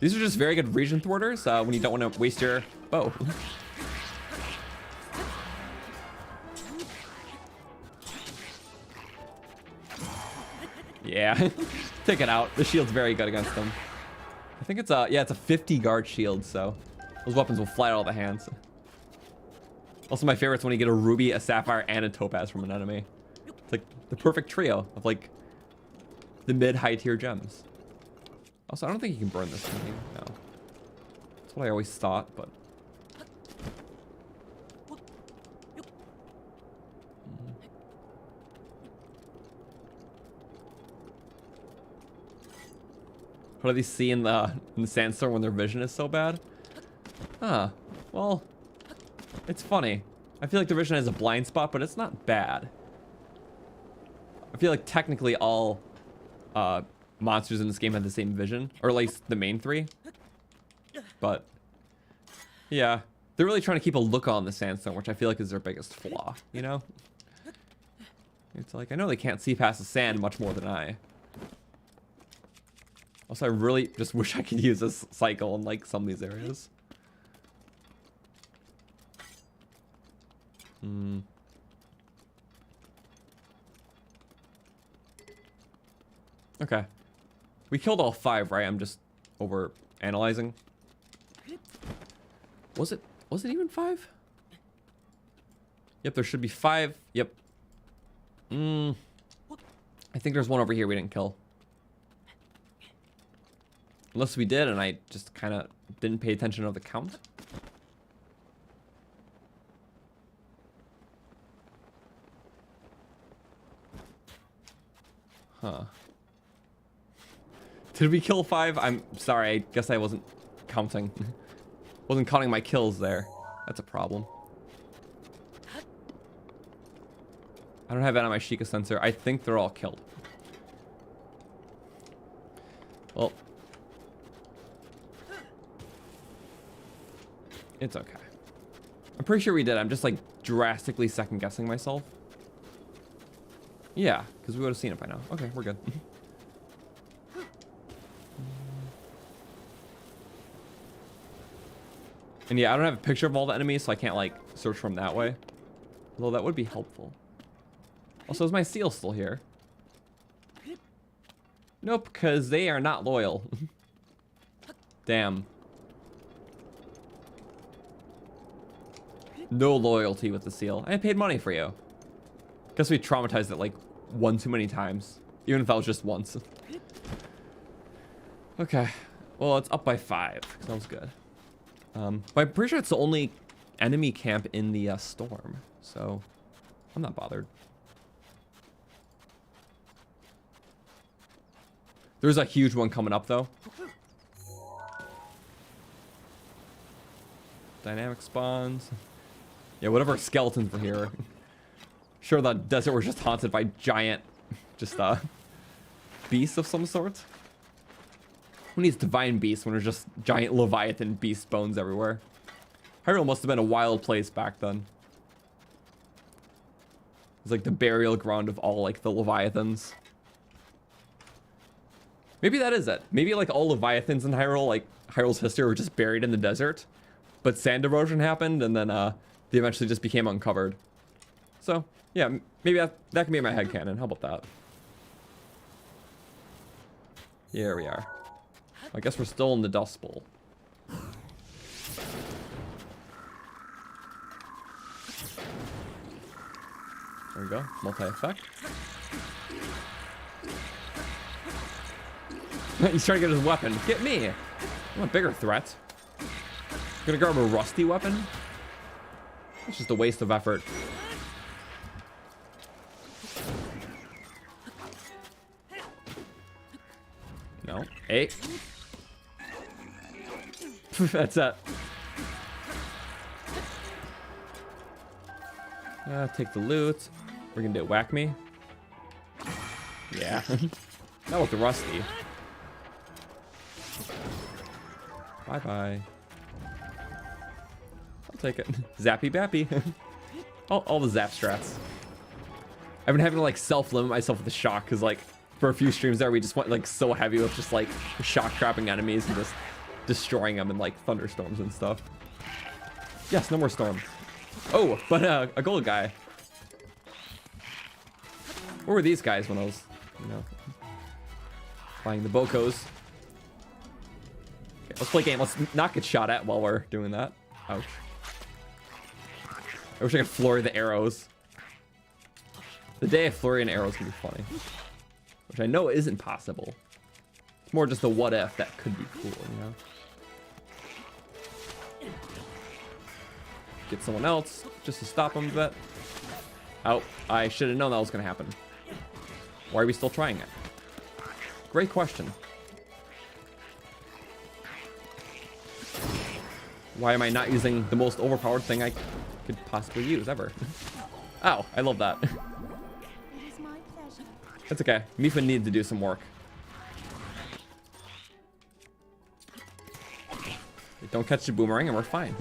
These are just very good region thwarters when you don't want to waste your bow. Yeah, take it out. The shield's very good against them. I think it's yeah, it's a 50 guard shield, so those weapons will fly out of the hands. Also, my favorite is when you get a ruby, a sapphire, and a topaz from an enemy. It's like the perfect trio of like the mid-high tier gems. Also, I don't think you can burn this thing. No. That's what I always thought, but. What do they see in the sandstorm when their vision is so bad? Huh. Well, it's funny. I feel like their vision has a blind spot, but it's not bad. I feel like technically all monsters in this game have the same vision, or at least the main 3. But yeah, they're really trying to keep a look on the sandstorm, which I feel like is their biggest flaw, you know? It's like, I know they can't see past the sand much more than I. Also, I really just wish I could use this cycle in like some of these areas. Okay. We killed all 5, right? I'm just over analyzing. Was it even 5? Yep, there should be 5. Yep. I think there's one over here we didn't kill. Unless we did and I just kind of didn't pay attention to the count. Huh. Did we kill 5? I'm sorry, I guess I wasn't counting. Wasn't counting my kills there. That's a problem. I don't have that on my Sheikah sensor. I think they're all killed. Well. It's okay. I'm pretty sure we did. I'm just like drastically second guessing myself. Yeah, because we would have seen it by now. Okay, we're good. And yeah, I don't have a picture of all the enemies, so I can't like search from that way. Although that would be helpful. Also, is my seal still here? Nope, because they are not loyal. Damn. No loyalty with the seal. I paid money for you. Guess we traumatized it like one too many times. Even if that was just once. Okay. Well, it's up by 5. Sounds good. But I'm pretty sure it's the only enemy camp in the storm. So, I'm not bothered. There's a huge one coming up, though. Dynamic spawns. Yeah, whatever skeletons were here. Sure, the desert was just haunted by giant, beasts of some sort. Who needs divine beasts when there's just giant leviathan beast bones everywhere? Hyrule must have been a wild place back then. It's like the burial ground of all like the leviathans. Maybe that is it. Maybe like all leviathans in Hyrule, like Hyrule's history, were just buried in the desert. But sand erosion happened, and then they eventually just became uncovered. So, yeah, maybe that can be my headcanon. How about that? Here we are. I guess we're still in the Dust Bowl. There we go. Multi-effect. He's trying to get his weapon. Get me! I want a bigger threat. Gonna grab a rusty weapon? It's just a waste of effort. No. Hey. That's it. Take the loot. We're gonna do whack me. Yeah. Not with the rusty. Bye-bye. I'll take it. Zappy bappy. all the zap strats. I've been having to like self-limit myself with the shock because like for a few streams there we just went like so heavy with just like shock trapping enemies and just destroying them in like thunderstorms and stuff. Yes, no more storm. Oh, but a gold guy. Where were these guys when I was, flying the Bokos? Okay, let's play a game. Let's not get shot at while we're doing that. Ouch. I wish I could flurry the arrows. The day of flurry and arrows can be funny. Which I know isn't possible. It's more just a what if that could be cool, Get someone else just to stop him a bit. Oh, I should have known that was going to happen. Why are we still trying it? Great question. Why am I not using the most overpowered thing I could possibly use ever? Ow, I love that. That's okay. Mifa needed to do some work. Don't catch the boomerang and we're fine.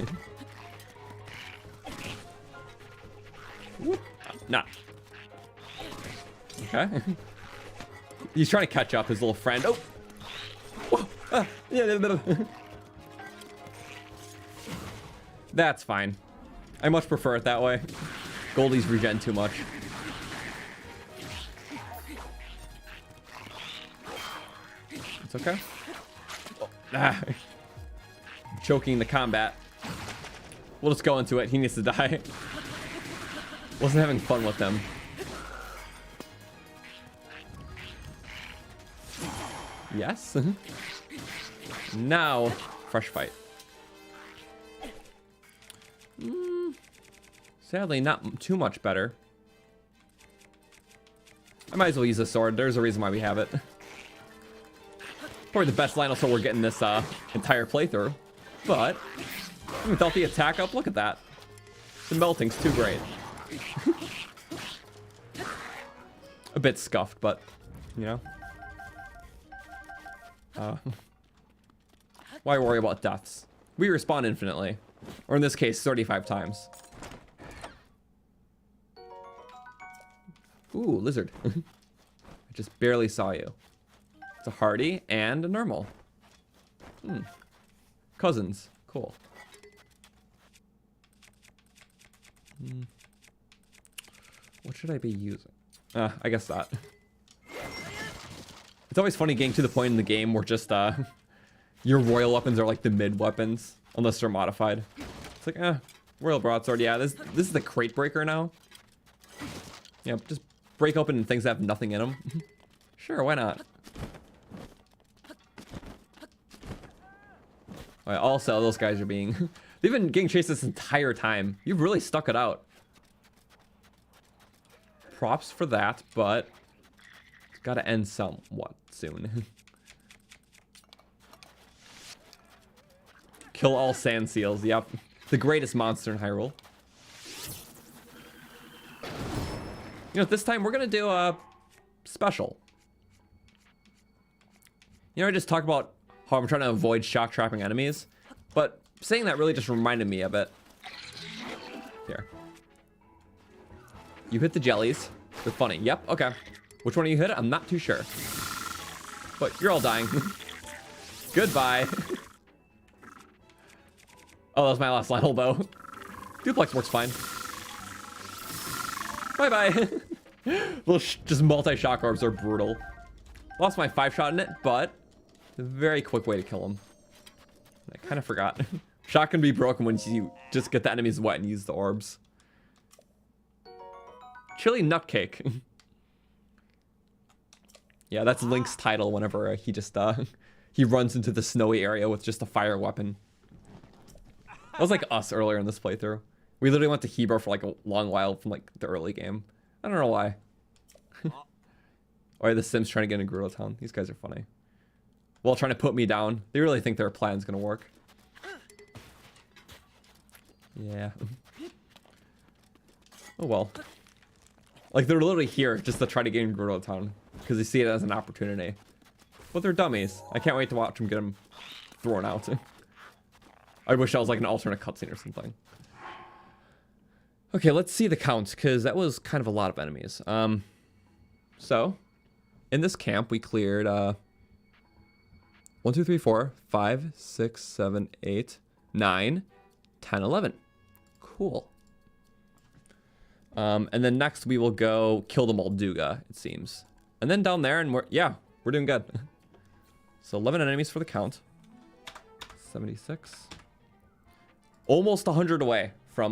Whoop. Nah. Okay. He's trying to catch up his little friend. Oh! Whoa. Ah. Yeah. That's fine. I much prefer it that way. Goldie's regen too much. It's okay. Oh. Ah. I'm choking the combat. We'll just go into it. He needs to die. Wasn't having fun with them. Yes. Now, fresh fight. Sadly, not too much better. I might as well use a sword. There's a reason why we have it. Probably the best Lionel sword we're getting this entire playthrough. But without the attack up, look at that. The melting's too great. A bit scuffed, but you know. Why worry about deaths? We respawn infinitely. Or in this case, 35 times. Ooh, lizard. I just barely saw you. It's a hardy and a normal. Cousins. Cool. What should I be using? I guess that. It's always funny getting to the point in the game where just your royal weapons are like the mid weapons, unless they're modified. It's like, royal broadsword. Yeah, this is the crate breaker now. Yeah, just break open things that have nothing in them. Sure, why not? All right, also, those guys are being... They've been getting chased this entire time. You've really stuck it out. Props for that, but it's got to end somewhat soon. Kill all sand seals. Yep. The greatest monster in Hyrule. You know, this time we're going to do a special. You know, I just talked about how I'm trying to avoid shock trapping enemies, but saying that really just reminded me of it. Here. You hit the jellies. They're funny. Yep, okay. Which one of you hit it? I'm not too sure. But you're all dying. Goodbye. Oh, that was my last Lionel bow. Duplex works fine. Bye-bye. Little just multi-shock orbs are brutal. Lost my 5-shot in it, but it's a very quick way to kill him. I kind of forgot. Shot can be broken when you just get the enemies wet and use the orbs. Chili Nutcake. Yeah, that's Link's title whenever he just he runs into the snowy area with just a fire weapon. That was like us earlier in this playthrough. We literally went to Hebrew for like a long while from like the early game. I don't know why. Or the Sims trying to get into Gerudo Town. These guys are funny. While trying to put me down. They really think their plan's gonna work. Yeah. Oh well. Like they're literally here just to try to get in Gerudo Town. Because they see it as an opportunity. But they're dummies. I can't wait to watch them get them thrown out. I wish that was like an alternate cutscene or something. Okay, let's see the counts, because that was kind of a lot of enemies. So, in this camp, we cleared 1, 2, 3, 4, 5, 6, 7, 8, 9, 10, 11. Cool. And then next we will go kill the Molduga, it seems. And then down there, and we're doing good. So 11 enemies for the count. 76. Almost 100 away from,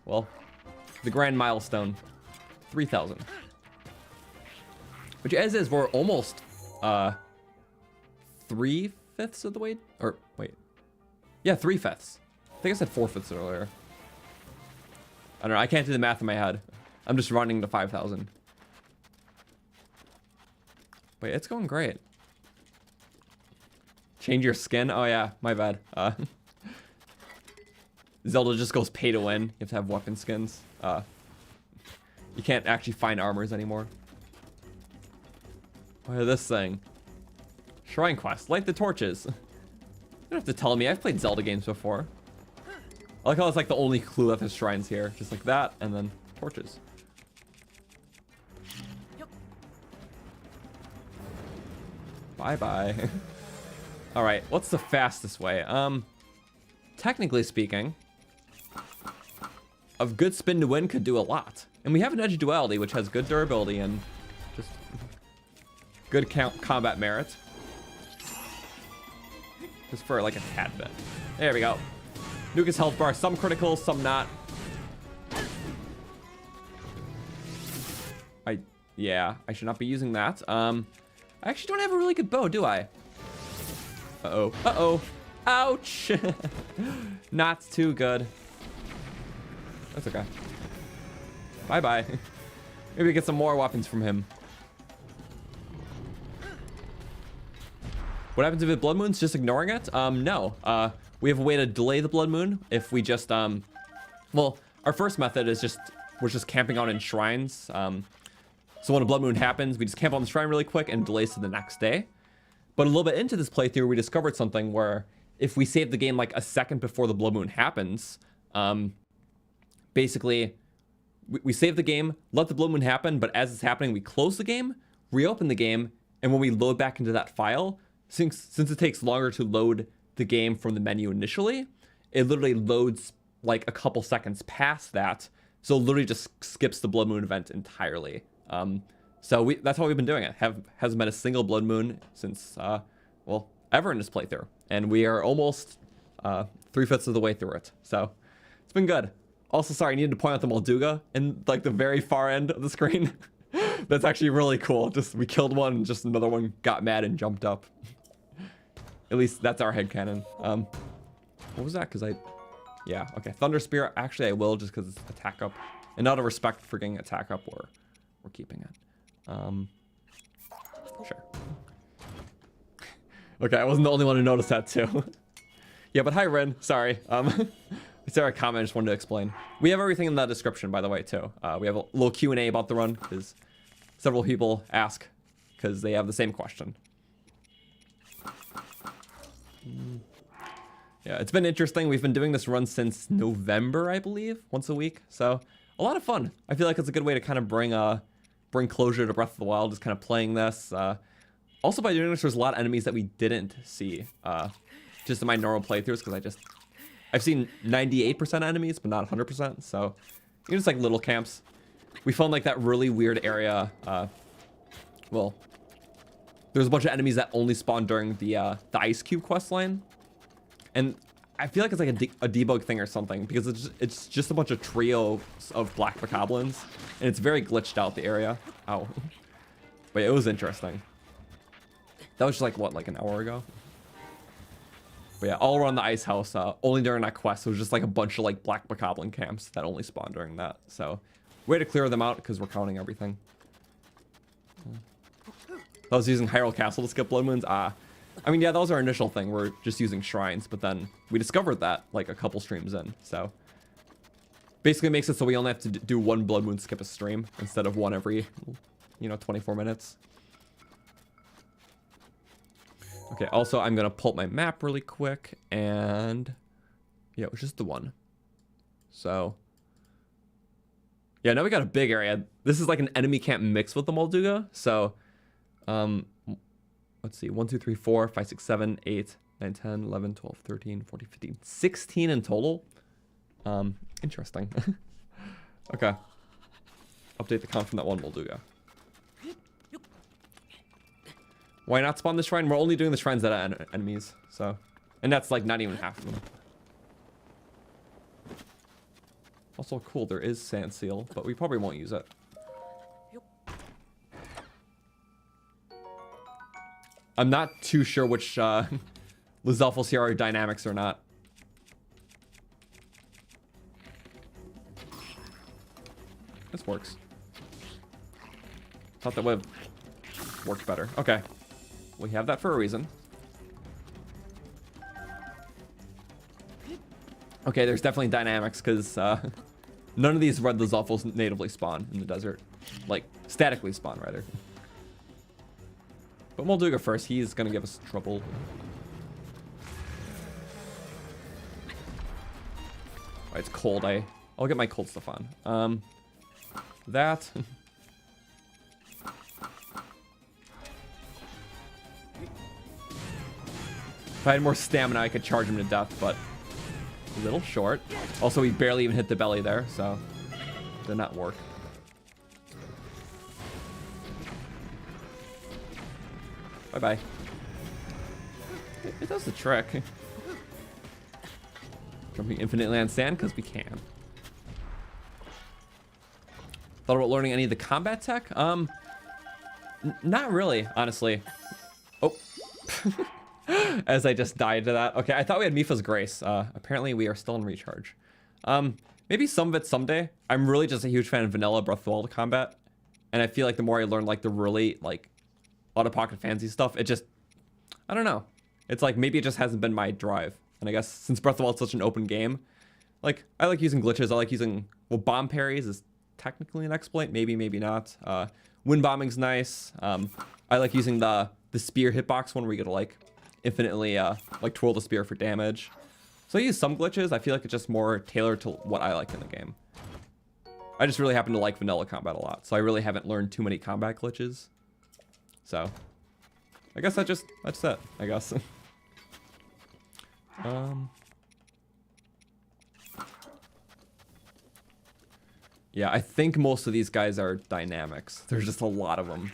well, the grand milestone. 3,000. Which as is, we're almost, 3/5 of the way, or wait. Yeah, 3/5. I think I said 4/5 earlier. I don't know, I can't do the math in my head. I'm just running to 5,000. Wait, it's going great. Change your skin? Oh yeah, my bad. Zelda just goes pay to win. You have to have weapon skins. You can't actually find armors anymore. What is this thing? Shrine quest. Light the torches. You don't have to tell me. I've played Zelda games before. I like how it's like the only clue that there's shrines here. Just like that, and then torches. Bye-bye. Alright, what's the fastest way? Technically speaking, a good spin to win could do a lot. And we have an Edge Duality, which has good durability and just good combat merit. Just for like a tad bit. There we go. Nuke his health bar, some critical, some not. Yeah, I should not be using that. I actually don't have a really good bow, do I? Uh-oh. Uh-oh. Ouch. Not too good. That's okay. Bye-bye. Maybe get some more weapons from him. What happens if it blood moon's just ignoring it? No. We have a way to delay the blood moon if we just, well, our first method is we're just camping out in shrines. So when a blood moon happens, we just camp on the shrine really quick and delays to the next day. But a little bit into this playthrough, we discovered something where if we save the game like a second before the blood moon happens, basically we save the game, let the blood moon happen, but as it's happening, we close the game, reopen the game, and when we load back into that file, since it takes longer to load the game from the menu initially, it literally loads like a couple seconds past that. So it literally just skips the blood moon event entirely. So that's how we've been doing it. Hasn't been a single blood moon since, well, ever in this playthrough. And we are almost 3/5 of the way through it. So it's been good. Also, sorry, I needed to point out the Molduga in like the very far end of the screen. That's actually really cool. Just we killed one and just another one got mad and jumped up. At least that's our headcanon. What was that? Yeah, okay. Thunder Spear, actually I will just because it's attack up. And out of respect for getting attack up, we're keeping it. Sure. Okay, I wasn't the only one who noticed that too. Yeah, but hi Ren, sorry. Is there a comment I just wanted to explain? We have everything in the description, by the way, too. We have a little Q&A about the run, because several people ask, because they have the same question. Yeah, it's been interesting. We've been doing this run since November, I believe, once a week. So, a lot of fun. I feel like it's a good way to kind of bring closure to Breath of the Wild, just kind of playing this. Also, by doing this, there's a lot of enemies that we didn't see, just in my normal playthroughs, because I've seen 98% enemies, but not 100%. So, just like little camps. We found like that really weird area. Well, there's a bunch of enemies that only spawn during the Ice Cube quest line. And I feel like it's like a debug thing or something, because it's just a bunch of trios of black bokoblins, and it's very glitched out, the area. Ow. But it was interesting. That was just like, what, like an hour ago? But yeah, all around the Icehouse, only during that quest, it was just like a bunch of like black bokoblin camps that only spawn during that. So, way to clear them out, because we're counting everything. I was using Hyrule Castle to skip blood moons. I mean, yeah, that was our initial thing. We're just using shrines, but then we discovered that like a couple streams in. So basically makes it so we only have to do one blood moon skip a stream instead of one every, 24 minutes. Okay, also I'm gonna pull up my map really quick, and yeah, it was just the one. So yeah, now we got a big area. This is like an enemy camp mixed with the Molduga. So let's see, 1, 2, 3, 4, 5, 6, 7, 8, 9, 10, 11, 12, 13, 14, 15, 16 in total. Interesting. Okay. Update the count from that one Molduga. Why not spawn the shrine? We're only doing the shrines that are enemies, so. And that's like not even half of them. Also cool, there is Sand Seal, but we probably won't use it. I'm not too sure which Lizalfos here are dynamics or not. This works. Thought that would have worked better. Okay. We have that for a reason. Okay, there's definitely dynamics, because none of these red Lizalfos natively spawn in the desert. Like, statically spawn, rather. But Molduga first, he's gonna give us trouble. Oh, it's cold, I'll get my cold stuff on. That. If I had more stamina, I could charge him to death, but a little short. Also, we barely even hit the belly there, so did not work. Bye-bye. It does the trick. Jumping infinitely on sand, because we can. Thought about learning any of the combat tech? Not really, honestly. Oh. As I just died to that. Okay, I thought we had Mifa's Grace. Apparently we are still in recharge. Maybe some of it someday. I'm really just a huge fan of vanilla Breath of the Wild combat. And I feel like the more I learn like the really like out-of-pocket fancy stuff, it just, I don't know. It's like maybe it just hasn't been my drive. And I guess since Breath of the Wild is such an open game, like I like using glitches. I like using, well, bomb parries is technically an exploit. Maybe, maybe not. Wind bombing's nice. I like using the spear hitbox one where you get to like infinitely like twirl the spear for damage. So I use some glitches. I feel like it's just more tailored to what I like in the game. I just really happen to like vanilla combat a lot, so I really haven't learned too many combat glitches. So I guess that's it, I guess. Yeah, I think most of these guys are dynamics. There's just a lot of them.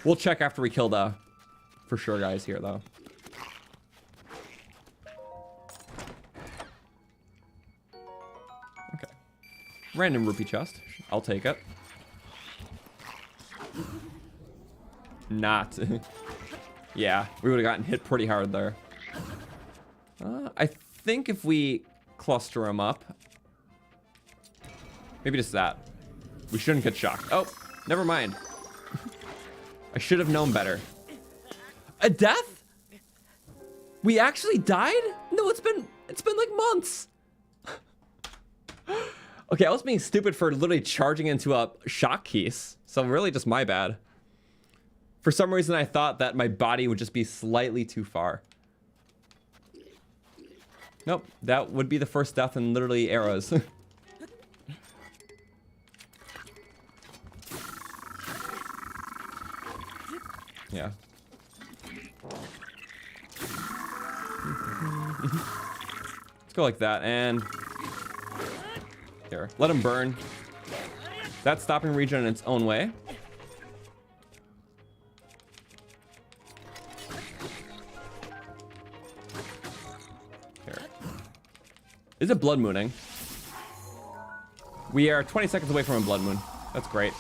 We'll check after we kill the for sure guys here though. Okay. Random rupee chest. I'll take it. Not. Yeah, we would have gotten hit pretty hard there. I think if we cluster them up, maybe just that. We shouldn't get shocked. Oh, never mind. I should have known better. A death? We actually died? No, it's been like months. Okay, I was being stupid for literally charging into a shock keys. So really just my bad. For some reason I thought that my body would just be slightly too far. Nope, that would be the first death in literally eras. Yeah. Let's go like that, and here, let him burn. That's stopping regen in its own way. Here. Is it blood mooning? We are 20 seconds away from a blood moon. That's great.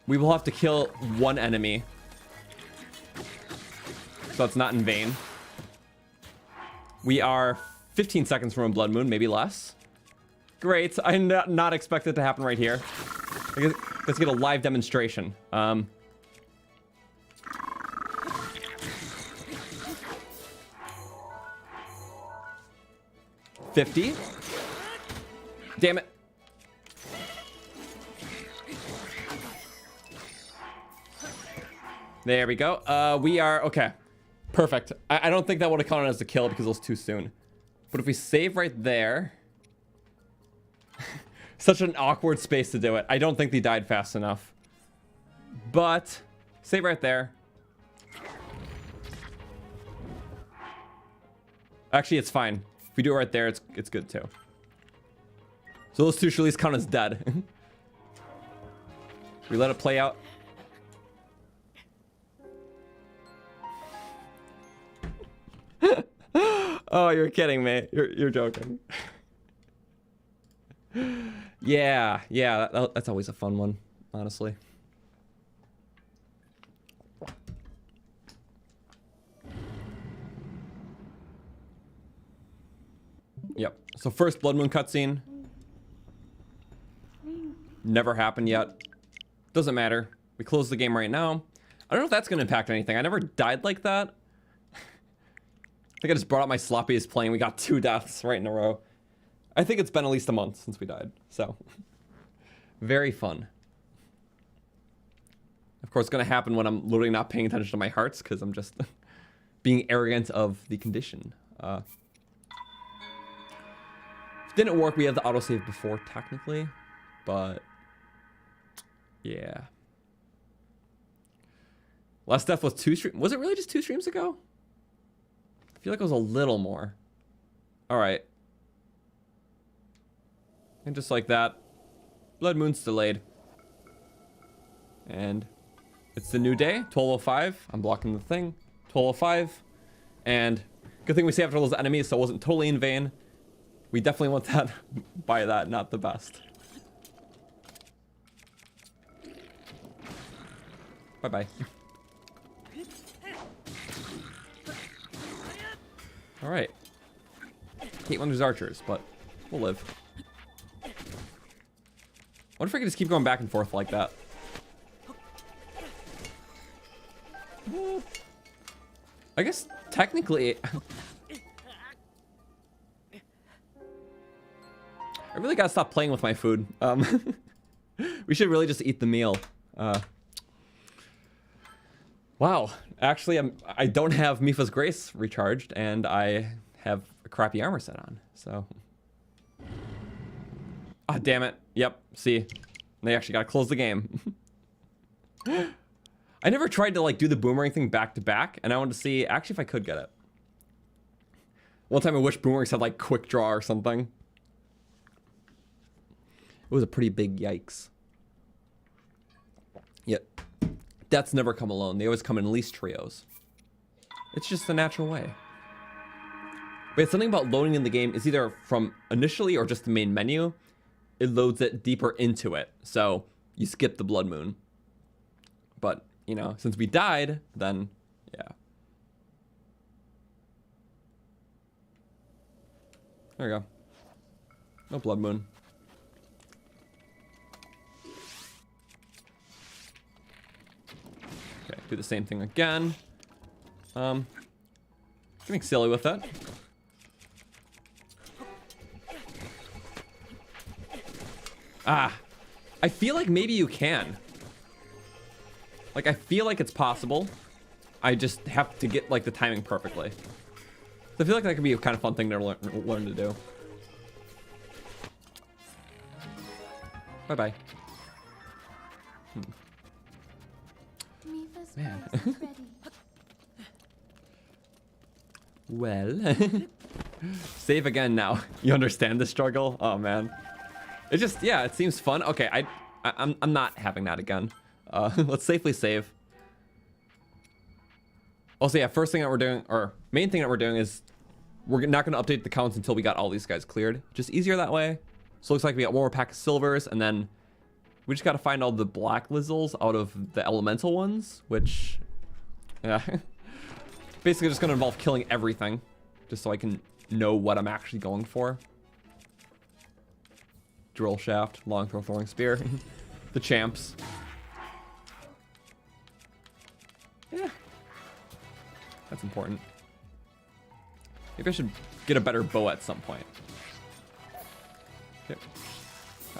We will have to kill one enemy. So it's not in vain. We are 15 seconds from a blood moon, maybe less. Great, I not expect it to happen right here. Let's get a live demonstration. 50. Damn it. There we go. We are okay. Perfect. I don't think that would have counted as a kill because it was too soon. But if we save right there, such an awkward space to do it. I don't think they died fast enough. But save right there. Actually, it's fine. If we do it right there, it's good too. So those two should at least count as dead. We let it play out. Oh, you're kidding me. You're joking. Yeah, that's always a fun one, honestly. Yep. So first Blood Moon cutscene. Never happened yet. Doesn't matter. We close the game right now. I don't know if that's going to impact anything. I never died like that. I think I just brought up my sloppiest playing. We got 2 deaths right in a row. I think it's been at least a month since we died. So, very fun. Of course, it's going to happen when I'm literally not paying attention to my hearts because I'm just being arrogant of the condition. If it didn't work, we had the autosave before, technically. But, yeah. Last death was 2 streams. Was it really just 2 streams ago? I feel like it was a little more. All right. And just like that, Blood Moon's delayed. And it's the new day, 12:05. I'm blocking the thing, 12:05. And good thing we saved all those enemies, so it wasn't totally in vain. We definitely want that by that, not the best. Bye-bye. All right. Hate when there's archers, but we'll live. What if I could just keep going back and forth like that? I guess technically... I really gotta stop playing with my food. We should really just eat the meal. Wow. Actually, I don't have Mipha's Grace recharged, and I have a crappy armor set on, so... Ah, damn it. Yep, see. They actually gotta close the game. I never tried to, like, do the boomerang thing back to back, and I wanted to see, actually, if I could get it. One time I wish boomerangs had, like, quick draw or something. It was a pretty big yikes. Yep. Deaths never come alone. They always come in at least trios. It's just the natural way. But something about loading in the game is either from initially or just the main menu. It loads it deeper into it. So you skip the Blood Moon. But, you know, since we died, then, yeah. There we go. No Blood Moon. Okay, do the same thing again. Getting silly with it. Ah, I feel like maybe you can. Like, I feel like it's possible. I just have to get, like, the timing perfectly. So I feel like that could be a kind of fun thing to learn to do. Bye-bye. Man. Well. Save again now. You understand the struggle? Oh, man. It just, yeah, it seems fun. Okay, I'm not having that again. Let's safely save. Also, yeah, first thing that we're doing, or main thing that we're doing is we're not going to update the counts until we got all these guys cleared. Just easier that way. So it looks like we got one more pack of silvers, and then we just got to find all the black lizzles out of the elemental ones, which, yeah. Basically just going to involve killing everything, just so I can know what I'm actually going for. Drill shaft, long throw, throwing spear. The champs. Yeah. That's important. Maybe I should get a better bow at some point. Okay.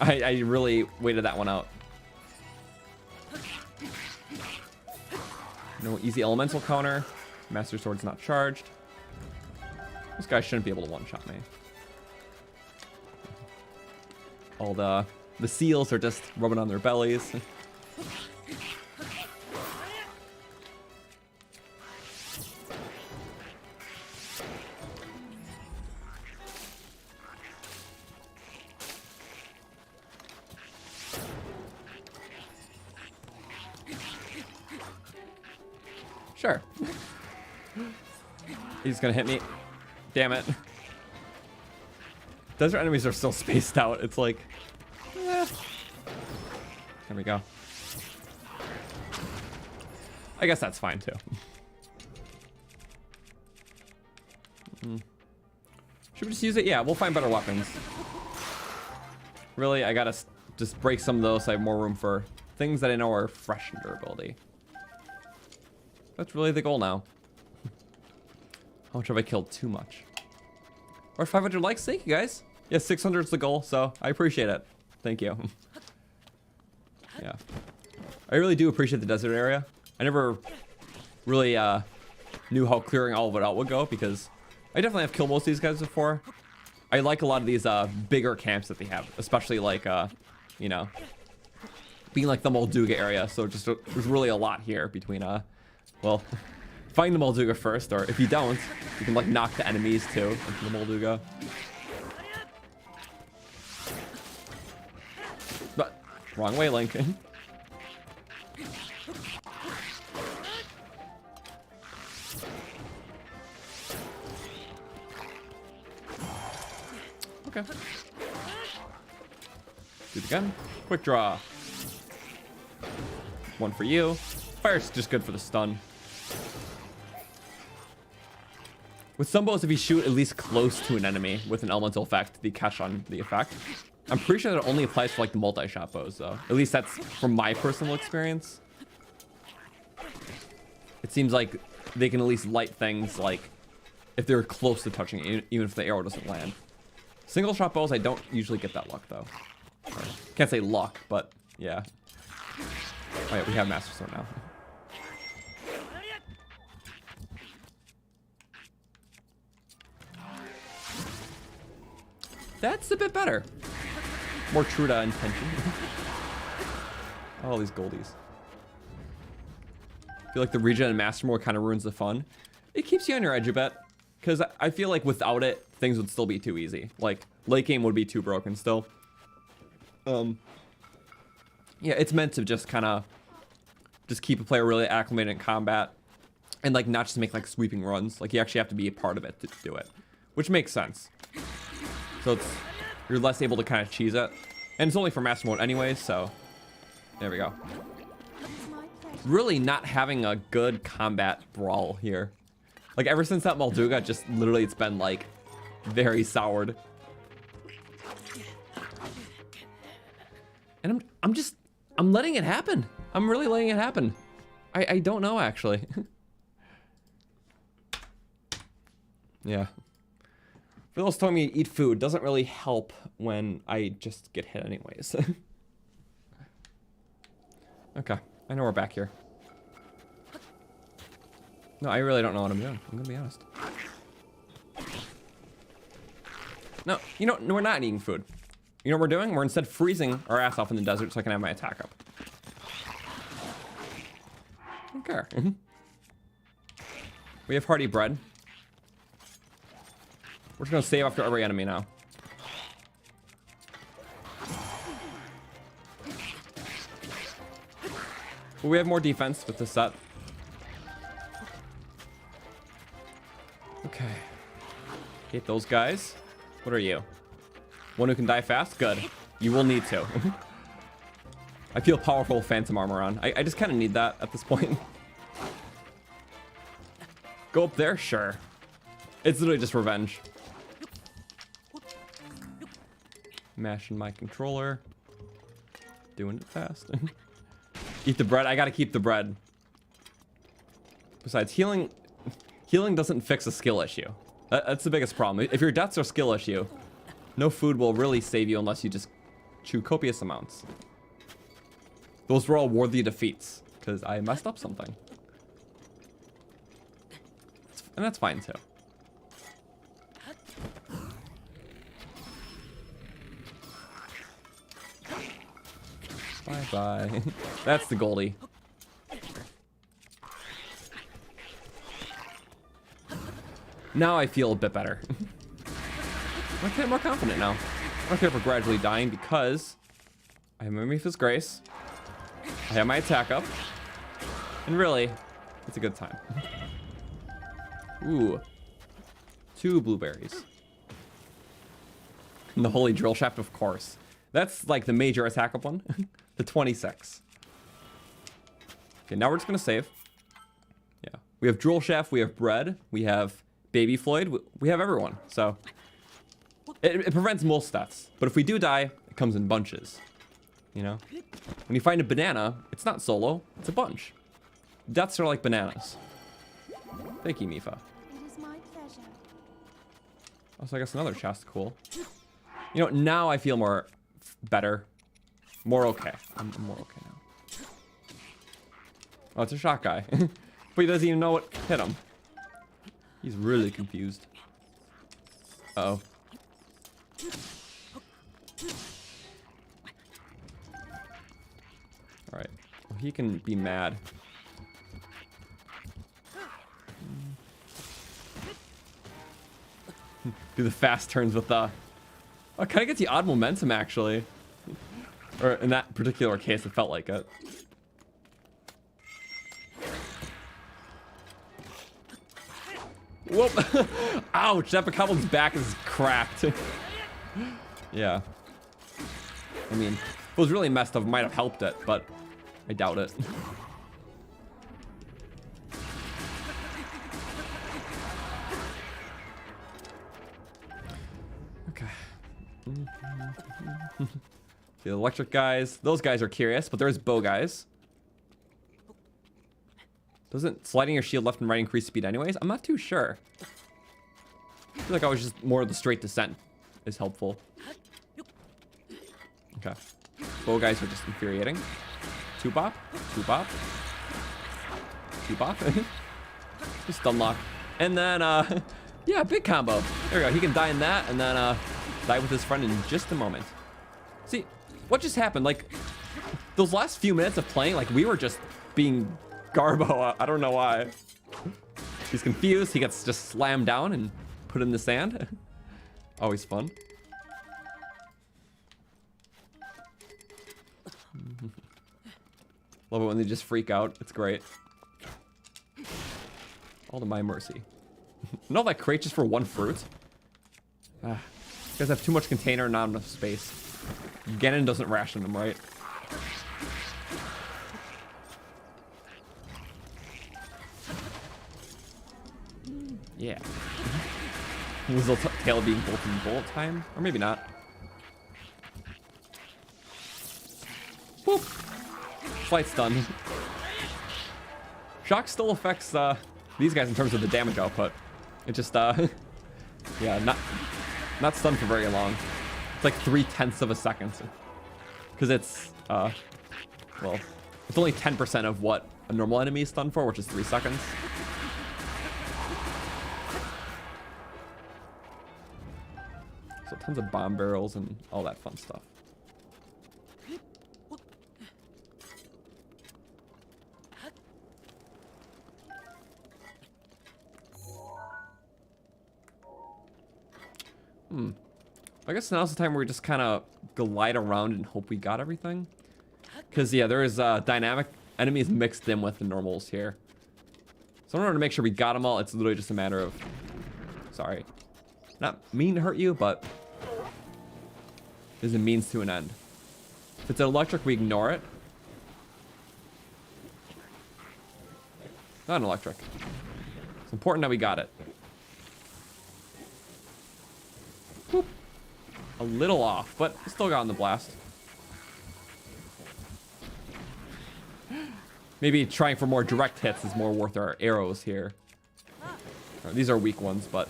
I really waited that one out. No easy elemental counter. Master Sword's not charged. This guy shouldn't be able to one-shot me. All the seals are just rubbing on their bellies. Sure. He's gonna hit me. Damn it. Desert enemies are still spaced out. It's like, eh. There we go. I guess that's fine too. Should we just use it? Yeah, we'll find better weapons. Really, I gotta just break some of those so I have more room for things that I know are fresh in durability. That's really the goal now. How much have I killed? Too much. Or 500 likes, thank you guys. Yeah, 600 is the goal, so I appreciate it. Thank you. Yeah. I really do appreciate the desert area. I never really knew how clearing all of it out would go, because I definitely have killed most of these guys before. I like a lot of these bigger camps that they have, especially like, you know, being like the Molduga area. So just there's really a lot here between, well, find the Molduga first, or if you don't, you can like knock the enemies too into the Molduga. But wrong way, Link. Okay. Do it again. Quick draw. One for you. Fire's just good for the stun. With some bows, if you shoot at least close to an enemy with an elemental effect, they catch on the effect. I'm pretty sure that it only applies for like the multi-shot bows though. At least that's from my personal experience. It seems like they can at least light things like if they're close to touching it, even if the arrow doesn't land. Single shot bows, I don't usually get that luck though. Or, can't say luck, but yeah. Oh yeah, we have Master Sword now. That's a bit better. More true to intention. All these goldies. I feel like the regen and Master Mode kind of ruins the fun. It keeps you on your edge a bit. Because I feel like without it, things would still be too easy. Like, late game would be too broken still. Yeah, it's meant to just kind of just keep a player really acclimated in combat. And like not just make like sweeping runs. Like you actually have to be a part of it to do it. Which makes sense. So you're less able to kind of cheese it. And it's only for Master Mode anyways, so there we go. Really not having a good combat brawl here. Like ever since that Molduga, just literally it's been like very soured. And I'm letting it happen. I'm really letting it happen. I don't know actually. Yeah. Phil's telling me to eat food doesn't really help when I just get hit anyways. Okay, I know we're back here. No, I really don't know what I'm doing. I'm gonna be honest. No, you know, we're not eating food. You know what we're doing? We're instead freezing our ass off in the desert so I can have my attack up. I don't care. We have hearty bread. We're just gonna save after every enemy now. But we have more defense with this set. Okay. Hate those guys. What are you? One who can die fast? Good. You will need to. I feel powerful phantom armor on. I just kind of need that at this point. Go up there? Sure. It's literally just revenge. Mashing my controller. Doing it fast. Eat the bread. I gotta keep the bread. Besides, healing doesn't fix a skill issue. That's the biggest problem. If your deaths are a skill issue, no food will really save you unless you just chew copious amounts. Those were all worthy defeats, because I messed up something. And that's fine, too. Bye-bye. That's the Goldie. Now I feel a bit better. I'm feeling more confident now. I don't care if we're gradually dying because I have my Mifa's Grace. I have my attack up. And really, it's a good time. Ooh. 2 blueberries. And the Holy Drill Shaft, of course. That's like the major attack up one. The 26. Okay, now we're just gonna save. Yeah. We have Drill Shaft, we have bread, we have Baby Floyd, we have everyone. So it prevents most stats. But if we do die, it comes in bunches. You know? When you find a banana, it's not solo, it's a bunch. Deaths are like bananas. Thank you, Mifa. It is my pleasure. Also, I guess another chest, cool. You know, now I feel more better. More okay. I'm more okay now. Oh, it's a shot guy. But he doesn't even know what hit him. He's really confused. Uh-oh. Alright. Well, he can be mad. Do the fast turns with the... Oh, it kind of gets the odd momentum, actually. Or in that particular case, it felt like it. Whoop! Ouch! That Picable's back is cracked. Yeah. I mean, if it was really messed up, it might have helped it, but I doubt it. The electric guys, those guys are curious, but there's bow guys. Doesn't sliding your shield left and right increase speed anyways? I'm not too sure. I feel like I was just more of the straight descent is helpful. Okay. Bow guys are just infuriating. Two bop. Just stun lock. And then, yeah, big combo. There we go. He can die in that and then die with his friend in just a moment. See, what just happened? Like, those last few minutes of playing, like, we were just being Garbo. I don't know why. He's confused. He gets just slammed down and put in the sand. Always fun. Love it when they just freak out. It's great. All to my mercy. And all that crate just for one fruit? Ah, you guys have too much container and not enough space. Ganon doesn't ration them, right? Yeah. Weasel tail being bolt and bullet time? Or maybe not. Whoop! Slight stun. Shock still affects these guys in terms of the damage output. It just yeah, not stunned for very long. It's like 0.3 of a second. Because it's well, it's only 10% of what a normal enemy is stunned for, which is 3 seconds. So tons of bomb barrels and all that fun stuff. I guess now's the time where we just kind of glide around and hope we got everything. Because, yeah, there is dynamic enemies mixed in with the normals here. So in order to make sure we got them all, it's literally just a matter of... Sorry. Not mean to hurt you, but... There's a means to an end. If it's electric, we ignore it. Not an electric. It's important that we got it. Whoop. A little off, but still got on the blast. Maybe trying for more direct hits is more worth our arrows here. These are weak ones, but...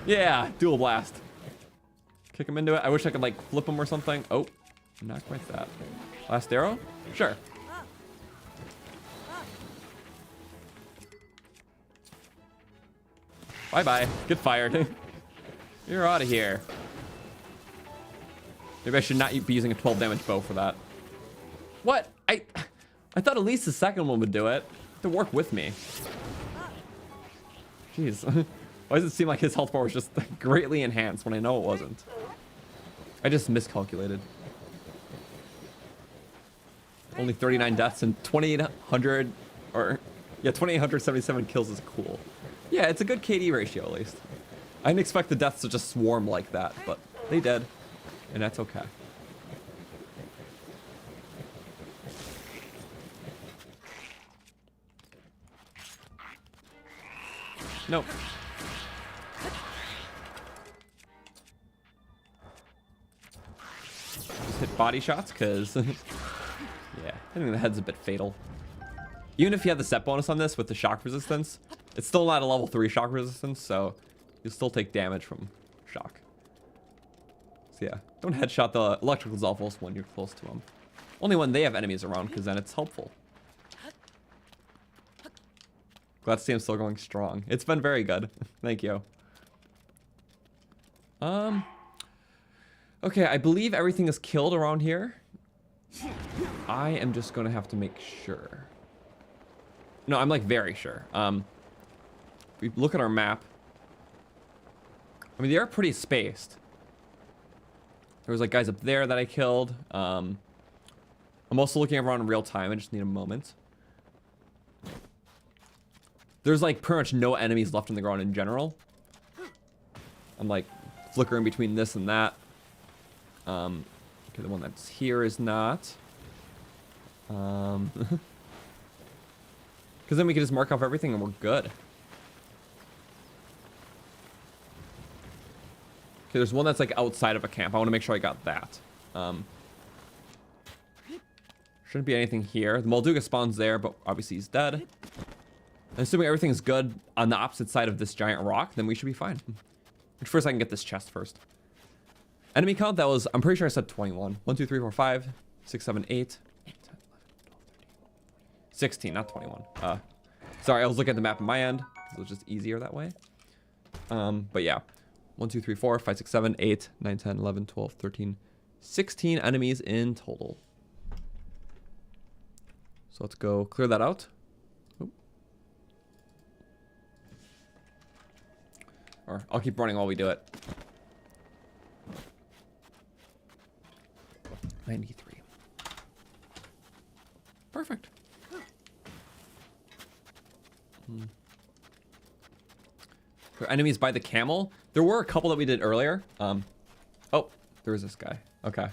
Yeah, dual blast. Kick him into it. I wish I could, like, flip him or something. Oh, not quite that. Last arrow? Sure. Bye-bye. Get fired. You're out of here. Maybe I should not be using a 12 damage bow for that. What? I thought at least the second one would do it. To work with me. Jeez. Why does it seem like his health bar was just greatly enhanced when I know it wasn't? I just miscalculated. Only 39 deaths and 2,800 or yeah, 2,877 kills is cool. Yeah, it's a good KD ratio at least. I didn't expect the deaths to just swarm like that, but they did, and that's okay. Nope. Just hit body shots, because... yeah, hitting the head's a bit fatal. Even if you have the set bonus on this with the shock resistance, it's still not a level 3 shock resistance, so... You'll still take damage from shock. So yeah, don't headshot the electrical Zolfos when you're close to them. Only when they have enemies around, because then it's helpful. Glad to see him still going strong. It's been very good. Thank you. Okay, I believe everything is killed around here. I am just gonna have to make sure. No, I'm like very sure. We look at our map. I mean, they are pretty spaced. There was like guys up there that I killed. I'm also looking around in real time. I just need a moment. There's like pretty much no enemies left on the ground in general. I'm like flickering between this and that. Okay, the one that's here is not. Because then we can just mark off everything and we're good. Okay, there's one that's like outside of a camp. I want to make sure I got that. Shouldn't be anything here. The Molduga spawns there, but obviously he's dead. And assuming everything's good on the opposite side of this giant rock, then we should be fine. But first I can get this chest first. Enemy count, that was, I'm pretty sure I said 21. 1, 2, 3, 4, 5, 6, 7, 8, 10, 11, 12, 13, 16, not 21. Sorry, I was looking at the map on my end. It was just easier that way. But yeah. 1, 2, 3, 4, 5, 6, 7, 8, 9, 10, 11, 12, 13, 16 enemies in total. So let's go clear that out. Oop. Or I'll keep running while we do it. 93. Perfect. For enemies by the camel, there were a couple that we did earlier. Oh, there was this guy. Okay. I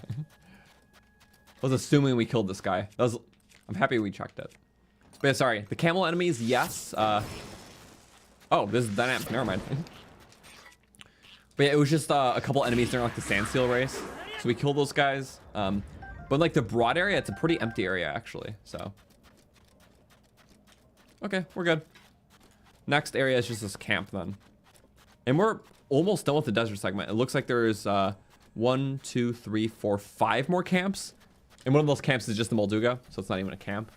was assuming we killed this guy. That was. I'm happy we checked it. But yeah, sorry, the camel enemies, yes. Oh, this is dynamic. Never mind. But yeah, it was just a couple enemies during like the sandsteel race, so we killed those guys. But like the broad area, it's a pretty empty area actually. So okay, we're good. Next area is just this camp then, and we're almost done with the desert segment. It looks like there's 1, 2, 3, 4, 5 more camps. And one of those camps is just the Molduga, so it's not even a camp.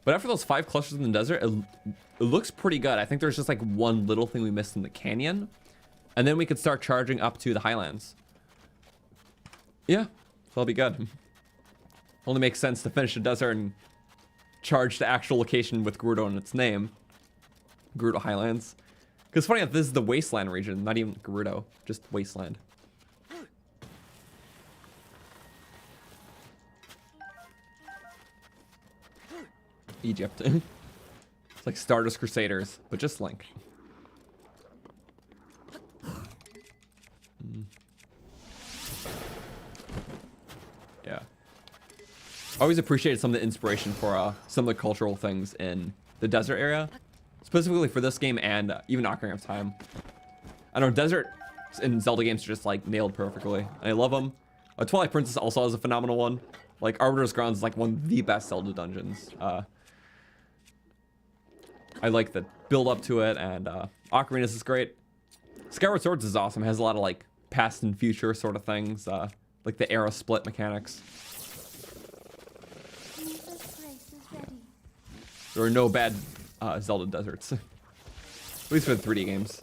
But after those 5 clusters in the desert, it looks pretty good. I think there's just like one little thing we missed in the canyon. And then we could start charging up to the highlands. Yeah, that'll be good. Only makes sense to finish the desert and charge the actual location with Gerudo in its name. Gerudo Highlands. Because funny enough, this is the wasteland region, not even Gerudo, just wasteland. Egypt. It's like Stardust Crusaders, but just Link. Yeah. I always appreciated some of the inspiration for some of the cultural things in the desert area. Specifically for this game and even Ocarina of Time. I don't know, desert in Zelda games are just like nailed perfectly. And I love them. Twilight Princess also has a phenomenal one. Like Arbiter's Grounds is like one of the best Zelda dungeons. I like the build up to it, and Ocarina's is great. Skyward Swords is awesome. It has a lot of like past and future sort of things, like the era split mechanics. Yeah. There are no bad Zelda deserts, at least for the 3D games.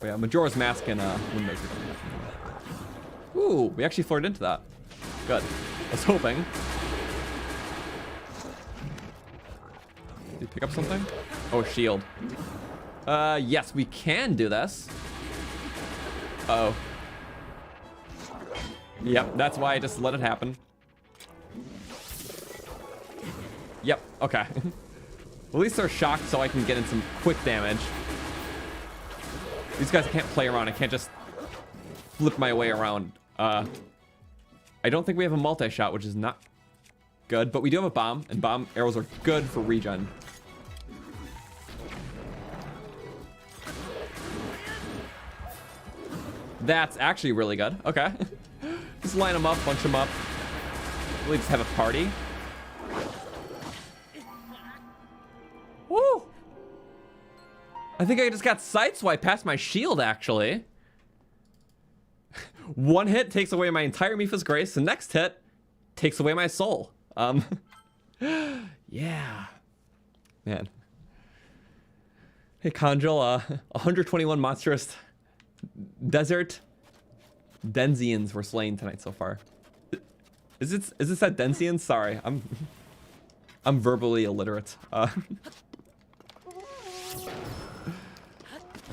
But yeah, Majora's Mask and Wind Waker. Ooh, we actually floored into that. Good. I was hoping. Did you pick up something? Oh, shield. Yes, we can do this. Uh-oh. Yep, that's why I just let it happen. Yep, okay. At least they're shocked so I can get in some quick damage. These guys can't play around. I can't just flip my way around. I don't think we have a multi-shot, which is not good, but we do have a bomb, and bomb arrows are good for regen. That's actually really good. Okay. Just line them up, bunch them up. Really just have a party. Woo! I think I just got sideswiped past my shield, actually. One hit takes away my entire Mipha's Grace. The next hit takes away my soul. Yeah. Man. Hey, Conjul, 121 monstrous desert Denzians were slain tonight so far. Is this that Denzians? Sorry, I'm verbally illiterate.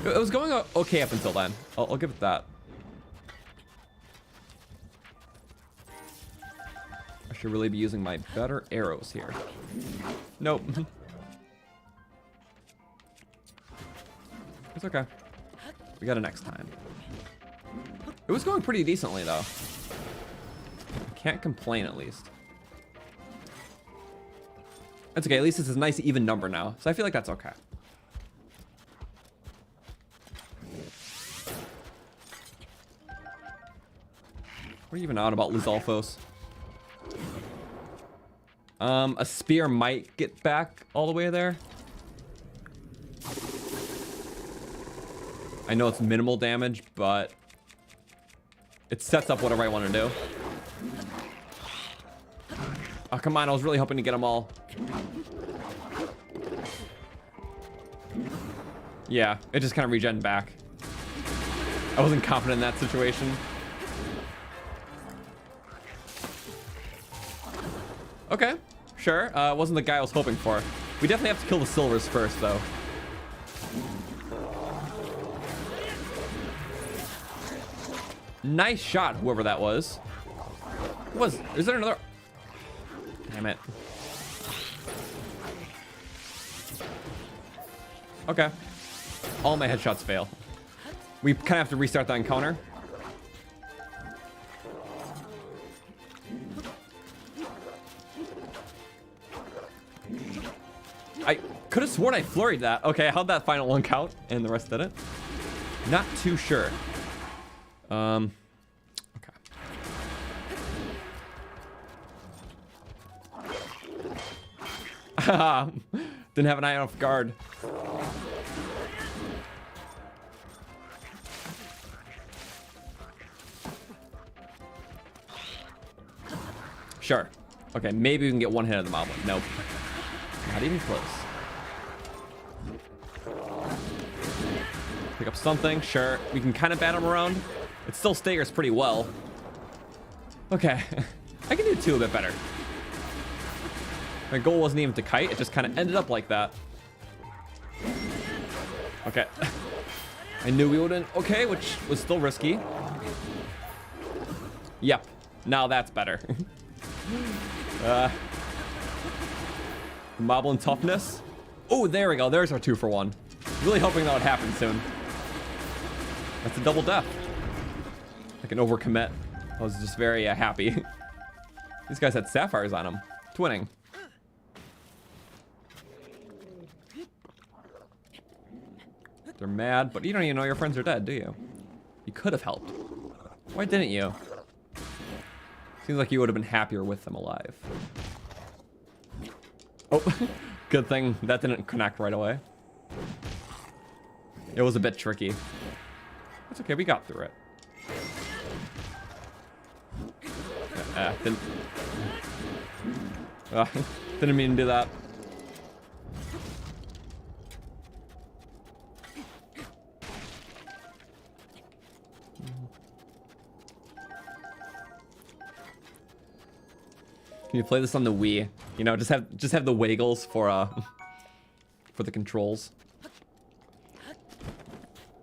It was going okay up until then. I'll give it that. I should really be using my better arrows here. Nope. It's okay. We got it next time. It was going pretty decently though. I can't complain at least. That's okay, at least it's a nice even number now. So I feel like that's okay. What are you even on about, Lizalfos? A spear might get back all the way there. I know it's minimal damage, but it sets up whatever I want to do. Oh, come on. I was really hoping to get them all. Yeah, it just kind of regen back. I wasn't confident in that situation. Okay, sure. Wasn't the guy I was hoping for. We definitely have to kill the silvers first, though. Nice shot, whoever that was. Is there another? Damn it. Okay. All my headshots fail. We kind of have to restart the encounter. I could have sworn I flurried that. Okay, how'd that final one count? And the rest didn't? Not too sure. Okay. Didn't have an eye off guard. Sure. Okay, maybe we can get one hit of the moblin. Nope. Not even close. Pick up something. Sure. We can kind of bat him around. It still staggers pretty well. Okay. I can do two a bit better. My goal wasn't even to kite. It just kind of ended up like that. Okay. I knew we wouldn't. Okay, which was still risky. Yep. Now that's better. Moblin toughness. Oh, there we go. There's our 2-for-1. Really hoping that would happen soon. That's a double death. I can overcommit. I was just very happy. These guys had sapphires on them. Twinning. They're mad, but you don't even know your friends are dead, do you? You could have helped. Why didn't you? Seems like you would have been happier with them alive. Oh, good thing that didn't connect right away. It was a bit tricky. It's okay, we got through it. Didn't mean to do that. Can you play this on the Wii? You know, just have the wiggles for the controls.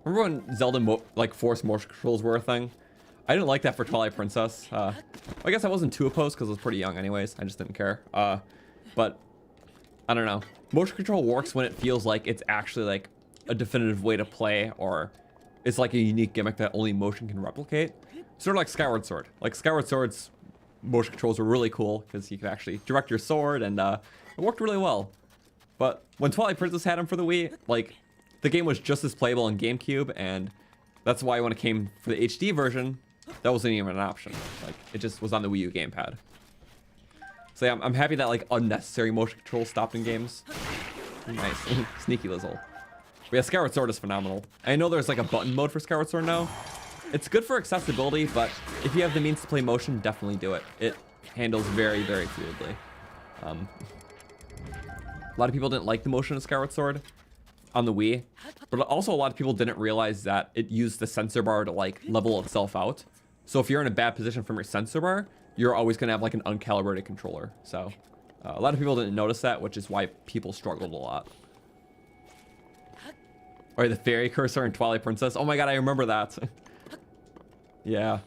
Remember when Zelda forced motion controls were a thing? I didn't like that for Twilight Princess. I guess I wasn't too opposed because I was pretty young anyways. I just didn't care. But I don't know. Motion control works when it feels like it's actually like a definitive way to play, or it's like a unique gimmick that only motion can replicate. Sort of like Skyward Sword. Like Skyward Sword's motion controls were really cool because you could actually direct your sword, and it worked really well. But when Twilight Princess had them for the Wii, like, the game was just as playable on GameCube, and that's why when it came for the HD version, that wasn't even an option. Like, it just was on the Wii U gamepad. So yeah, I'm happy that like unnecessary motion control stopped in games. Nice. Sneaky Lizzle. But yeah, Skyward Sword is phenomenal. I know there's like a button mode for Skyward Sword now. It's good for accessibility, but if you have the means to play motion, definitely do it. It handles very, very fluidly. A lot of people didn't like the motion of Skyward Sword on the Wii, but also a lot of people didn't realize that it used the sensor bar to like level itself out. So if you're in a bad position from your sensor bar, you're always gonna have like an uncalibrated controller. So a lot of people didn't notice that, which is why people struggled a lot. Or the fairy cursor in Twilight Princess. Oh my god, I remember that. Yeah.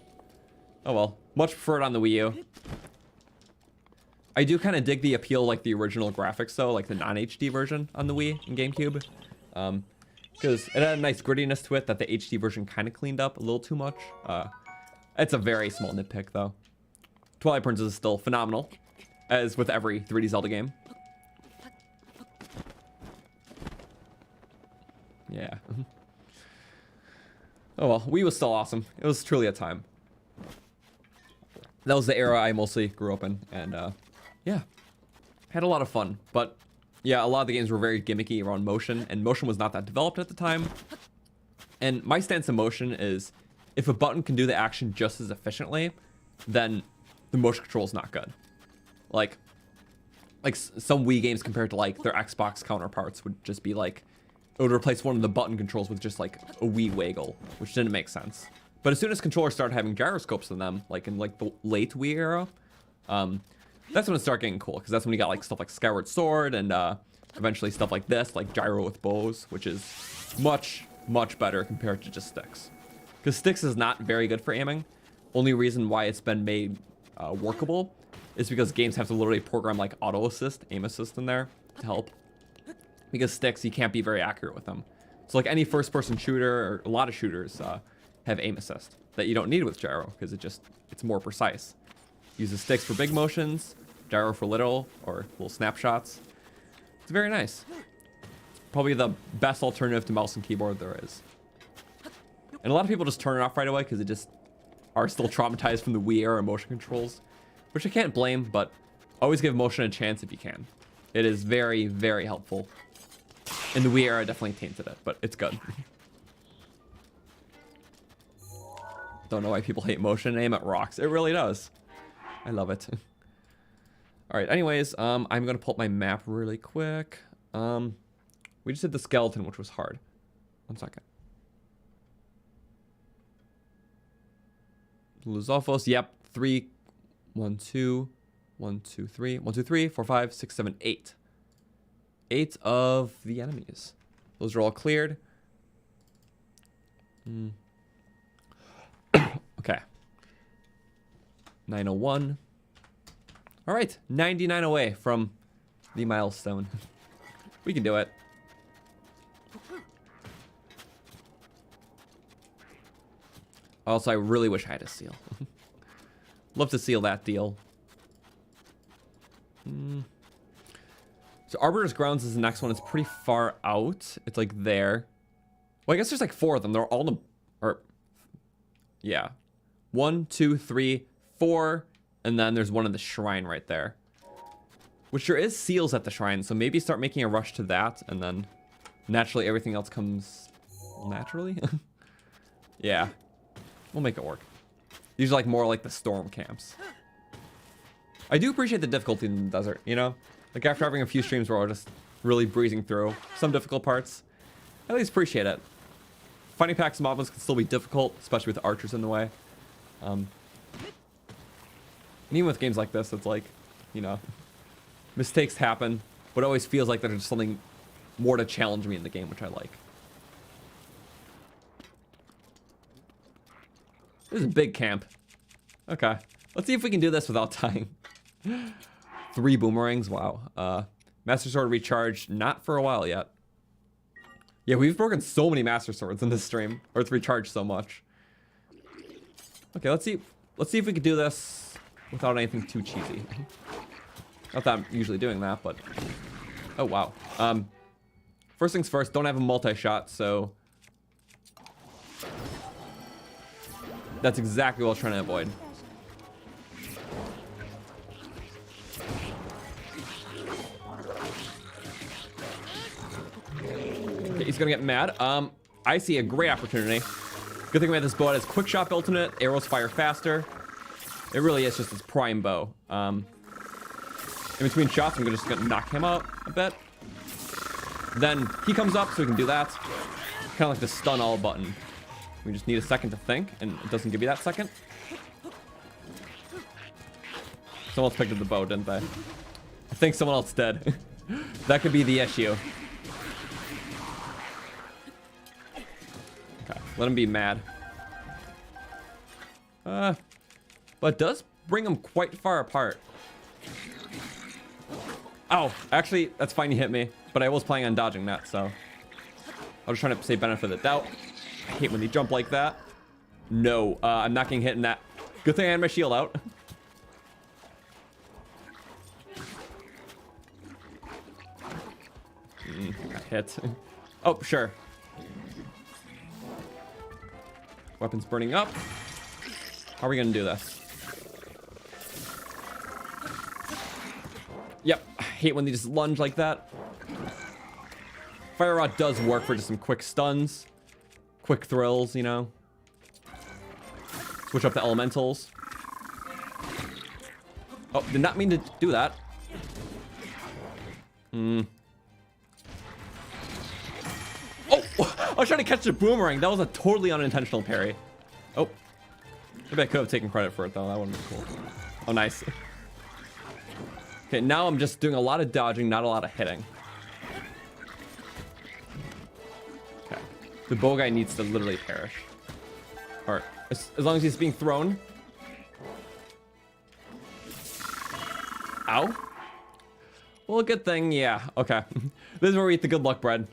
Oh well. Much preferred on the Wii U. I do kind of dig the appeal, like the original graphics though, like the non-HD version on the Wii and GameCube. Because it had a nice grittiness to it that the HD version kind of cleaned up a little too much. It's a very small nitpick though. Twilight Princess is still phenomenal, as with every 3D Zelda game. Yeah. Oh well, Wii was still awesome. It was truly a time. that was the era I mostly grew up in, and yeah, had a lot of fun. But yeah, a lot of the games were very gimmicky around motion, and motion was not that developed at the time. And my stance on motion is, if a button can do the action just as efficiently, then the motion control is not good. Like some Wii games compared to like their Xbox counterparts would just be like, it would replace one of the button controls with just like a Wii waggle, which didn't make sense. But as soon as controllers started having gyroscopes in them, like in like the late Wii era, that's when it started getting cool, because that's when you got like stuff like Skyward Sword and eventually stuff like this, like gyro with bows, which is much better compared to just sticks. Because sticks is not very good for aiming. Only reason why it's been made workable is because games have to literally program like auto assist, aim assist in there to help. Because sticks, you can't be very accurate with them. So like any first-person shooter, or a lot of shooters, have aim assist that you don't need with gyro, because it's more precise. Uses sticks for big motions, gyro for little snapshots. It's very nice. Probably the best alternative to mouse and keyboard there is. And a lot of people just turn it off right away because they just are still traumatized from the Wii era motion controls, which I can't blame, but always give motion a chance if you can. It is very, very helpful. In the Wii era, definitely tainted it, but it's good. Don't know why people hate motion. Aim at rocks. It really does. I love it. All right. Anyways, I'm gonna pull up my map really quick. We just did the skeleton, which was hard. 1 second. Luzolfos. Yep. 3, 1, 2, 1, 2, 3, 1, 2, 3, 4, 5, 6, 7, 8. 8 of the enemies. Those are all cleared. Okay. 901. All right, 99 away from the milestone. We can do it. Also, I really wish I had a seal. Love to seal that deal. So Arbiter's Grounds is the next one. It's pretty far out. It's like there. Well, I guess there's like 4 of them. They're all in the... Or... Yeah. 1, 2, 3, 4. And then there's one in the shrine right there. Which there is seals at the shrine. So maybe start making a rush to that. And then naturally everything else comes... Naturally? Yeah. We'll make it work. These are like more like the storm camps. I do appreciate the difficulty in the desert, you know? Like after having a few streams where we're just really breezing through some difficult parts, I at least appreciate it. Finding packs and moblins can still be difficult, especially with archers in the way. And even with games like this, it's like, you know, mistakes happen, but it always feels like there's something more to challenge me in the game, which I like. This is a big camp. Okay. Let's see if we can do this without dying. 3 boomerangs. Wow. Master Sword recharged. Not for a while yet. Yeah, we've broken so many Master Swords in this stream. Or it's recharged so much. Okay, let's see. Let's see if we can do this without anything too cheesy. Not that I'm usually doing that, but... Oh, wow. First things first, don't have a multi-shot, so... That's exactly what I was trying to avoid. Okay, he's gonna get mad. I see a great opportunity. Good thing about this bow is quick shot built in it. Arrows fire faster. It really is just this prime bow. In between shots, I'm just gonna knock him out a bit. Then he comes up, so we can do that. Kind of like the stun all button. We just need a second to think, and it doesn't give you that second. Someone else picked up the bow, didn't they? I think someone else did. That could be the issue. Okay, let him be mad. But it does bring them quite far apart. Oh, actually, that's fine, you hit me. But I was planning on dodging that, so... I was trying to say benefit of the doubt. I hate when they jump like that. No, I'm not getting hit in that. Good thing I had my shield out. Got hit. Oh, sure. Weapons burning up. How are we gonna do this? Yep, I hate when they just lunge like that. Fire Rod does work for just some quick stuns. Quick thrills, you know. Switch up the elementals. Oh, did not mean to do that. Oh, I was trying to catch the boomerang. That was a totally unintentional parry. Oh, maybe I could have taken credit for it though. That would have been cool. Oh, nice. Okay, now I'm just doing a lot of dodging, not a lot of hitting. Okay, the bow guy needs to literally perish. Or as long as he's being thrown. Ow. Well, a good thing, yeah. Okay. This is where we eat the good luck bread.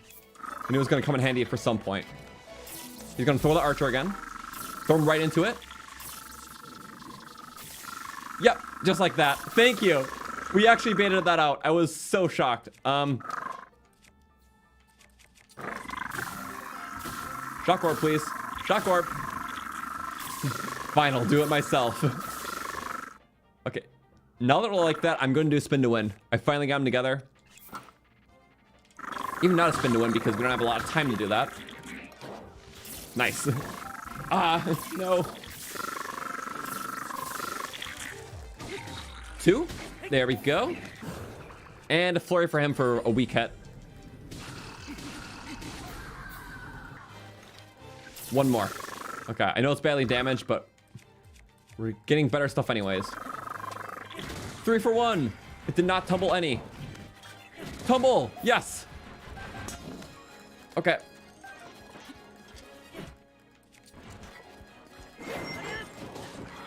I knew it was going to come in handy for some point. He's going to throw the archer again. Throw him right into it. Yep, just like that. Thank you. We actually baited that out. I was so shocked. Shock orb, please. Shock orb. Fine, I'll do it myself. Okay. Now that we're like that, I'm going to do spin to win. I finally got them together. Even not a spin to win because we don't have a lot of time to do that. Nice. Ah, no. 2. There we go. And a flurry for him for a weak hit. 1 more. Okay, I know it's badly damaged, but we're getting better stuff anyways. 3 for 1. It did not tumble any. Tumble. Yes. Okay.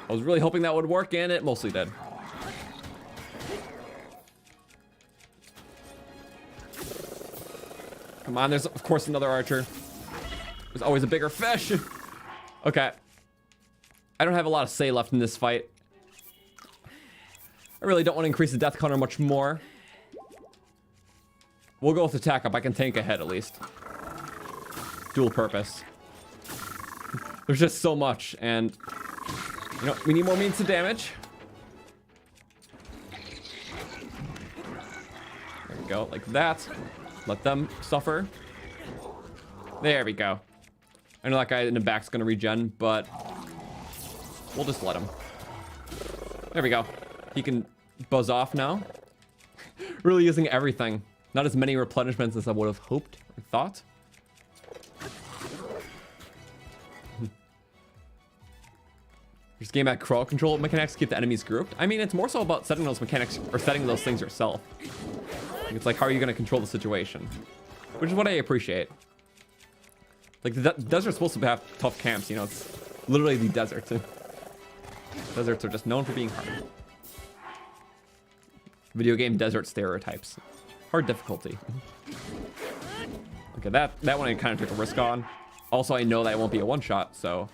I was really hoping that would work, and it mostly did. Come on, there's of course another archer. There's always a bigger fish. Okay. I don't have a lot of say left in this fight. I really don't want to increase the death counter much more. We'll go with attack up. I can tank ahead at least. Dual purpose. There's just so much, and you know, we need more means to damage. There we go, like that. Let them suffer. There we go. I know that guy in the back's gonna regen, but we'll just let him. There we go. He can buzz off now. Really using everything. Not as many replenishments as I would have hoped or thought. This game at crawl control mechanics keep the enemies grouped. I mean, it's more so about setting those mechanics or setting those things yourself. It's like, how are you going to control the situation? Which is what I appreciate. Like, the desert's supposed to have tough camps, you know, it's literally the desert. Deserts are just known for being hard. Video game desert stereotypes. Hard difficulty. Okay, that one I kind of took a risk on. Also, I know that it won't be a one-shot, so...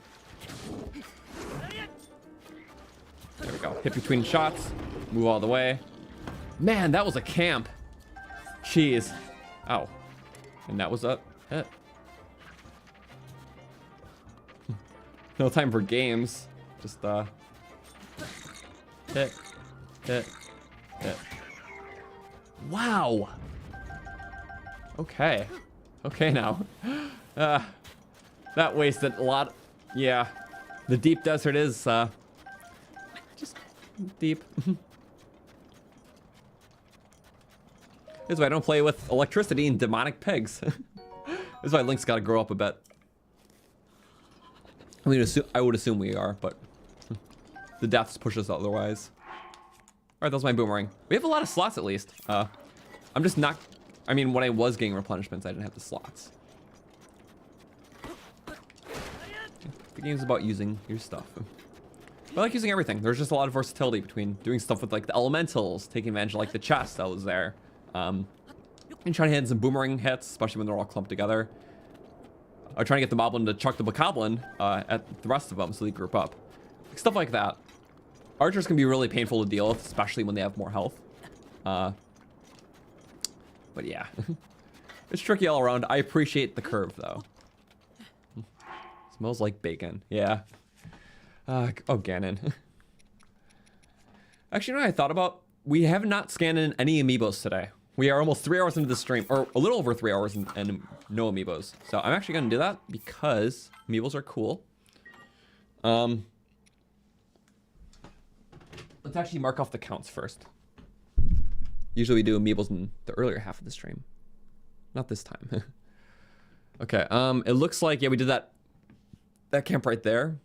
There we go. Hit between shots. Move all the way. Man, that was a camp. Jeez. Ow. And that was a hit. No time for games. Just, hit. Hit. Hit. Wow. Okay. Okay now. That wasted a lot. Yeah. The deep desert is, just deep. This is why I don't play with electricity and demonic pigs. This is why Link's got to grow up a bit. I mean, I would assume we are, but the deaths push us otherwise. All right, that was my boomerang. We have a lot of slots at least. I'm just not... I mean, when I was getting replenishments, I didn't have the slots. The game's about using your stuff. I like using everything. There's just a lot of versatility between doing stuff with like the elementals, taking advantage of like the chest that was there, and trying to hit some boomerang hits, especially when they're all clumped together. Or trying to get the moblin to chuck the bokoblin at the rest of them so they group up. Stuff like that. Archers can be really painful to deal with, especially when they have more health. But yeah, it's tricky all around. I appreciate the curve though. Smells like bacon. Yeah. Oh, Ganon. Actually, you know what I thought about? we have not scanned in any amiibos today. We are almost 3 hours into the stream, or a little over 3 hours and no amiibos. So I'm actually gonna do that because amiibos are cool. Let's actually mark off the counts first. Usually we do amiibos in the earlier half of the stream. Not this time. Okay, it looks like, yeah, we did that camp right there.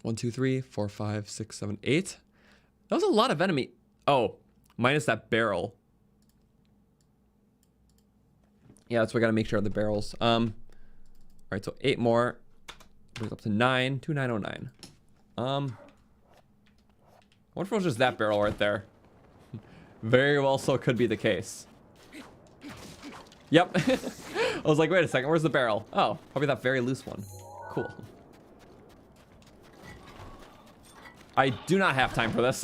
1, 2, 3, 4, 5, 6, 7, 8. That was a lot of enemy. Oh, minus that barrel. Yeah, that's what I gotta make sure of the barrels. All right, so 8 more. Brings up to 9, 2909. What if it was just that barrel right there? Very well so could be the case. Yep. I was like, wait a second, where's the barrel? Oh, probably that very loose one. Cool. I do not have time for this.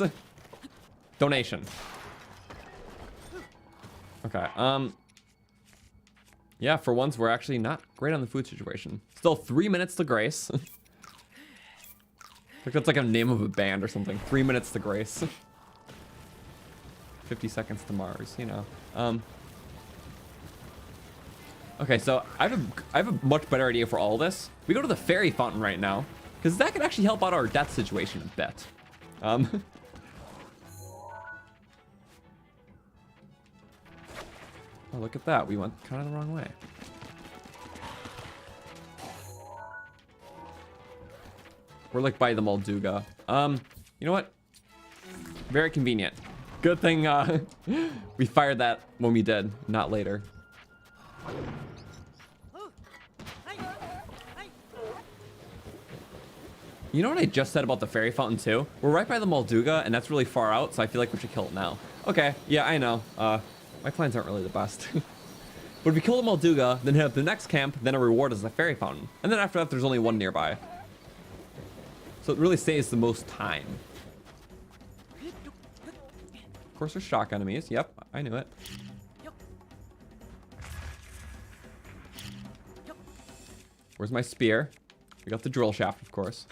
Donation. Okay, yeah, for once, we're actually not great on the food situation. Still 3 minutes to grace. I think that's like a name of a band or something. 3 minutes to grace. 50 seconds to Mars, you know. Okay, so I have a much better idea for all this. We go to the fairy fountain right now, because that could actually help out our death situation a bit. Oh, look at that. We went kind of the wrong way. We're like by the Molduga. You know what? Very convenient. Good thing we fired that when we did, not later. You know what I just said about the fairy fountain too? We're right by the Molduga, and that's really far out, so I feel like we should kill it now. Okay, yeah, I know. My plans aren't really the best. But if we kill the Molduga, then hit up the next camp, then a reward is the fairy fountain. And then after that, there's only one nearby. So it really saves the most time. Of course, there's shock enemies. Yep, I knew it. Where's my spear? We got the drill shaft, of course.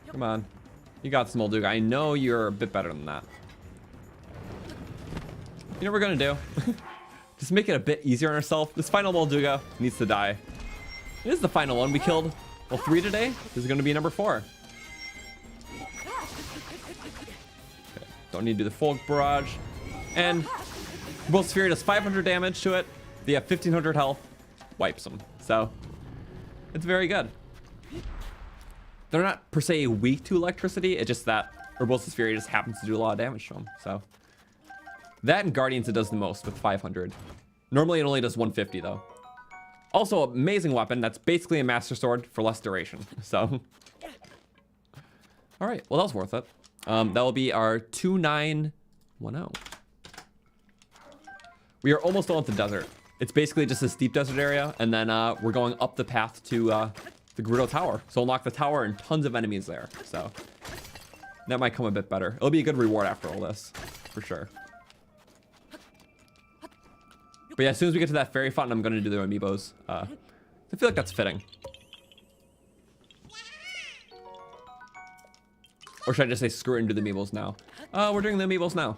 Come on. You got some Molduga. I know you're a bit better than that. You know what we're gonna do? Just make it a bit easier on ourselves. This final Molduga needs to die. It is the final one. We killed, well, 3 today. This is gonna be number 4. Okay. Don't need to do the full barrage. And both Sphere does 500 damage to it. They have 1500 health. Wipes them. So, it's very good. They're not per se weak to electricity. It's just that Urbosa's Fury just happens to do a lot of damage to them. So that and Guardians it does the most with 500. Normally it only does 150 though. Also, amazing weapon. That's basically a Master Sword for less duration. So, all right. Well, that was worth it. That will be our 2910. We are almost done with the desert. It's basically just a steep desert area, and then we're going up the path to the Gerudo Tower. So unlock the tower and tons of enemies there. So that might come a bit better. It'll be a good reward after all this, for sure. But yeah, as soon as we get to that fairy fountain, I'm going to do the amiibos. I feel like that's fitting. Or should I just say screw it and do the amiibos now? We're doing the amiibos now.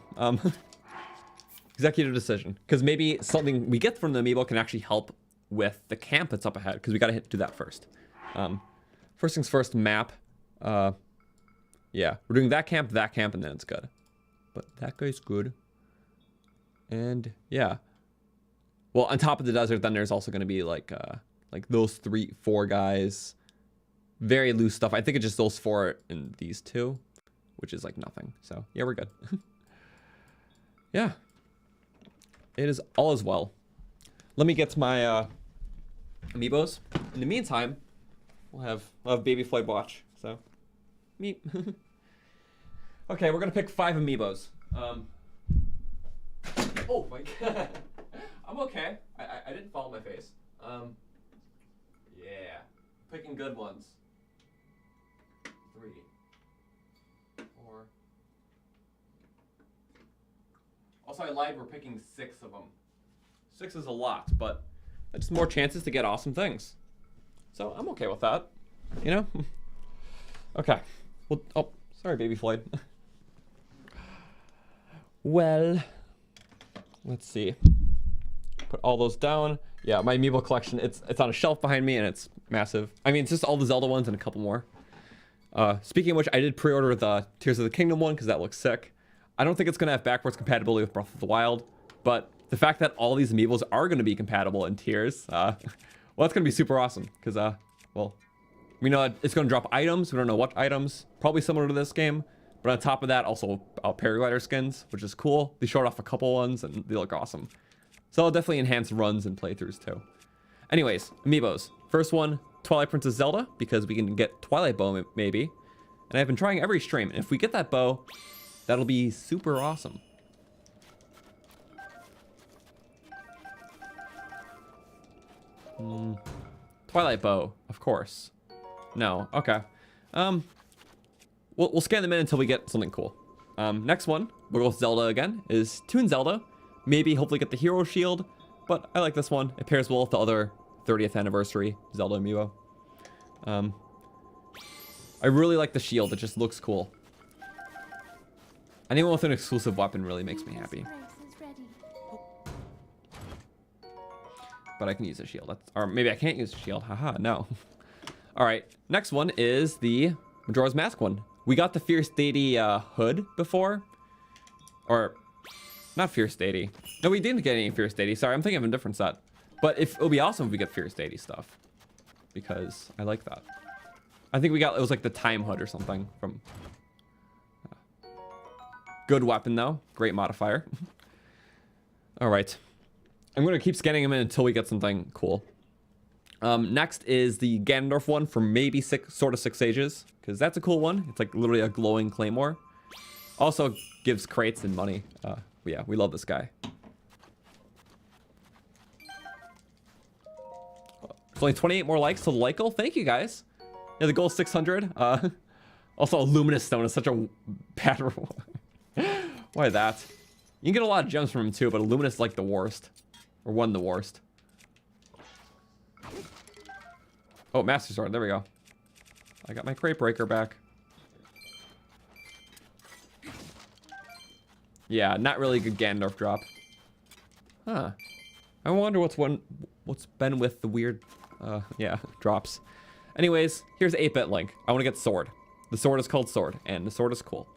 Executive decision. Because maybe something we get from the amiibo can actually help with the camp that's up ahead. Because we got to do that first. First things first, map. Yeah, we're doing that camp, and then it's good. But that guy's good. And yeah. Well, on top of the desert, then there's also going to be like those 4 guys. Very loose stuff. I think it's just those 4 and these 2, which is like nothing. So yeah, we're good. Yeah. It is all as well. Let me get to my amiibos. In the meantime, we'll have Baby Floyd watch. So, meet. Okay, we're gonna pick 5 amiibos. Oh my god. I'm okay. I didn't fall on my face. Yeah. Picking good ones. 3, 4. Also, I lied. We're picking 6 of them. 6 is a lot, but that's more chances to get awesome things. So I'm okay with that, you know? Okay. Well, oh, sorry, baby Floyd. Well, let's see. Put all those down. Yeah, my Amiibo collection, it's on a shelf behind me, and it's massive. I mean, it's just all the Zelda ones and a couple more. Speaking of which, I did pre-order the Tears of the Kingdom one because that looks sick. I don't think it's going to have backwards compatibility with Breath of the Wild, but the fact that all these Amiibos are going to be compatible in Tears, well, that's going to be super awesome because, well, we know it's going to drop items. We don't know what items. Probably similar to this game. But on top of that, also paraglider skins, which is cool. They showed off a couple ones, and they look awesome. So it'll definitely enhance runs and playthroughs, too. Anyways, Amiibos. First one, Twilight Princess Zelda, because we can get Twilight Bow, maybe. And I've been trying every stream. And if we get that bow, that'll be super awesome. Twilight Bow, of course. No, okay. We'll scan them in until we get something cool. Next one, we'll go with Zelda again, is Toon Zelda. Maybe hopefully get the Hero Shield, but I like this one. It pairs well with the other 30th anniversary Zelda Amiibo. I really like the shield, it just looks cool. Anyone with an exclusive weapon really makes me happy. But I can use a shield, or maybe I can't use a shield, haha, no. Alright, next one is the Majora's Mask one. We got the Fierce Deity hood before. Or, not Fierce Deity. No, we didn't get any Fierce Deity. Sorry, I'm thinking of a different set. But it'll be awesome if we get Fierce Deity stuff. Because I like that. I think it was like the Time hood or something from... Good weapon though. Great modifier. Alright. I'm going to keep scanning them in until we get something cool. Next is the Ganondorf one from maybe Sword of Six Sages, because that's a cool one. It's like literally a glowing claymore. Also gives crates and money. Yeah, we love this guy. There's only 28 more likes to the like goal. Thank you guys. Yeah, the goal is 600. Also, a Luminous Stone is such a bad reward. Why that? You can get a lot of gems from him too, but a Luminous is like the worst. Or one of the worst. Oh, Master Sword. There we go. I got my Crate Breaker back. Yeah, not really a good Ganondorf drop. Huh. I wonder what's been with the weird, yeah, drops. Anyways, here's 8-bit Link. I want to get Sword. The sword is called Sword, and the sword is cool.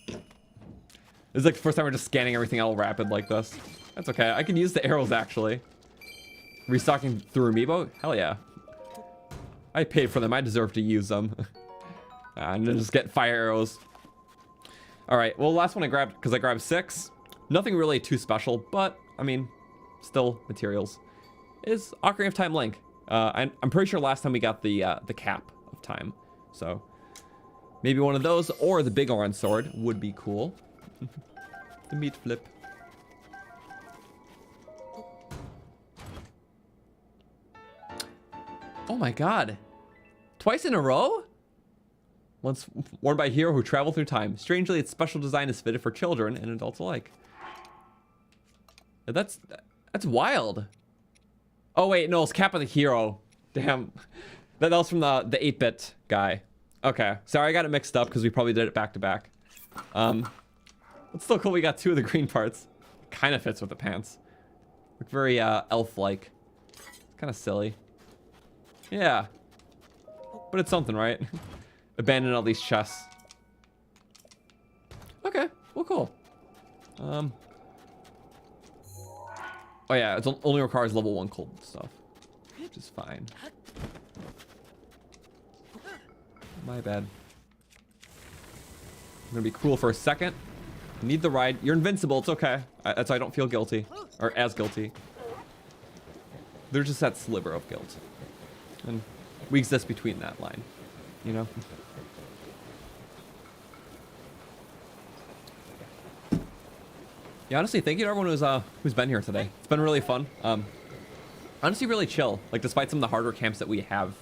This is like the first time we're just scanning everything all rapid like this. That's okay. I can use the arrows, actually. Restocking through Amiibo? Hell yeah. I paid for them. I deserve to use them. And then just get fire arrows. Alright, well, last one I grabbed, because I grabbed 6. Nothing really too special, but, I mean, still materials. Is Ocarina of Time Link. I'm pretty sure last time we got the cap of time. So, maybe one of those, or the big orange sword would be cool. The meat flip. Oh my god. Twice in a row? Once worn by a hero who traveled through time. Strangely, its special design is fitted for children and adults alike. That's wild. Oh wait, no, it's Cap of the Hero. Damn. That was from the 8-bit guy. Okay. Sorry, I got it mixed up because we probably did it back to back. It's still cool we got 2 of the green parts. Kind of fits with the pants. Look very elf-like. Kind of silly. Yeah. But it's something, right? Abandon all these chests. Okay. Well, cool. Oh yeah, it only requires level 1 cold stuff. Which is fine. My bad. I'm gonna be cruel for a second. Need the ride. You're invincible. It's okay. That's why I don't feel guilty. Or as guilty. There's just that sliver of guilt. And we exist between that line. You know? Yeah, honestly, thank you to everyone who's been here today. It's been really fun. Honestly, really chill. Like, despite some of the harder camps that we have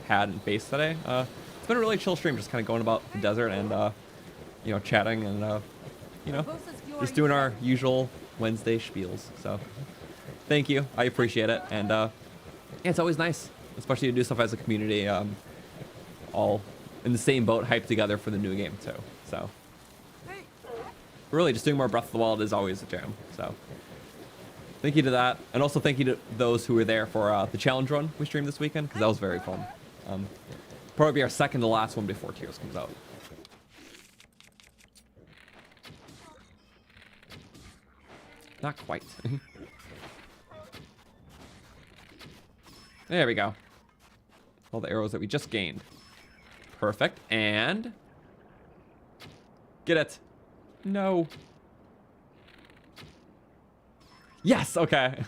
had and faced today, it's been a really chill stream, just kind of going about the desert and, you know, chatting and, you know, just doing our usual Wednesday spiels. So, thank you. I appreciate it. And, Yeah, it's always nice, especially to do stuff as a community, all in the same boat, hyped together for the new game too. So really, just doing more Breath of the Wild is always a jam. So thank you to that, and also thank you to those who were there for the challenge run we streamed this weekend, because that was very fun. Probably be our second to last one before Tears comes out. Not quite. There we go. All the arrows that we just gained. Perfect. And get it. No. Yes, okay.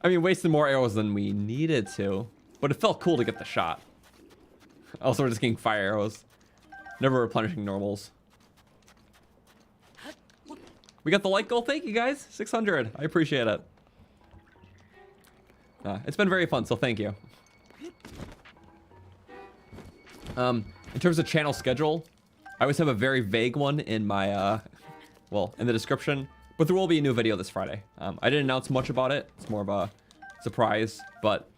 I mean, wasted more arrows than we needed to, but it felt cool to get the shot. Also, we're just getting fire arrows. Never replenishing normals. We got the light goal. Thank you, guys. 600. I appreciate it. It's been very fun, so thank you. In terms of channel schedule, I always have a very vague one in my, well, in the description. But there will be a new video this Friday. I didn't announce much about it. It's more of a surprise. But,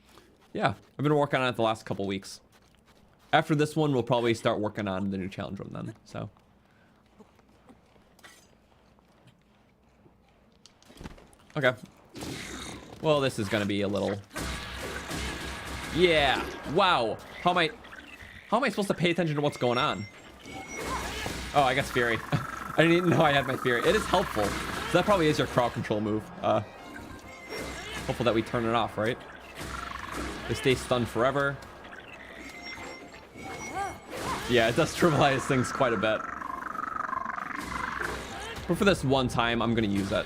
yeah, I've been working on it the last couple weeks. After this one, we'll probably start working on the new challenge one then, so. Okay. Well, this is gonna be a little... Yeah! Wow! How am I supposed to pay attention to what's going on? Oh, I guess Fury. I didn't even know I had my Fury. It is helpful. So that probably is your crowd control move. Hopeful that we turn it off, right? They stay stunned forever. Yeah, it does trivialize things quite a bit. But for this one time, I'm gonna use it.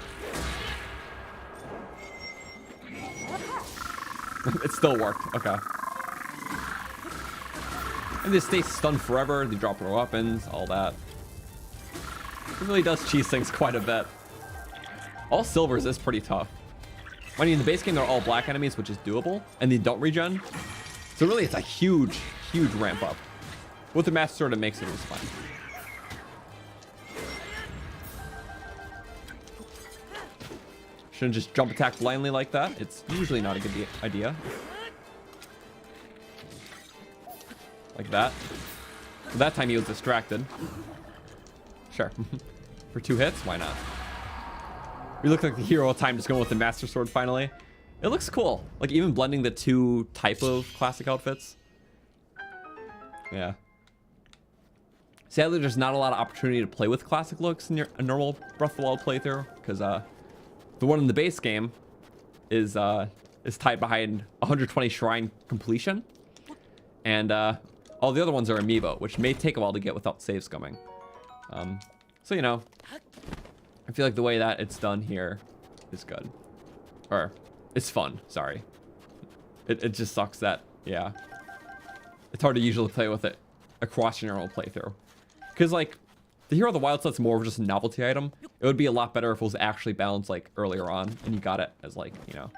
It still worked. Okay. And they stay stunned forever. They drop their weapons, all that. It really does cheese things quite a bit. All silvers is pretty tough. I mean, in the base game, they're all black enemies, which is doable, and they don't regen. So really, it's a huge, huge ramp up. With the Master Sword, it makes it really fun. Shouldn't just jump attack blindly like that. It's usually not a good idea. Like that. So that time he was distracted. Sure. For 2 hits, why not? We look like the hero of time just going with the Master Sword finally. It looks cool. Like even blending the 2 type of classic outfits. Yeah. Sadly, there's not a lot of opportunity to play with classic looks in a normal Breath of the Wild playthrough, because the one in the base game is tied behind 120 shrine completion, and all the other ones are Amiibo, which may take a while to get without saves coming. So you know, I feel like the way that it's done here is good, or it's fun. Sorry, it just sucks that it's hard to usually play with it across your normal playthrough. Because, like, the Hero of the Wild set's more of just a novelty item. It would be a lot better if it was actually balanced, like, earlier on, and you got it as, like, you know,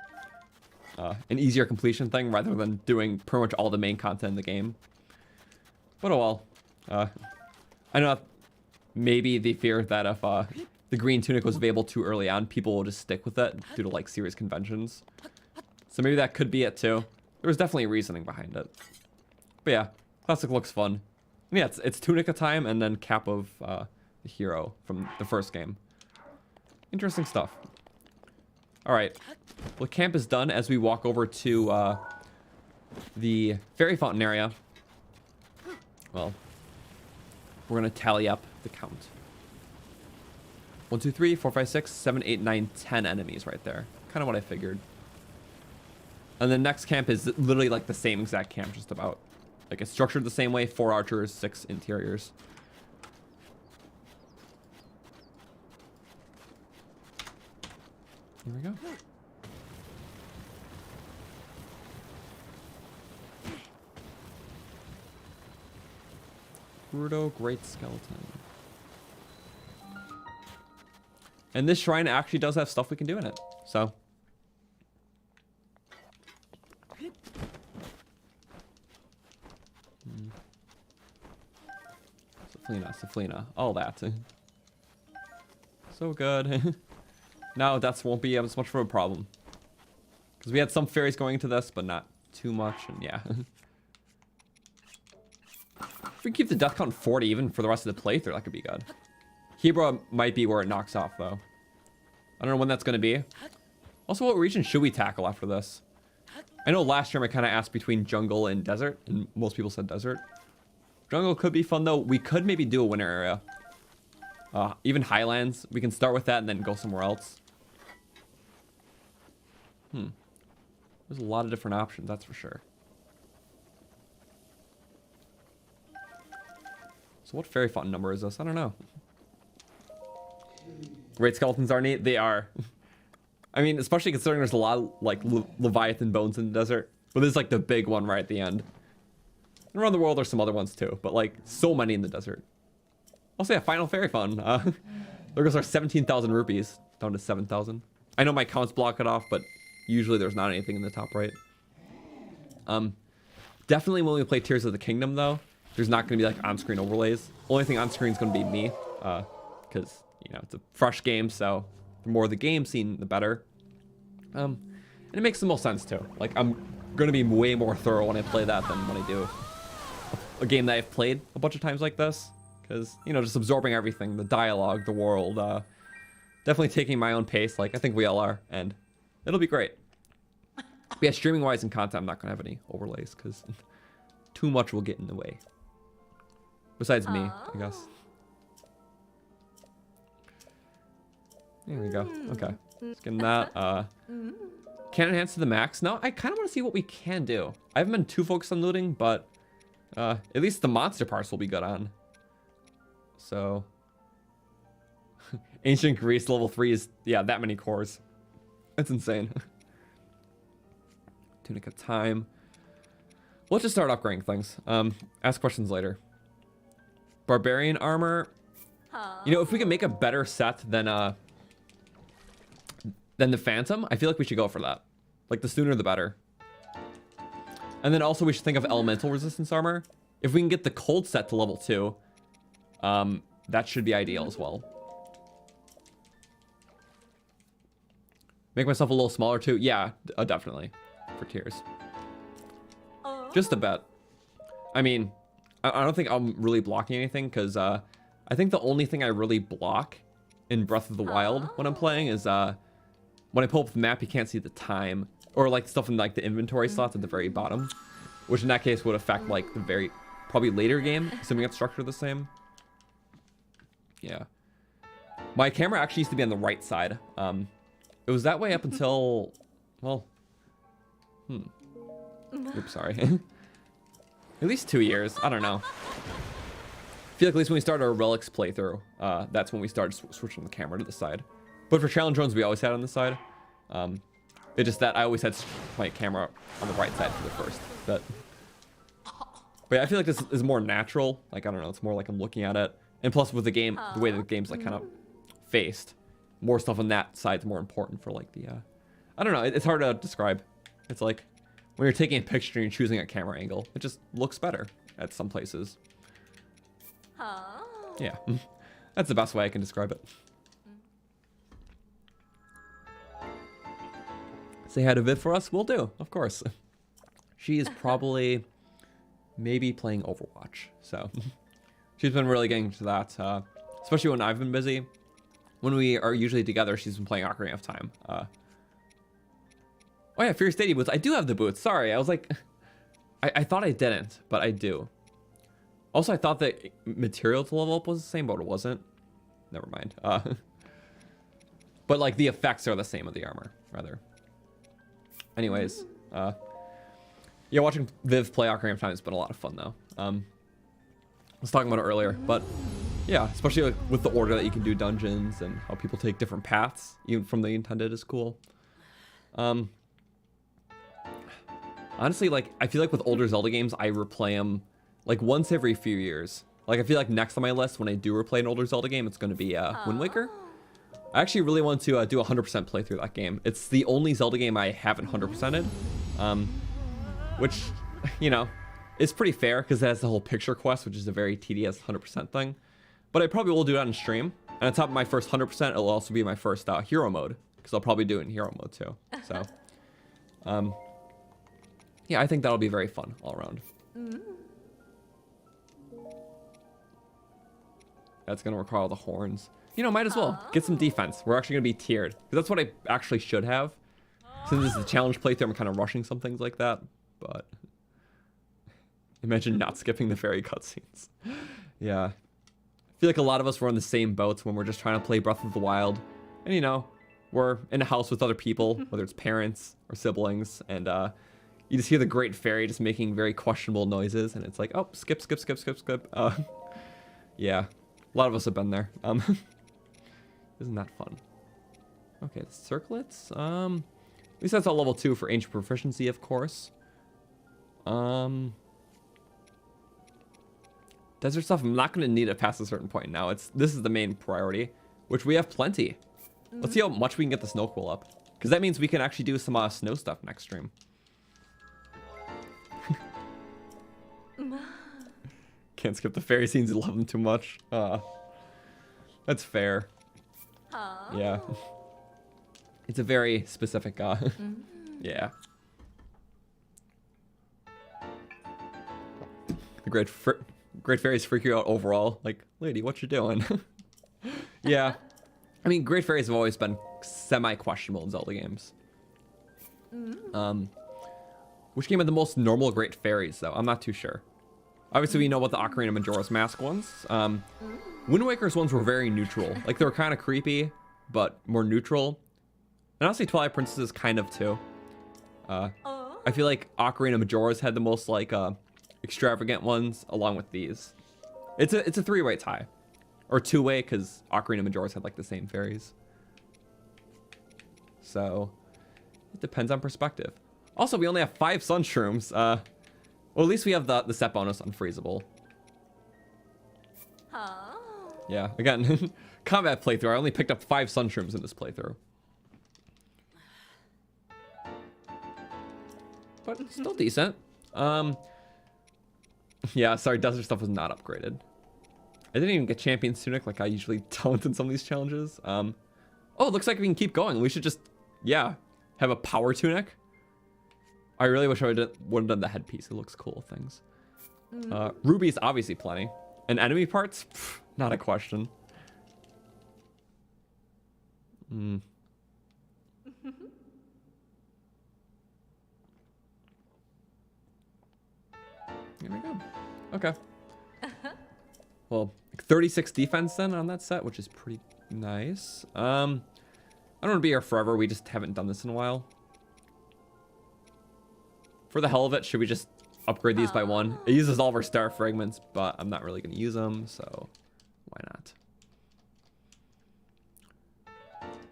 an easier completion thing, rather than doing pretty much all the main content in the game. But, oh well. I know maybe they fear that if the green tunic was available too early on, people will just stick with it due to, like, series conventions. So maybe that could be it, too. There was definitely reasoning behind it. But, yeah, classic looks fun. Yeah, it's Tunica time and then Cap of the Hero from the first game. Interesting stuff. All right. Well, camp is done as we walk over to the Fairy Fountain area. Well, we're going to tally up the count. 1, 2, 3, 4, 5, 6, 7, 8, 9, 10 enemies right there. Kind of what I figured. And the next camp is literally like the same exact camp, just about. Like, it's structured the same way, 4 archers, 6 interiors. Here we go. Gerudo, Great Skeleton. And this shrine actually does have stuff we can do in it, so... Saflina, all that. So good. Now that won't be as much of a problem. Because we had some fairies going into this, but not too much, and yeah. If we keep the death count 40 even for the rest of the playthrough, that could be good. Hebra might be where it knocks off, though. I don't know when that's going to be. Also, what region should we tackle after this? I know last year I kind of asked between jungle and desert, and most people said desert. Jungle could be fun, though. We could maybe do a winter area. Even Highlands. We can start with that and then go somewhere else. There's a lot of different options, that's for sure. So what fairy fountain number is this? I don't know. Great skeletons are neat. They are. I mean, especially considering there's a lot of, like, Leviathan bones in the desert. But this is, like, the big one right at the end. And around the world, there's some other ones, too. But, like, so many in the desert. Also, yeah, final fairy fountain. There goes our 17,000 rupees. Down to 7,000. I know my counts block it off, but usually there's not anything in the top right. Definitely when we play Tears of the Kingdom, though, there's not going to be, like, on-screen overlays. Only thing on-screen is going to be me. Because, you know, it's a fresh game, so the more the game scene, the better. And it makes the most sense, too. Like, I'm going to be way more thorough when I play that than when I do a game that I've played a bunch of times like this. Because, you know, just absorbing everything, the dialogue, the world, definitely taking my own pace, like I think we all are, and it'll be great. But yeah, streaming-wise and content, I'm not going to have any overlays, because too much will get in the way. Besides me, I guess. There we go. Okay. Let's get in that. Can enhance to the max? No, I kind of want to see what we can do. I haven't been too focused on looting, but at least the monster parts will be good on. So, Ancient Greece level 3 is, yeah, that many cores. That's insane. Tunic of Time. Let's just start upgrading things. Ask questions later. Barbarian armor. You know, if we can make a better set than the Phantom, I feel like we should go for that. Like, the sooner the better. And then also we should think of elemental resistance armor. If we can get the cold set to level 2, that should be ideal as well. Make myself a little smaller too? Yeah, definitely. For tiers. Just a bet. I mean, I don't think I'm really blocking anything, because I think the only thing I really block in Breath of the Wild when I'm playing is when I pull up the map, you can't see the time. Or like stuff in like the inventory slots at the very bottom. Which in that case would affect like the very, probably later game, assuming it's structured the same. Yeah. My camera actually used to be on the right side. It was that way up until, well, oops, sorry. At least 2 years. I don't know. I feel like at least when we started our Relics playthrough, that's when we started switching the camera to the side. But for challenge zones, we always had it on the side. It's just that I always had my camera on the right side for the first. But yeah, I feel like this is more natural. Like, I don't know, it's more like I'm looking at it. And plus with the game, the way the game's like kind of faced, more stuff on that side's more important for like the, I don't know, it's hard to describe. It's like when you're taking a picture and you're choosing a camera angle, it just looks better at some places. Yeah, that's the best way I can describe it. Say hi to Viv for us? Will do, of course. She is probably maybe playing Overwatch, so she's been really getting to that, especially when I've been busy. When we are usually together, she's been playing Ocarina of Time. Oh yeah, Fierce Stadium boots. I do have the boots. Sorry, I was like, I thought I didn't, but I do. Also, I thought that material to level up was the same, but it wasn't. Never mind. But like the effects are the same of the armor, rather. Anyways, yeah, watching Viv play Ocarina of Time has been a lot of fun, though. I was talking about it earlier, but yeah, especially like with the order that you can do dungeons and how people take different paths, even from the intended, is cool. Honestly, like, I feel like with older Zelda games, I replay them like once every few years. Like, I feel like next on my list, when I do replay an older Zelda game, it's going to be Wind Waker. I actually really want to do a 100% playthrough that game. It's the only Zelda game I haven't 100%ed, which, you know, is pretty fair because it has the whole picture quest, which is a very tedious 100% thing. But I probably will do that on stream. And on top of my first 100%, it'll also be my first hero mode, because I'll probably do it in hero mode too. So, Yeah, I think that'll be very fun all around. That's going to require all the horns. You know, might as well. Get some defense. We're actually going to be tiered. Because that's what I actually should have. Since this is a challenge playthrough, I'm kind of rushing some things like that. But imagine not skipping the fairy cutscenes. Yeah. I feel like a lot of us were on the same boats when we're just trying to play Breath of the Wild. And you know, we're in a house with other people, whether it's parents or siblings, and you just hear the Great Fairy just making very questionable noises, and it's like, oh, skip, skip, skip, skip, skip. Yeah, a lot of us have been there. Isn't that fun? Okay, the circlets. At least that's all level 2 for ancient proficiency, of course. Desert stuff, I'm not going to need it past a certain point now. This is the main priority, which we have plenty. Let's see how much we can get the snow quill up. Because that means we can actually do some snow stuff next stream. Can't skip the fairy scenes, love them too much. That's fair. Yeah. It's a very specific, yeah. The Great Fairies freak you out overall. Like, lady, what you doing? Yeah. I mean, Great Fairies have always been semi-questionable in Zelda games. Which game had the most normal Great Fairies, though? I'm not too sure. Obviously, we know about the Ocarina of Majora's Mask ones. Wind Waker's ones were very neutral. Like, they were kind of creepy, but more neutral. And honestly, Twilight Princess kind of, too. I feel like Ocarina of Majora's had the most, like, extravagant ones, along with these. It's a three-way tie. Or two-way, because Ocarina of Majora's had, like, the same fairies. So, it depends on perspective. Also, we only have 5 sun shrooms. Well, at least we have the set bonus unfreezable. Yeah, again, combat playthrough. I only picked up 5 sun shrooms in this playthrough. But still decent. Yeah, sorry, desert stuff was not upgraded. I didn't even get Champion's Tunic like I usually don't in some of these challenges. Oh, it looks like we can keep going. We should just, yeah, have a power tunic. I really wish I would have done the headpiece. It looks cool, things. Rubies, obviously plenty. And enemy parts? Pff, not a question. Here we go. Okay. Well, 36 defense then on that set, which is pretty nice. I don't want to be here forever. We just haven't done this in a while. For the hell of it, should we just upgrade these by 1? It uses all of our star fragments, but I'm not really going to use them, so why not?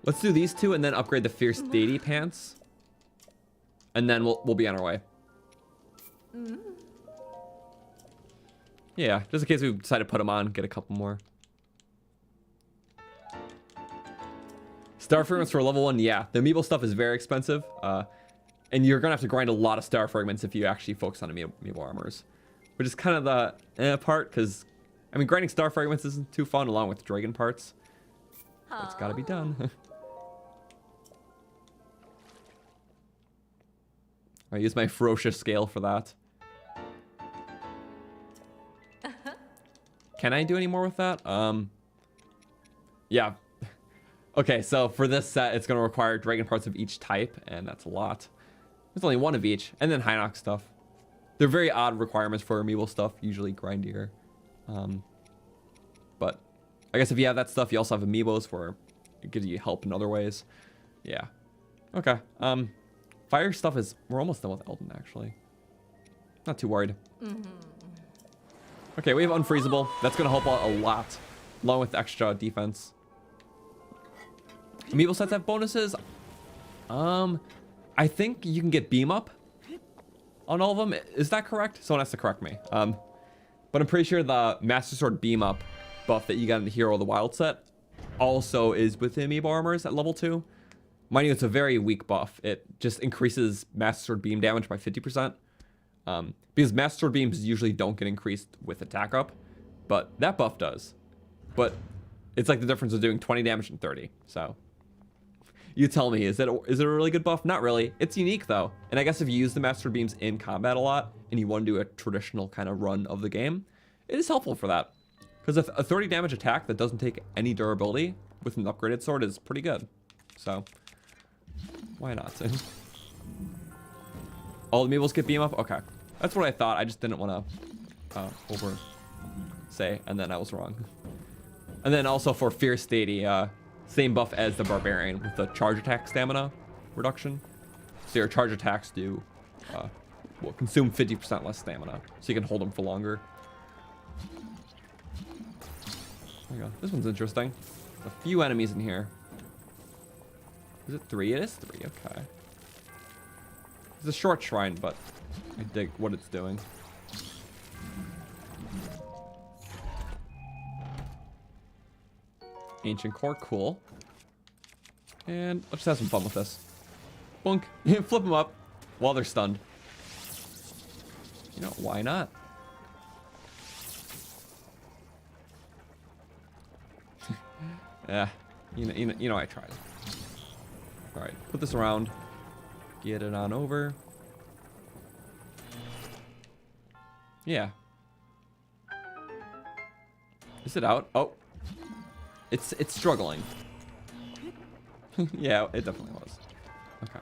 Let's do these 2 and then upgrade the Fierce Deity pants. And then we'll be on our way. Yeah, just in case we decide to put them on, get a couple more. Star fragments for level 1, yeah. The Amiibo stuff is very expensive. And you're going to have to grind a lot of star fragments if you actually focus on Amiibo armors. Which is kind of the part, because, I mean, grinding star fragments isn't too fun along with dragon parts. But it's got to be done. I use my ferocious scale for that. Can I do any more with that? Yeah. Okay, so for this set, it's going to require dragon parts of each type, and that's a lot. There's only 1 of each, and then Hinox stuff. They're very odd requirements for Amiibo stuff, usually grindier. But I guess if you have that stuff, you also have Amiibos where it gives you help in other ways. Yeah. Okay. Fire stuff is... We're almost done with Elden, actually. Not too worried. Okay, we have Unfreezable. That's going to help out a lot, along with extra defense. Amiibo sets have bonuses. I think you can get Beam Up on all of them. Is that correct? Someone has to correct me. But I'm pretty sure the Master Sword Beam Up buff that you got in the Hero of the Wild set also is with the Amiibo armors at level 2. Mind you, it's a very weak buff. It just increases Master Sword Beam damage by 50%. Because Master Sword Beams usually don't get increased with attack up, but that buff does. But it's like the difference of doing 20 damage and 30, so... You tell me, is it a really good buff? Not really. It's unique though. And I guess if you use the Master Beams in combat a lot and you want to do a traditional kind of run of the game, it is helpful for that. Because a 30 damage attack that doesn't take any durability with an upgraded sword is pretty good. So, why not? All the Amiibos get beam up? Okay. That's what I thought. I just didn't want to over say, and then I was wrong. And then also for Fierce Deity, same buff as the Barbarian with the charge attack stamina reduction. So your charge attacks do will consume 50% less stamina, so you can hold them for longer. There you go. This one's interesting. A few enemies in here. Is it 3? It is 3. Okay. It's a short shrine, but I dig what it's doing. Ancient core, cool. And let's just have some fun with this. Boink. Flip them up while they're stunned. You know, why not? Yeah, you know I tried. All right, put this around. Get it on over. Yeah. Is it out? Oh. It's struggling. Yeah, it definitely was. Okay.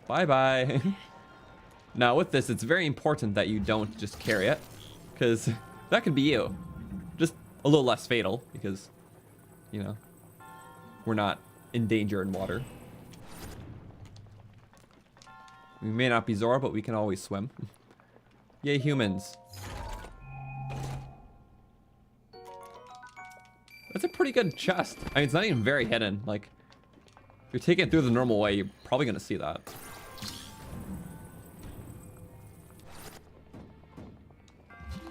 Bye-bye. Now with this, it's very important that you don't just carry it, because that could be you. Just a little less fatal, because, you know, we're not in danger in water. We may not be Zora, but we can always swim. Yay, humans. That's a pretty good chest. I mean, it's not even very hidden. Like, if you're taking it through the normal way, you're probably going to see that.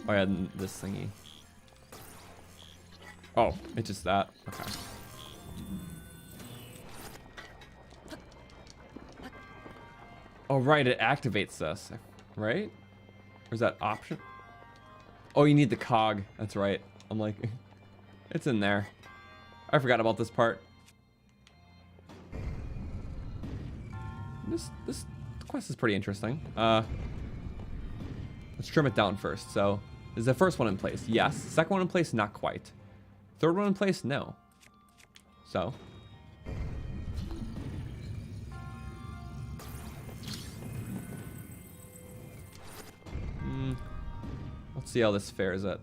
Oh, yeah, and this thingy. Oh, it's just that. Okay. Oh, right, it activates this, right? Or is that option? Oh, you need the cog. That's right. I'm like, it's in there. I forgot about this part. This quest is pretty interesting. Let's trim it down first. So, is the first one in place? Yes. Second one in place? Not quite. Third one in place? No. So. Let's see how this fares it.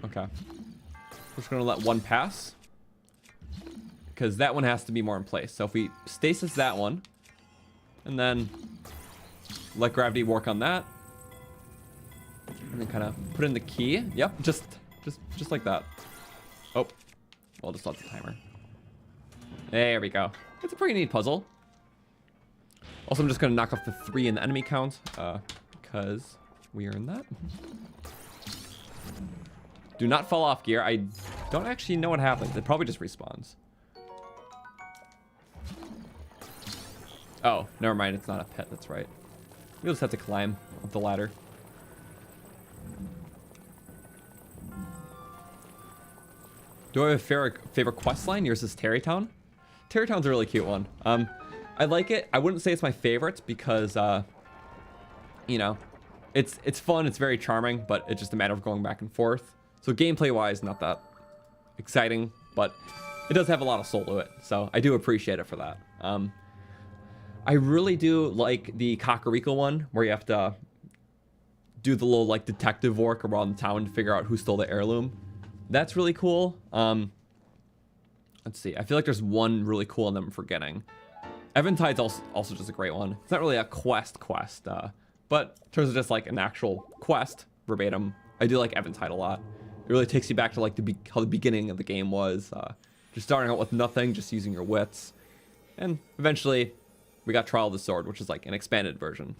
Okay. We're just gonna let one pass, because that one has to be more in place. So if we stasis that one, and then let gravity work on that, and then kind of put in the key. Yep, just like that. Oh, well, just let the timer. There we go. It's a pretty neat puzzle. Also, I'm just gonna knock off the 3 in the enemy count, because we are in that. Do not fall off gear. I don't actually know what happens. It probably just respawns. Oh, never mind. It's not a pet. That's right. We'll just have to climb up the ladder. Do I have a favorite quest line? Yours is Terrytown. Terrytown's a really cute one. I like it. I wouldn't say it's my favorite because, you know, it's fun. It's very charming, but it's just a matter of going back and forth. So gameplay-wise, not that exciting, but it does have a lot of soul to it. So I do appreciate it for that. I really do like the Kakariko one, where you have to do the little like detective work around the town to figure out who stole the heirloom. That's really cool. Let's see. I feel like there's one really cool one that I'm forgetting. Eventide's also just a great one. It's not really a quest, but in terms of just like an actual quest, verbatim, I do like Eventide a lot. It really takes you back to like how the beginning of the game was. Just starting out with nothing, just using your wits. And eventually, we got Trial of the Sword, which is like an expanded version.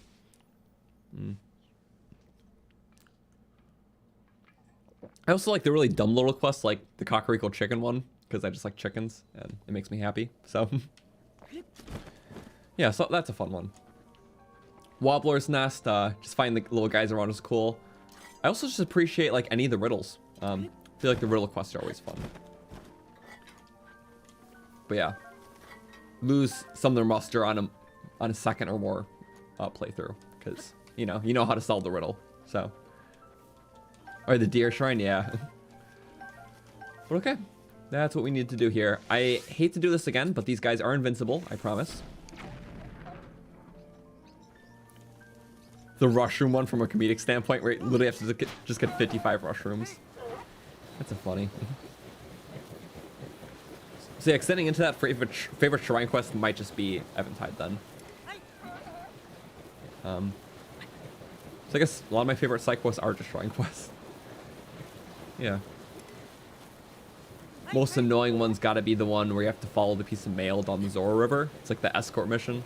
I also like the really dumb little quests, like the Kakariko chicken one, because I just like chickens, and it makes me happy, so. Yeah, so that's a fun one. Wobbler's Nest, just finding the little guys around is cool. I also just appreciate like any of the riddles. I feel like the riddle quests are always fun. But yeah, lose some of their muster on a second or more playthrough, because you know how to solve the riddle. So, or the deer shrine, yeah. But okay, that's what we need to do here. I hate to do this again, but these guys are invincible, I promise. The rushroom one from a comedic standpoint, where you literally have to just get 55 rushrooms. That's a funny. So yeah, extending into that favorite shrine quest might just be Eventide then. So I guess a lot of my favorite side quests are just shrine quests. Yeah. Most annoying one's got to be the one where you have to follow the piece of mail down the Zora River. It's like the escort mission.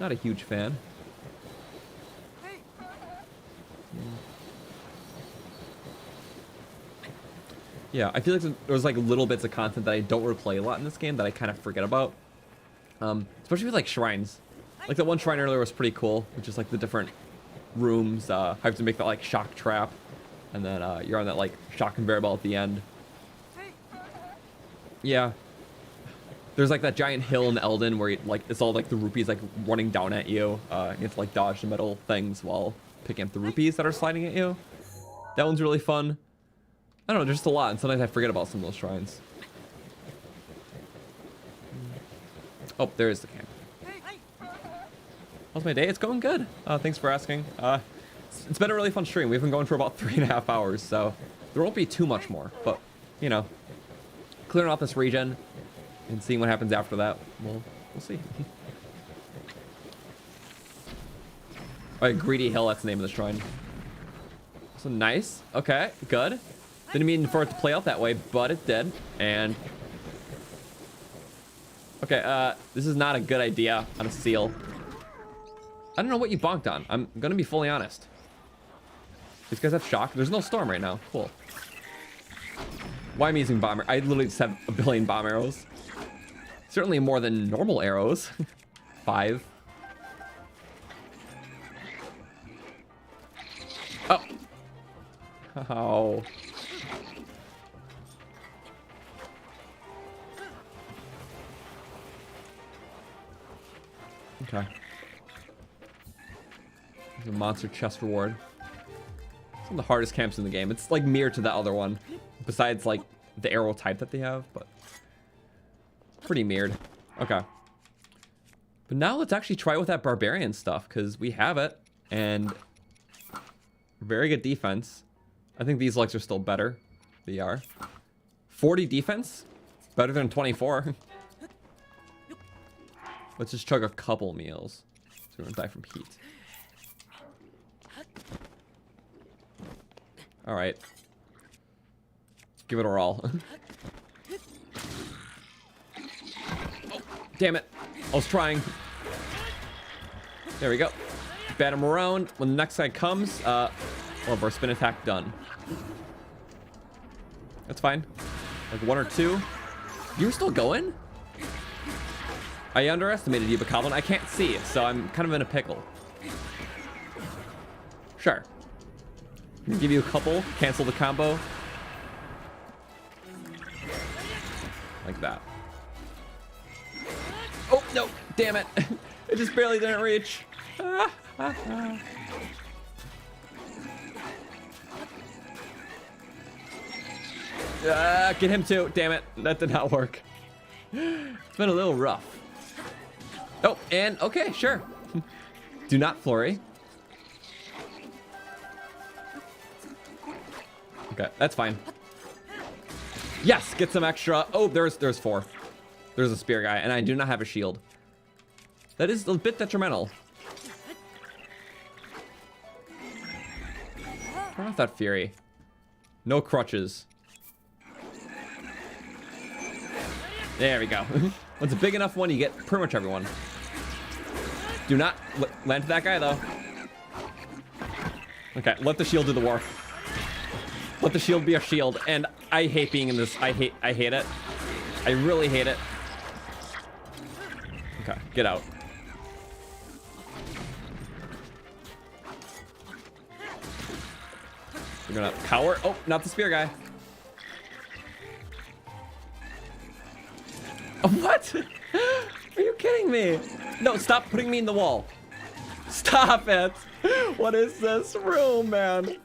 Not a huge fan. Yeah, I feel like there's like little bits of content that I don't really play a lot in this game that I kind of forget about. Especially with like shrines. Like that one shrine earlier was pretty cool, which is like the different rooms. I have to make that like shock trap, and then you're on that like shock conveyor belt at the end. Yeah. There's like that giant hill in Elden where like it's all like the rupees like running down at you. You have to like dodge the metal things while picking up the rupees that are sliding at you. That one's really fun. I don't know, there's just a lot, and sometimes I forget about some of those shrines. Oh, there is the camp. How's my day? It's going good. Thanks for asking. It's been a really fun stream. We've been going for about 3.5 hours, so there won't be too much more. But, you know, clearing out this region and seeing what happens after that, we'll see. Alright, Greedy Hill, that's the name of the shrine. So nice. Okay, good. Didn't mean for it to play out that way, but it did. And okay, this is not a good idea on a seal. I don't know what you bonked on. I'm gonna be fully honest. These guys have shock. There's no storm right now. Cool. Why am I using bomb? I literally just have a billion bomb arrows. Certainly more than normal arrows. 5. Oh. Oh. Okay. There's a monster chest reward. It's one of the hardest camps in the game. It's like mirrored to the other one. Besides like the arrow type that they have, but pretty mirrored. Okay. But now let's actually try with that barbarian stuff, because we have it, and very good defense. I think these legs are still better. They are. 40 defense? Better than 24. Let's just chug a couple meals, so we don't die from heat. All right. Give it our all. Oh, damn it. I was trying. There we go. Bat him around. When the next guy comes, we'll have our spin attack done. That's fine. Like 1 or 2. You were still going? I underestimated you, Bokoblin. I can't see, so I'm kind of in a pickle. Sure. I'm gonna give you a couple. Cancel the combo. Like that. Oh, no. Damn it. It just barely didn't reach. Get him too. Damn it. That did not work. It's been a little rough. Oh, and okay, sure. Do not flurry. Okay, that's fine. Yes, get some extra. Oh, there's 4. There's a spear guy, and I do not have a shield. That is a bit detrimental. Turn off that fury. No crutches. There we go. When it's a big enough one, you get pretty much everyone. Do not land to that guy, though. Okay, let the shield do the work. Let the shield be a shield. And I hate being in this. I hate it. I really hate it. Okay, get out. We're gonna cower. Oh, not the spear guy. What? Are you kidding me? No, stop putting me in the wall. Stop it. What is this room, man?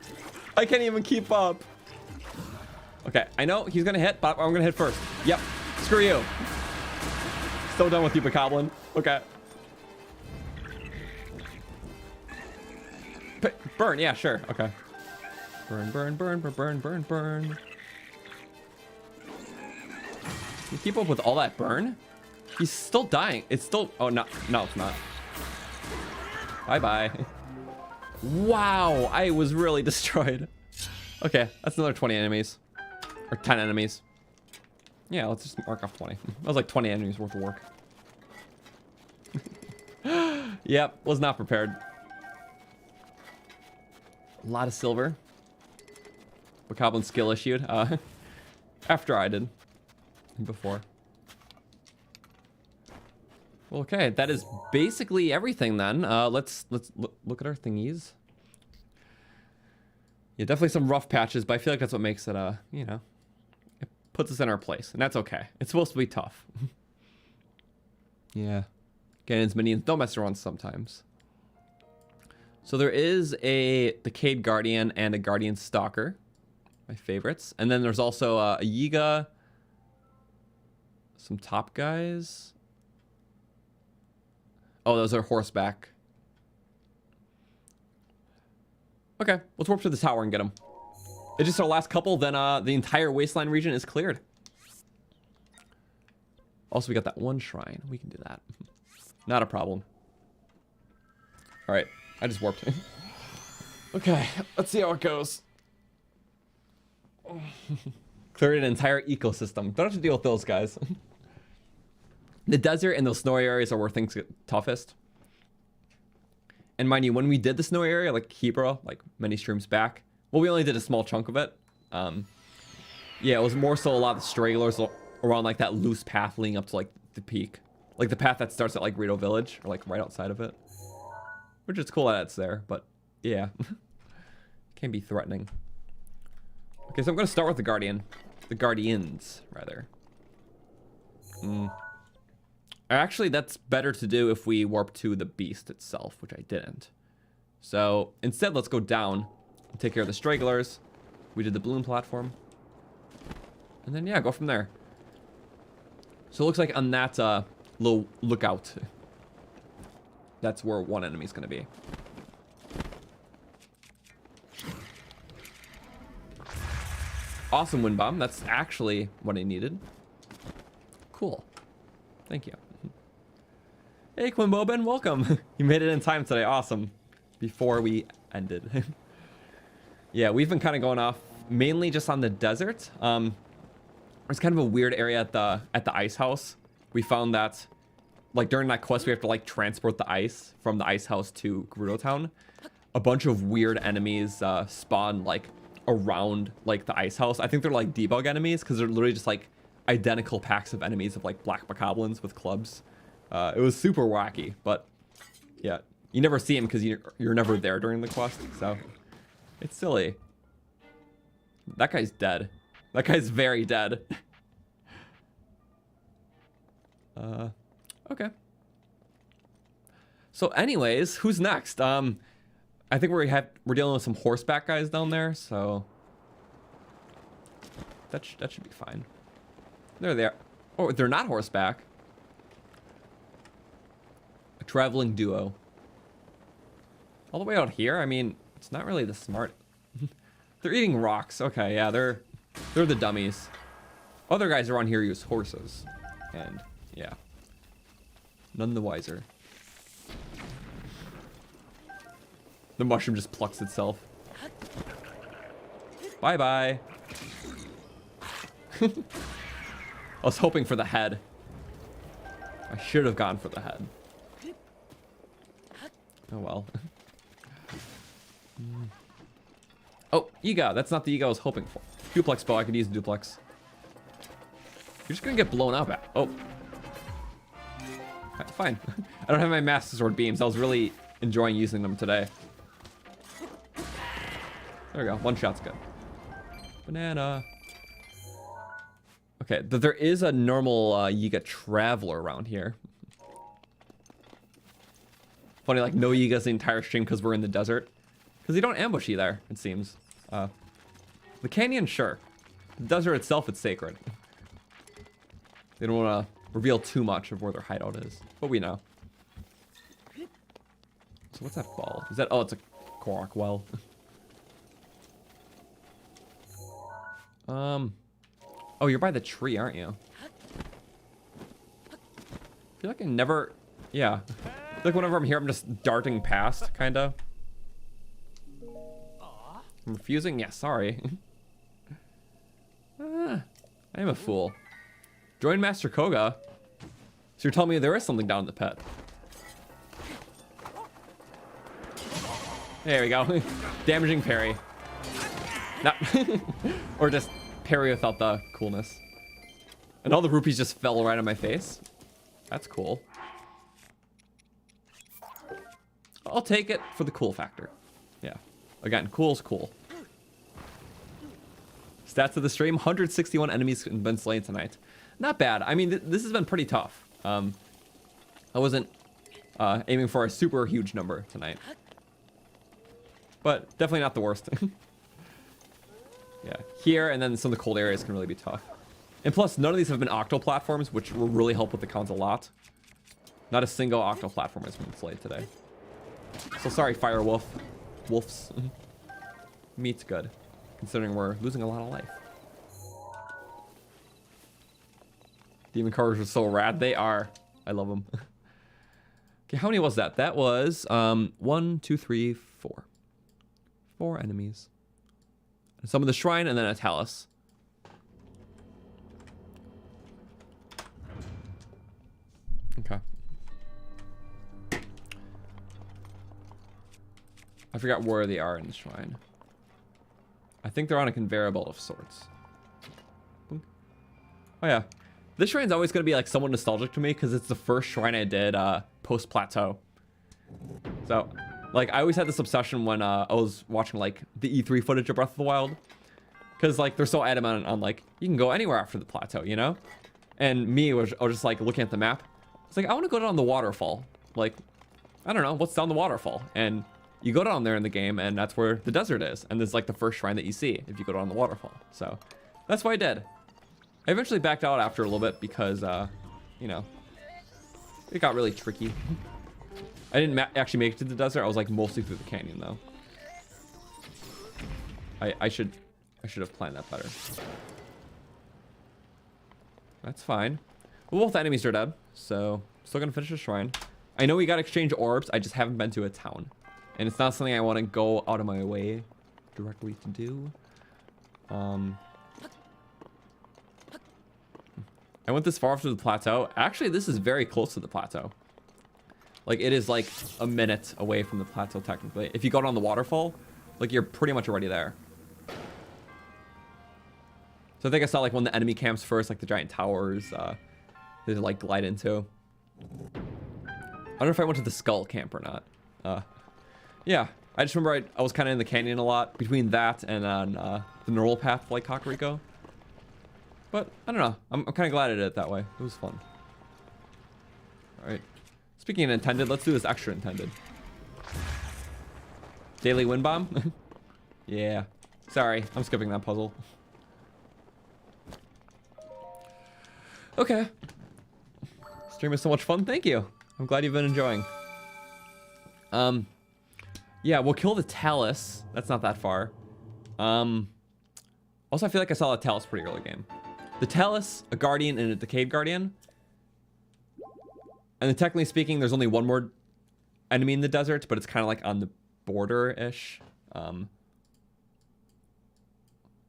I can't even keep up. Okay, I know he's gonna hit, but I'm gonna hit first. Yep, screw you. So done with you, Bokoblin. Okay. Burn, yeah, sure, okay. Burn, burn, burn, burn, burn, burn, burn. You keep up with all that burn? He's still dying. It's still, oh, no, no, it's not. Bye-bye. Wow, I was really destroyed. Okay, that's another 20 enemies. Or 10 enemies. Yeah, let's just mark off 20. That was like 20 enemies worth of work. Yep, was not prepared. A lot of silver. Bokoblin skill issued. After I did. Before. Okay, that is basically everything then. Let's look at our thingies. Yeah, definitely some rough patches, but I feel like that's what makes it, you know, it puts us in our place, and that's okay. It's supposed to be tough. Yeah. Ganon's minions don't mess around sometimes. So there is a Decayed Guardian and a Guardian Stalker. My favorites. And then there's also a Yiga. Some top guys. Oh, those are horseback. Okay, let's warp to the tower and get them. It's just our last couple, then the entire wasteland region is cleared. Also, we got that one shrine. We can do that. Not a problem. All right, I just warped. Okay, let's see how it goes. Cleared an entire ecosystem. Don't have to deal with those guys. The desert and those snowy areas are where things get toughest. And mind you, when we did the snowy area, like Hebra, like many streams back, well, we only did a small chunk of it. Yeah, it was more so a lot of stragglers around like that loose path leading up to like the peak. Like the path that starts at like Gerudo Village, or like right outside of it. Which is cool that it's there, but yeah. Can be threatening. Okay, so I'm gonna start with the Guardian. The Guardians, rather. Actually, that's better to do if we warp to the beast itself, which I didn't. So instead, let's go down and take care of the stragglers. We did the balloon platform. And then, yeah, go from there. So it looks like on that little lookout, that's where one enemy's going to be. Awesome wind bomb. That's actually what I needed. Cool. Thank you. Hey, Quimbobin, welcome. You made it in time today. Awesome. Before we ended. Yeah, we've been kind of going off mainly just on the desert. There's kind of a weird area at the Icehouse. We found that, like, during that quest, we have to, like, transport the ice from the Icehouse to Gerudo Town. A bunch of weird enemies spawn, like, around, like, the Icehouse. I think they're, like, debug enemies, because they're literally just, like, identical packs of enemies of, like, black bokoblins with clubs. It was super wacky, but, yeah. You never see them because you're never there during the quest, so it's silly. That guy's dead. That guy's very dead. Okay. So anyways, who's next? I think we're dealing with some horseback guys down there, so that should be fine. There they are. Oh, they're not horseback. A traveling duo. All the way out here? I mean, it's not really the smart. They're eating rocks. Okay, yeah, they're the dummies. Other guys around here use horses. And, yeah. None the wiser. The mushroom just plucks itself. Bye-bye. I was hoping for the head. I should have gone for the head. Oh, well. Oh, Yiga. That's not the Yiga I was hoping for. Duplex bow. I could use a duplex. You're just gonna get blown up at. Oh. Fine. I don't have my Master Sword beams. I was really enjoying using them today. There we go. One shot's good. Banana. Okay, but there is a normal Yiga Traveler around here. Funny, like, no Yigas the entire stream because we're in the desert. Because you don't ambush you there, it seems. The canyon, sure. The desert itself, it's sacred. They don't want to reveal too much of where their hideout is, but we know. So what's that ball? Is that... Oh, it's a Korok well. Oh, you're by the tree, aren't you? I feel like I never... Yeah. I feel like whenever I'm here, I'm just darting past, kinda. I'm refusing? Yeah, sorry. I am a fool. Join Master Koga. So you're telling me there is something down in the pit. There we go. Damaging parry. Not or just parry without the coolness. And all the rupees just fell right on my face. That's cool. I'll take it for the cool factor. Yeah. Again, cool's cool. Stats of the stream, 161 enemies have been slain tonight. Not bad. I mean, this has been pretty tough. I wasn't aiming for a super huge number tonight. But definitely not the worst. Yeah, here and then some of the cold areas can really be tough. And plus, none of these have been octo platforms, which will really help with the counts a lot. Not a single octo platform has been slayed today. So sorry, Fire Wolf. Wolves. Meat's good, considering we're losing a lot of life. Demon cars are so rad. They are. I love them. Okay, how many was that? That was 1, 2, 3, 4. 4 enemies. Some of the shrine and then a talus. Okay. I forgot where they are in the shrine. I think they're on a conveyor belt of sorts. Oh yeah. This shrine's always going to be like somewhat nostalgic to me because it's the first shrine I did post Plateau. So, like, I always had this obsession when I was watching like the E3 footage of Breath of the Wild. Because like they're so adamant on like, you can go anywhere after the Plateau, you know? And I was just like looking at the map. It's like, I want to go down the waterfall. Like, I don't know, what's down the waterfall? And you go down there in the game and that's where the desert is. And this is like the first shrine that you see if you go down the waterfall. So that's what I did. I eventually backed out after a little bit because, you know, it got really tricky. I didn't actually make it to the desert. I was like mostly through the canyon though. I should have planned that better. That's fine. Well, both enemies are dead, so still gonna finish the shrine. I know we gotta exchange orbs. I just haven't been to a town, and it's not something I want to go out of my way directly to do. I went this far through the plateau. Actually, this is very close to the plateau. Like, it is like a minute away from the plateau technically. If you go down the waterfall, like, you're pretty much already there. So I think I saw like one of the enemy camps first, like the giant towers they like glide into. I don't know if I went to the skull camp or not. Yeah, I just remember I was kind of in the canyon a lot between that and on the normal path like Kakariko. But I don't know. I'm kind of glad I did it that way. It was fun. All right. Speaking of intended, let's do this extra intended. Daily wind bomb? Yeah. Sorry, I'm skipping that puzzle. Okay. Stream is so much fun. Thank you. I'm glad you've been enjoying. Yeah, we'll kill the talus. That's not that far. Also, I feel like I saw a talus pretty early game. The talus, a guardian, and a decayed guardian. And then technically speaking, there's only one more enemy in the desert, but it's kind of like on the border-ish.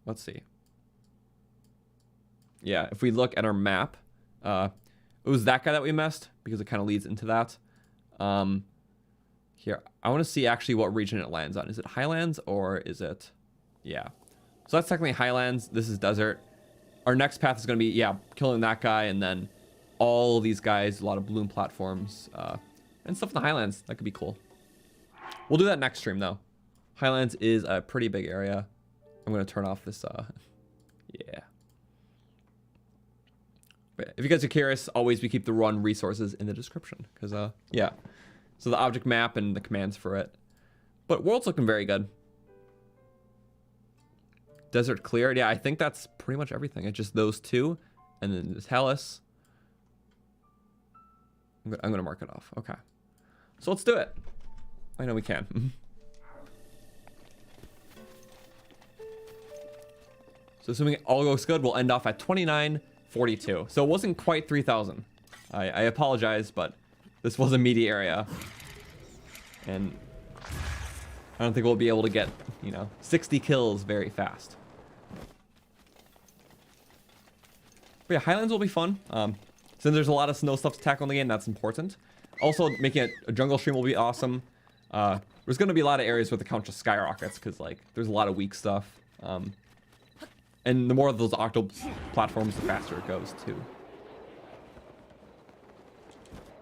Let's see. Yeah, if we look at our map, it was that guy that we missed because it kind of leads into that. Here, I want to see actually what region it lands on. Is it Highlands or is it... Yeah. So that's technically Highlands. This is desert. Our next path is going to be, yeah, killing that guy and then all these guys, a lot of balloon platforms, and stuff in the Highlands. That could be cool. We'll do that next stream, though. Highlands is a pretty big area. I'm going to turn off this, yeah. But if you guys are curious, always we keep the run resources in the description. Because, yeah. So the object map and the commands for it. But world's looking very good. Desert cleared. Yeah, I think that's pretty much everything. It's just those two. And then the Talus. I'm going to mark it off. Okay. So let's do it. I know we can. So assuming it all goes good, we'll end off at 2942. So it wasn't quite 3,000. I apologize, but this was a meaty area. And I don't think we'll be able to get, 60 kills very fast. But yeah, Highlands will be fun. Since there's a lot of snow stuff to tackle in the game, that's important. Also, making it a jungle stream will be awesome. There's going to be a lot of areas where the count just skyrockets because, there's a lot of weak stuff. And the more of those octo platforms, the faster it goes, too.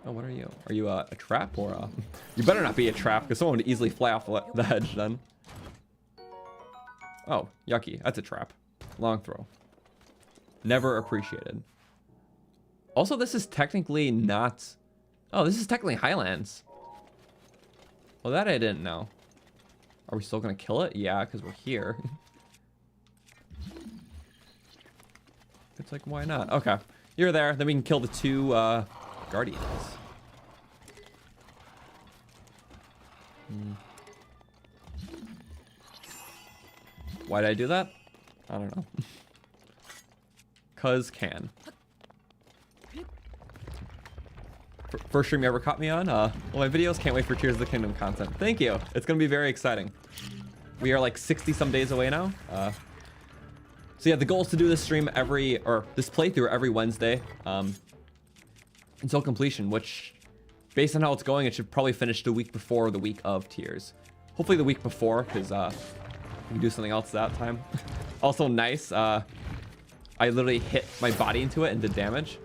Oh, what are you? Are you a trap or a... You better not be a trap because someone would easily fly off the edge then. Oh, yucky. That's a trap. Long throw. Never appreciated. Also, this is technically not... Oh, this is technically Highlands. Well, that I didn't know. Are we still going to kill it? Yeah, because we're here. It's like, why not? Okay. You're there. Then we can kill the two Guardians. Why did I do that? I don't know. Cause can. First stream you ever caught me on? Well, my videos. Can't wait for Tears of the Kingdom content. Thank you. It's gonna be very exciting. We are like 60 some days away now. So yeah, the goal is to do this stream this playthrough every Wednesday until completion, which based on how it's going, it should probably finish the week before or the week of Tears. Hopefully the week before, because we can do something else that time. Also nice, I literally hit my body into it and did damage.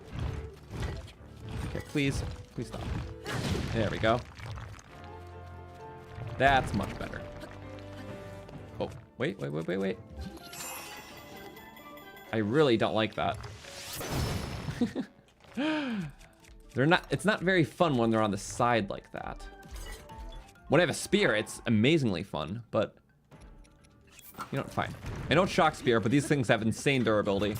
Okay, please stop. There we go. That's much better. Oh, wait. I really don't like that. It's not very fun when they're on the side like that. When I have a spear, it's amazingly fun, but fine. I know it's shock spear, but these things have insane durability.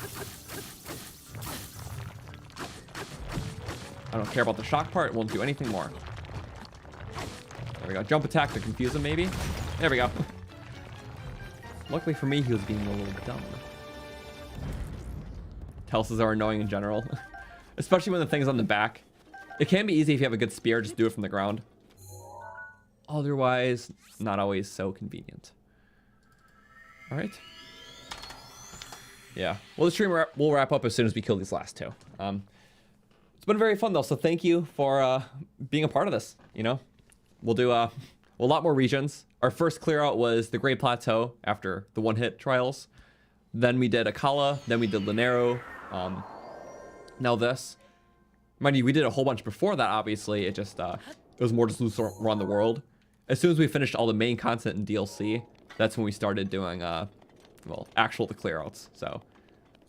I don't care about the shock part, it won't do anything more. There we go. Jump attack to confuse him, maybe. There we go. Luckily for me, he was being a little dumb. Telses are annoying in general. Especially when the thing's on the back. It can be easy if you have a good spear, just do it from the ground. Otherwise, not always so convenient. Alright. Yeah. Well, the stream will wrap up as soon as we kill these last two. It's been very fun, though, so thank you for being a part of this, We'll do a lot more regions. Our first clear out was the Great Plateau after the one-hit trials. Then we did Akkala, then we did Lanayru. Now this. Mind you, we did a whole bunch before that, obviously. It was more just loose around the world. As soon as we finished all the main content in DLC, that's when we started doing, the clearouts. So,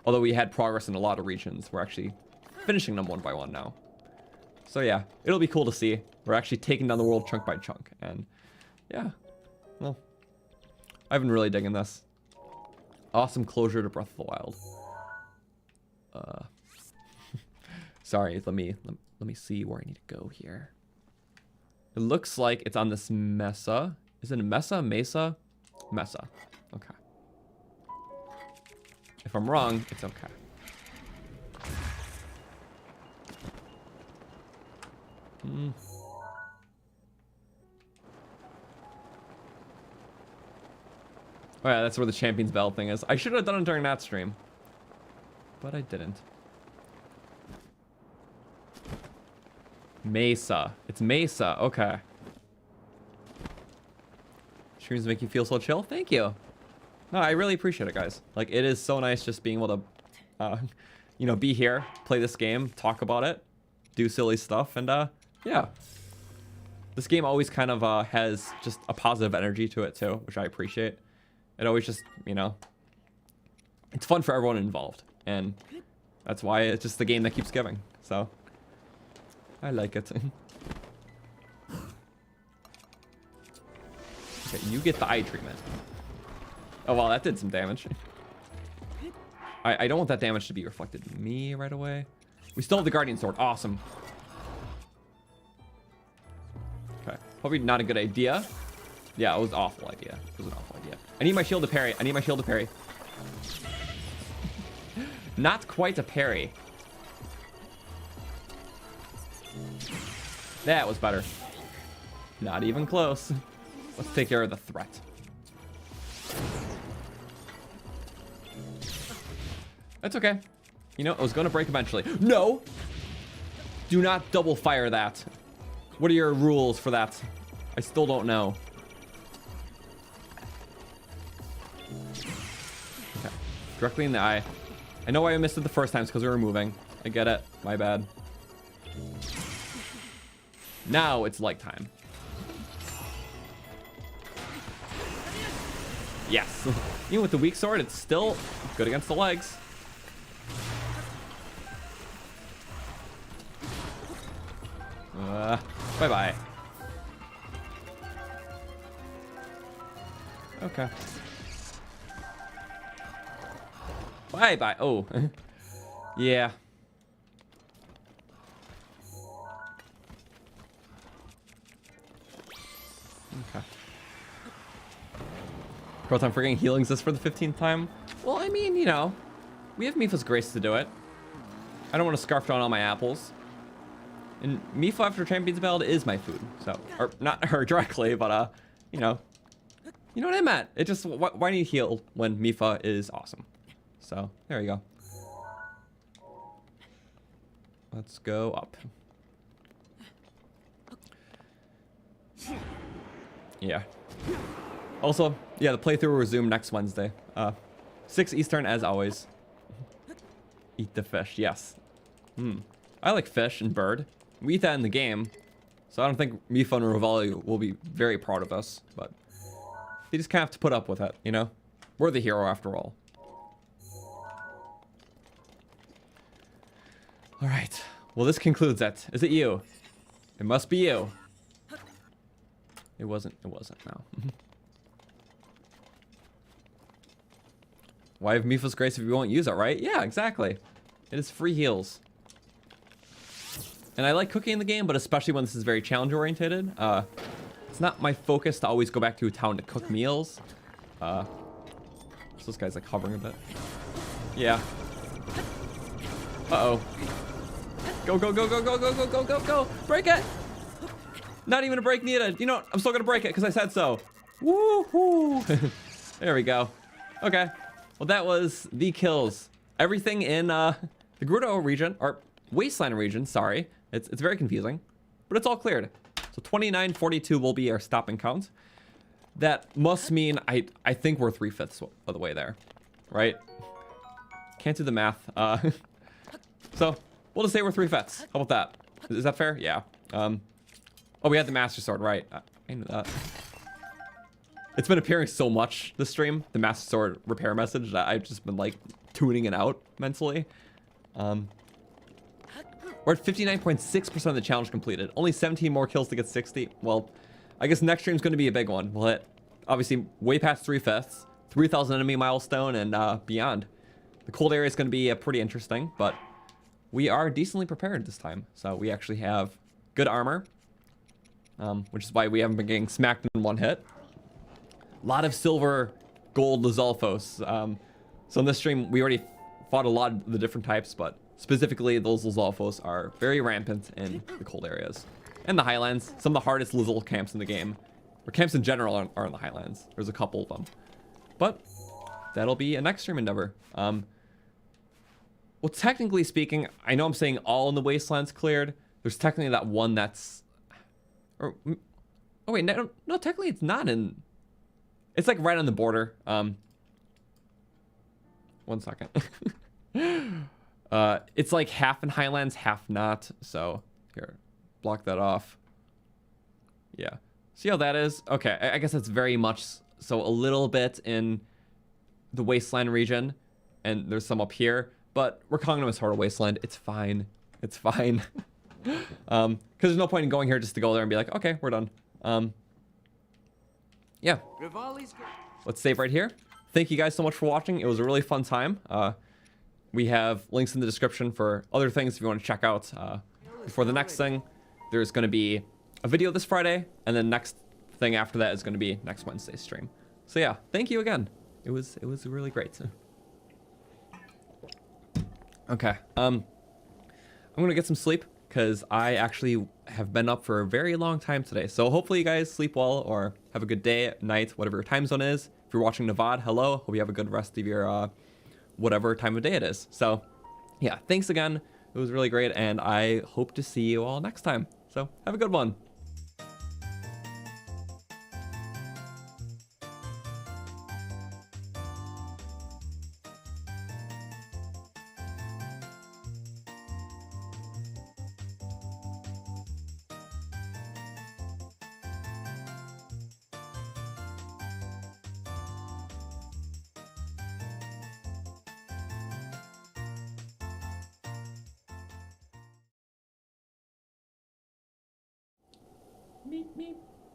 although we had progress in a lot of regions, we're actually finishing them one by one now. So yeah, it'll be cool to see. We're actually taking down the world chunk by chunk. And yeah, well, I've been really digging this. Awesome closure to Breath of the Wild. Sorry, let me see where I need to go here. It looks like it's on this mesa. Is it a mesa? Mesa? Mesa. Okay. If I'm wrong, it's okay. Oh yeah, that's where the Champions Battle thing is. I should have done it during that stream, but I didn't. Mesa. It's Mesa. Okay. Streams make you feel so chill. Thank you. No, I really appreciate it, guys. Like, it is so nice just being able to, be here, play this game, talk about it, do silly stuff, and yeah. This game always kind of has just a positive energy to it too, which I appreciate. It always just, it's fun for everyone involved. And That's why it's just the game that keeps giving. So I like it. Okay, you get the eye treatment. Oh, wow, that did some damage. I don't want that damage to be reflected in me right away. We still have the Guardian Sword. Awesome. Okay, probably not a good idea. Yeah, it was an awful idea. It was an awful idea. I need my shield to parry. I need my shield to parry. Not quite a parry. That was better. Not even close. Let's take care of the threat. That's okay. You know, it was going to break eventually. No! Do not double fire that. What are your rules for that? I still don't know. Okay. Directly in the eye. I know why I missed it the first time. It's because we were moving. I get it. My bad. Now it's light time. Yes. Even with the weak sword, it's still good against the legs. Bye-bye. Okay. Bye-bye. Oh. Yeah. Okay. Croton forgetting healing exists for the 15th time. Well, I mean, you know, we have Mifa's Grace to do it. I don't want to scarf down all my apples. And Mifa after Champions Battle is my food. So, or not her directly, but you know what I meant. It just, why need heal when Mifa is awesome? So, there you go. Let's go up. Yeah. Also, yeah, the playthrough will resume next Wednesday. 6 Eastern as always. Eat the fish, yes. I like fish and bird. We eat that in the game. So I don't think Mifa and Rivali will be very proud of us, but they just kind of have to put up with it, you know? We're the hero after all. All right. Well, this concludes it. Is it you? It must be you. It wasn't. It wasn't. No. Why have Mifa's Grace if you won't use it, right? Yeah, exactly. It is free heals. And I like cooking in the game, but especially when this is very challenge oriented. It's not my focus to always go back to a town to cook meals. So this guy's like hovering a bit. Yeah. Uh-oh. Go, go, go, go, go, go, go, go, go, go. Break it. Not even a break needed. You know what? I'm still gonna break it because I said so. Woo-hoo. There we go. Okay. Well, that was the kills. Everything in the Gerudo region, or Wasteland region, sorry. It's very confusing, but it's all cleared. So 2942 will be our stopping count. That must mean I think we're 3/5 of the way there, right? Can't do the math. So we'll just say we're 3/5. How about that? Is that fair? Yeah. Oh, we had the Master Sword, right? I knew that. It's been appearing so much this stream, the Master Sword repair message, that I've just been like tuning it out mentally. We're at 59.6% of the challenge completed. Only 17 more kills to get 60. Well, I guess next stream's going to be a big one. We'll hit, obviously, way past 3/5, 3,000 enemy milestone, and beyond. The cold area is going to be pretty interesting, but we are decently prepared this time. So we actually have good armor, which is why we haven't been getting smacked in one hit. A lot of silver, gold Lizalfos. So in this stream, we already fought a lot of the different types, but specifically, those Lizalfos are very rampant in the cold areas. And the Highlands, some of the hardest Lizal camps in the game. Or camps in general are in the Highlands. There's a couple of them. But that'll be a next stream endeavor. Well, technically speaking, I know I'm saying all in the Wastelands cleared. There's technically that one that's... oh wait, no, technically it's not in... It's like right on the border. 1 second. It's like half in Highlands, half not. So here, block that off. Yeah. See how that is? Okay, I guess that's very much so a little bit in the Wasteland region, and there's some up here. but we're calling him a Total Wasteland. It's fine. It's fine. Because there's no point in going here just to go there and be like, okay, we're done. Yeah. Let's save right here. Thank you guys so much for watching. It was a really fun time. We have links in the description for other things if you want to check out. Before the next thing, there's going to be a video this Friday, and then next thing after that is going to be next Wednesday's stream. So yeah, thank you again. It was really great. Okay. I'm going to get some sleep because I actually have been up for a very long time today. So hopefully you guys sleep well or have a good day, night, whatever your time zone is. If you're watching Nevada, hello. Hope you have a good rest of your whatever time of day it is. So yeah, thanks again. It was really great, and I hope to see you all next time. So have a good one. Meep, meep.